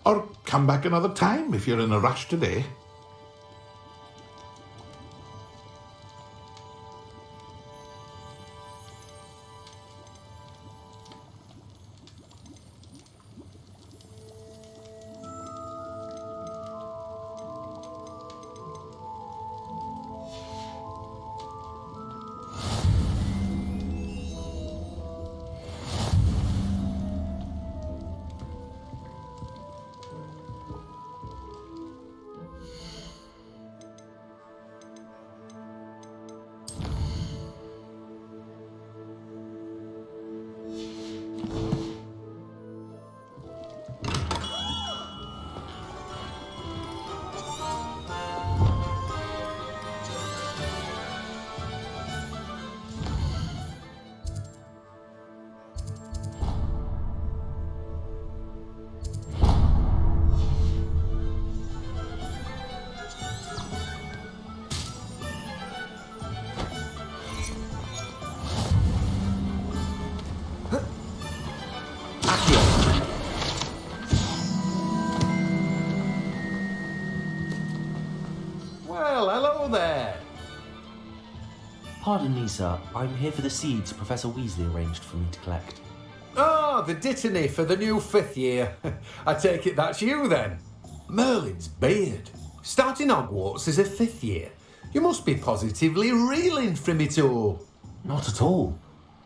or come back another time if you're in a rush today. Well, hello there. Pardon me, sir. I'm here for the seeds Professor Weasley arranged for me to collect. Oh, the dittany for the new 5th year. I take it that's you then. Merlin's beard. Starting Hogwarts as a 5th year. You must be positively reeling from it all. Not at all.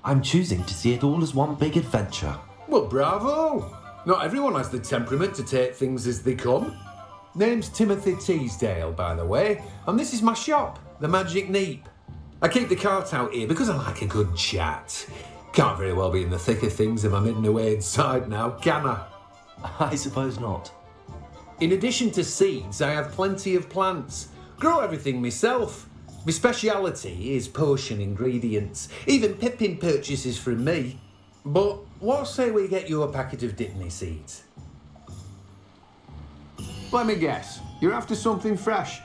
I'm choosing to see it all as one big adventure. Well, bravo. Not everyone has the temperament to take things as they come. Name's Timothy Teasdale, by the way, and this is my shop, the Magic Neep. I keep the cart out here because I like a good chat. Can't very well be in the thick of things if I'm hidden away inside now, can I? I suppose not. In addition to seeds, I have plenty of plants. Grow everything myself. My speciality is potion ingredients. Even Pippin purchases from me. But what say we get you a packet of Dittany seeds? Let me guess. You're after something fresh.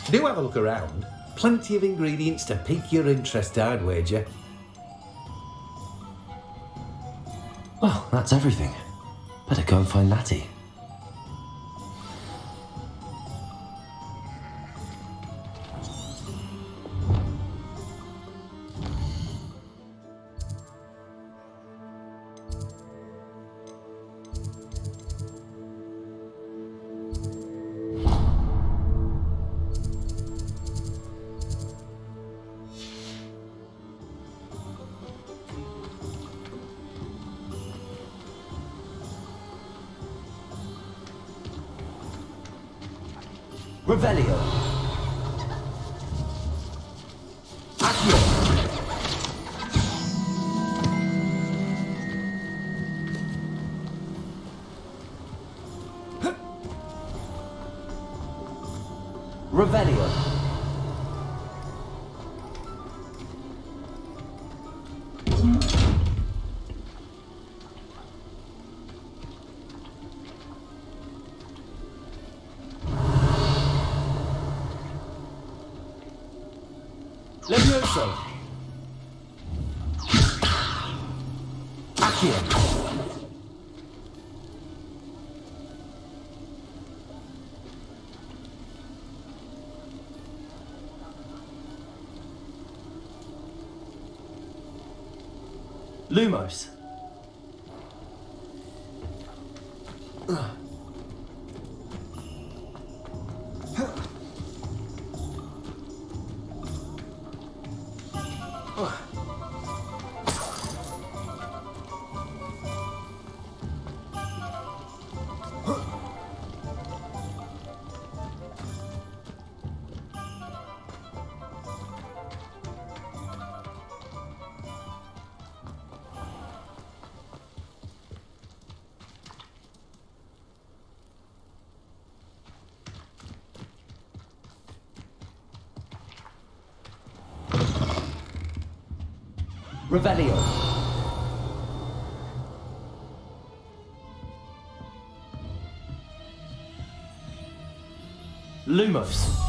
Do have a look around. Plenty of ingredients to pique your interest, I'd wager. Well, that's everything. Better go and find Natty. Revelio. Accio. Revelio. Levioso. Accio. Lumos. Revelio. Lumos.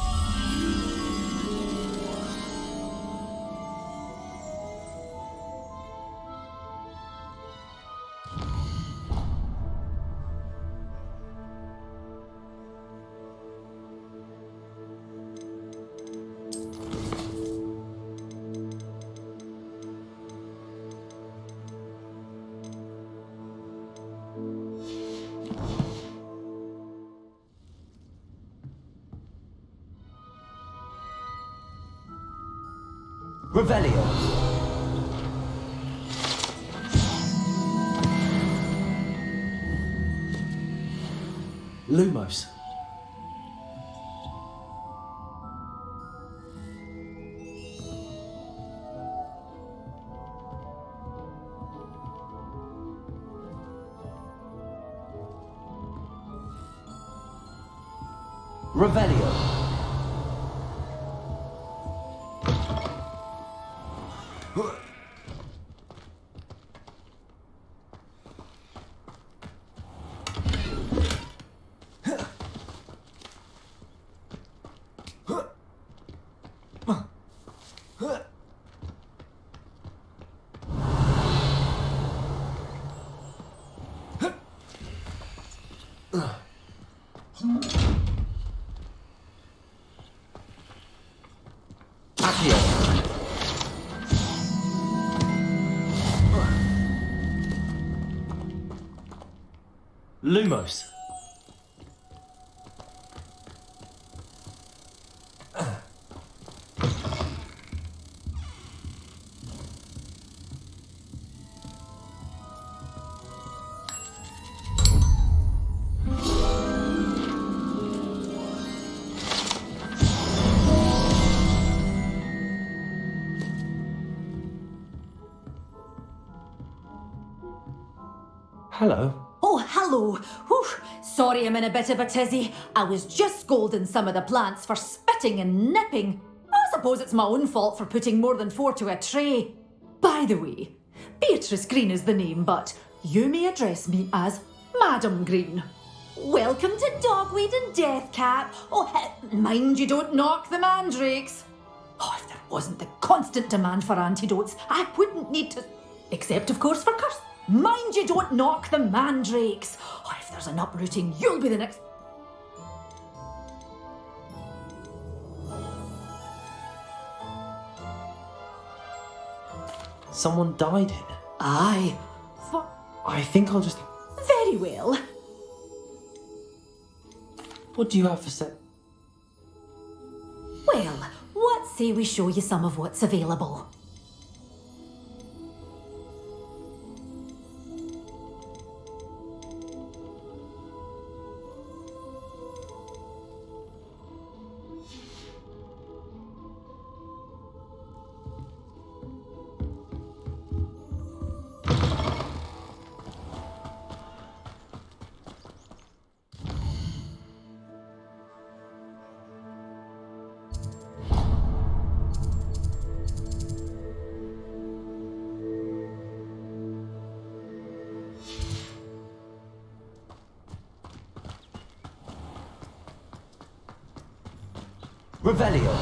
Revelio. Lumos. Revelio. Lumos. Hello. Oh, hello. Whew. Sorry I'm in a bit of a tizzy. I was just scolding some of the plants for spitting and nipping. I suppose it's my own fault for putting more than 4 to a tray. By the way, Beatrice Green is the name, but you may address me as Madam Green. Welcome to Dogweed and Deathcap. Oh, mind you don't knock the mandrakes. Oh, if there wasn't the constant demand for antidotes, I wouldn't need to... Except, of course, for curse. Mind you don't knock the mandrakes. Oh, if there's an uprooting, you'll be the next... Someone died here. Aye. I think I'll just... Very well. What do you have for set? Well, what say we show you some of what's available? Revelio.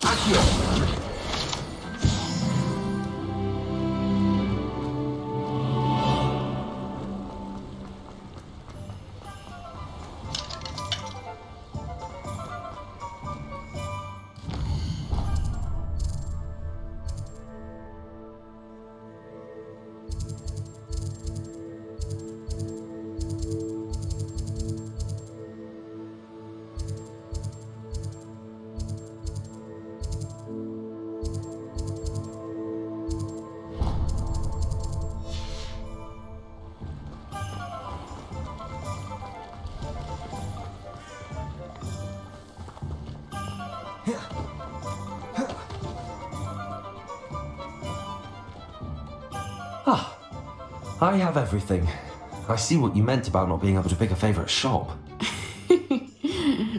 Accio. Ah, I have everything. I see what you meant about not being able to pick a favourite shop.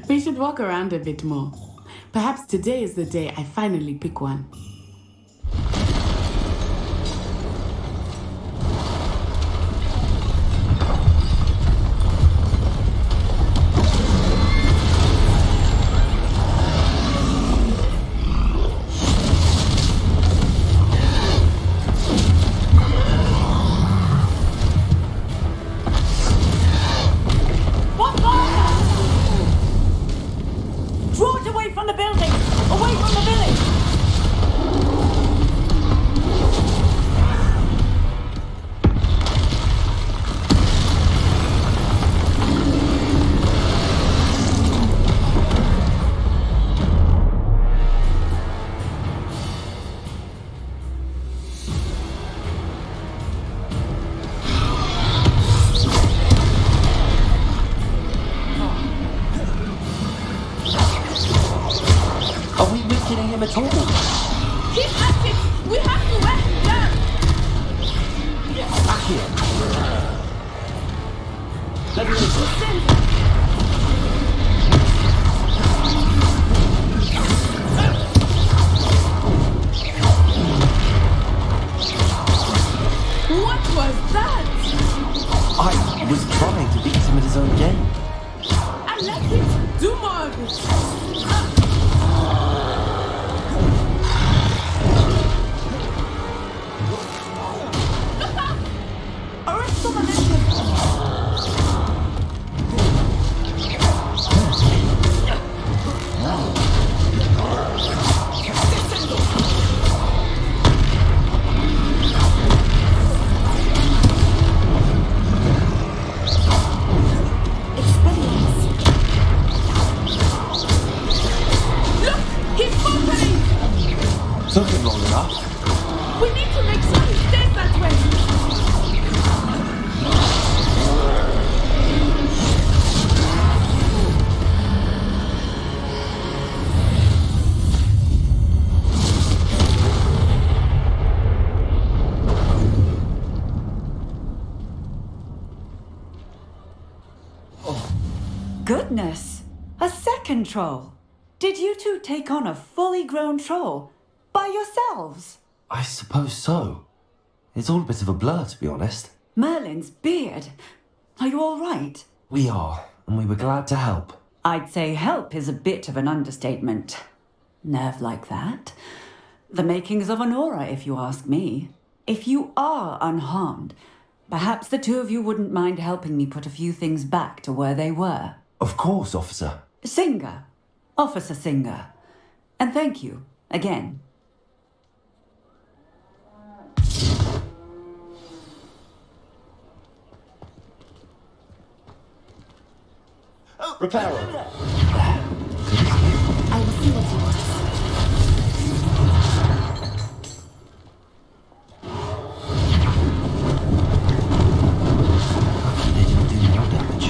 We should walk around a bit more. Perhaps today is the day I finally pick one. At all. Keep at it! We have to let him down! Back here. Let me listen. What was that? I was trying to beat him at his own game. And let him do more of it. Took him long enough. We need to make sure he stays that way. Goodness! A second troll! Did you two take on a fully grown troll? By yourselves? I suppose so. It's all a bit of a blur, to be honest. Merlin's beard. Are you all right? We are, and we were glad to help. I'd say help is a bit of an understatement. Nerve like that. The makings of an aura, if you ask me. If you are unharmed, perhaps the two of you wouldn't mind helping me put a few things back to where they were. Of course, officer. Singer. Officer Singer. And thank you, again. Repairer. I will see what you want. They didn't do more damage.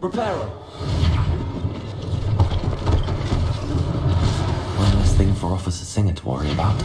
Repairer. One less thing for Officer Singer to worry about.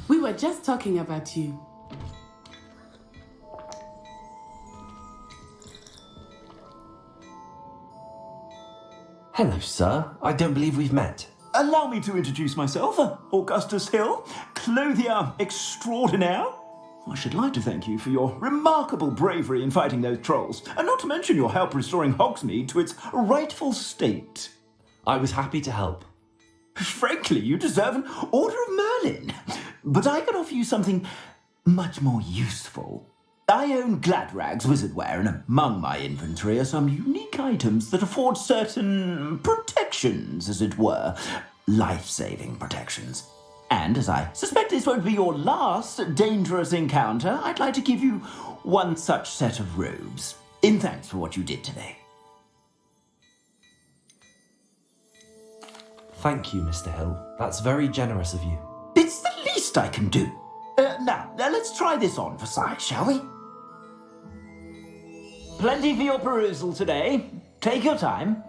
We were just talking about you. Hello, sir. I don't believe we've met. Allow me to introduce myself, Augustus Hill, clothier extraordinaire. I should like to thank you for your remarkable bravery in fighting those trolls, and not to mention your help restoring Hogsmeade to its rightful state. I was happy to help. Frankly, you deserve an Order of Merlin, but I can offer you something much more useful. I own Gladrag's wizardware, and among my inventory are some unique items that afford certain protections, as it were. Life-saving protections. And as I suspect this won't be your last dangerous encounter, I'd like to give you one such set of robes, in thanks for what you did today. Thank you, Mr. Hill. That's very generous of you. It's the least I can do. Now, let's try this on for size, shall we? Plenty for your perusal today. Take your time.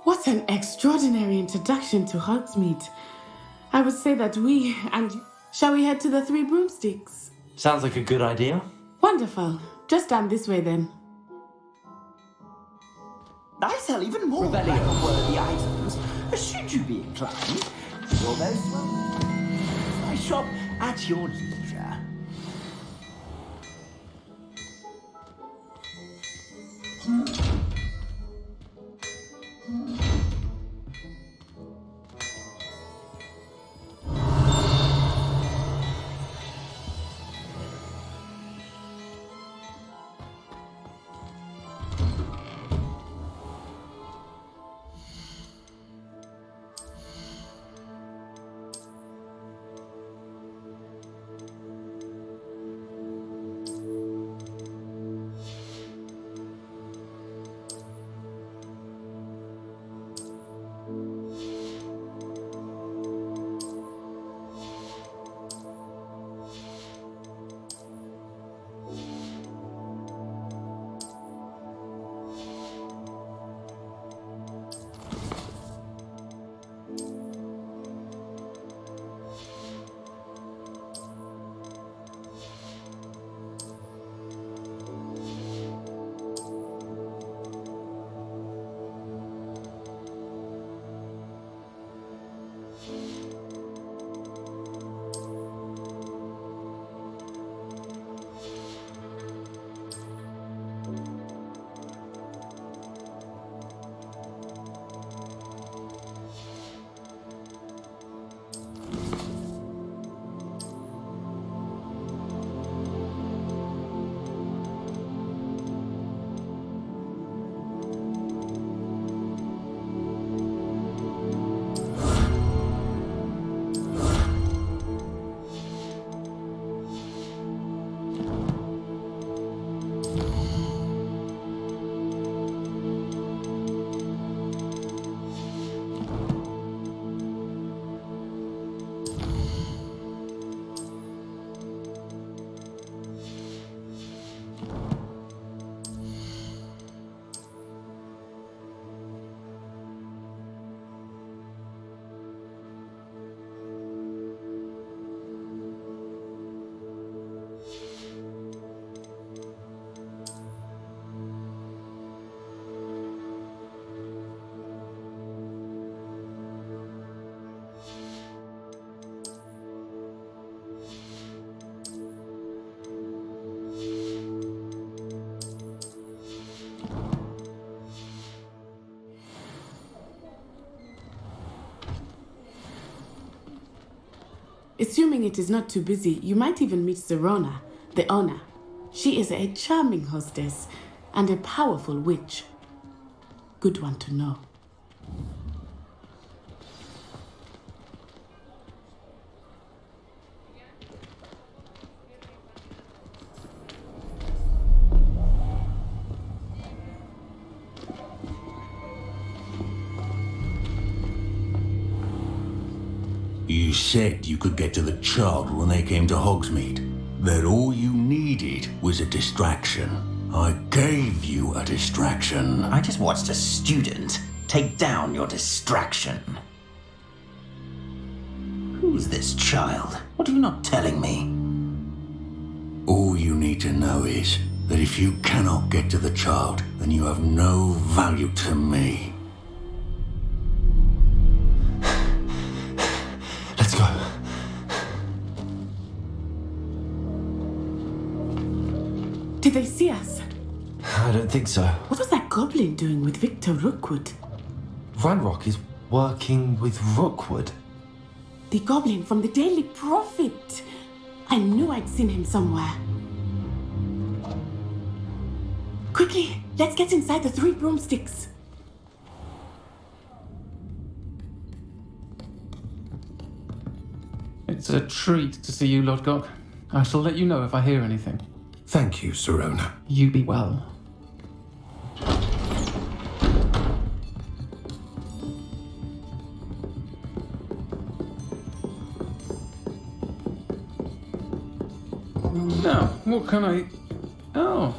What an extraordinary introduction to Hogsmeade. I would say that we and... Shall we head to the Three Broomsticks? Sounds like a good idea. Wonderful. Just down this way then. I sell even more worthy items, should you be inclined. You're most welcome. I shop at your leisure. Assuming it is not too busy, you might even meet Zerona, the owner. She is a charming hostess and a powerful witch. Good one to know. said you could get to the child when they came to Hogsmeade. That all you needed was a distraction. I gave you a distraction. I just watched a student take down your distraction. Who's this child? What are you not telling me? All you need to know is that if you cannot get to the child, then you have no value to me. Let's go. Did they see us? I don't think so. What was that goblin doing with Victor Rookwood? Ranrock is working with Rookwood. The goblin from the Daily Prophet. I knew I'd seen him somewhere. Quickly, let's get inside the 3 broomsticks. It's a treat to see you, Lodgok. I shall let you know if I hear anything. Thank you, Serona. You be well. Now, what can I... Oh,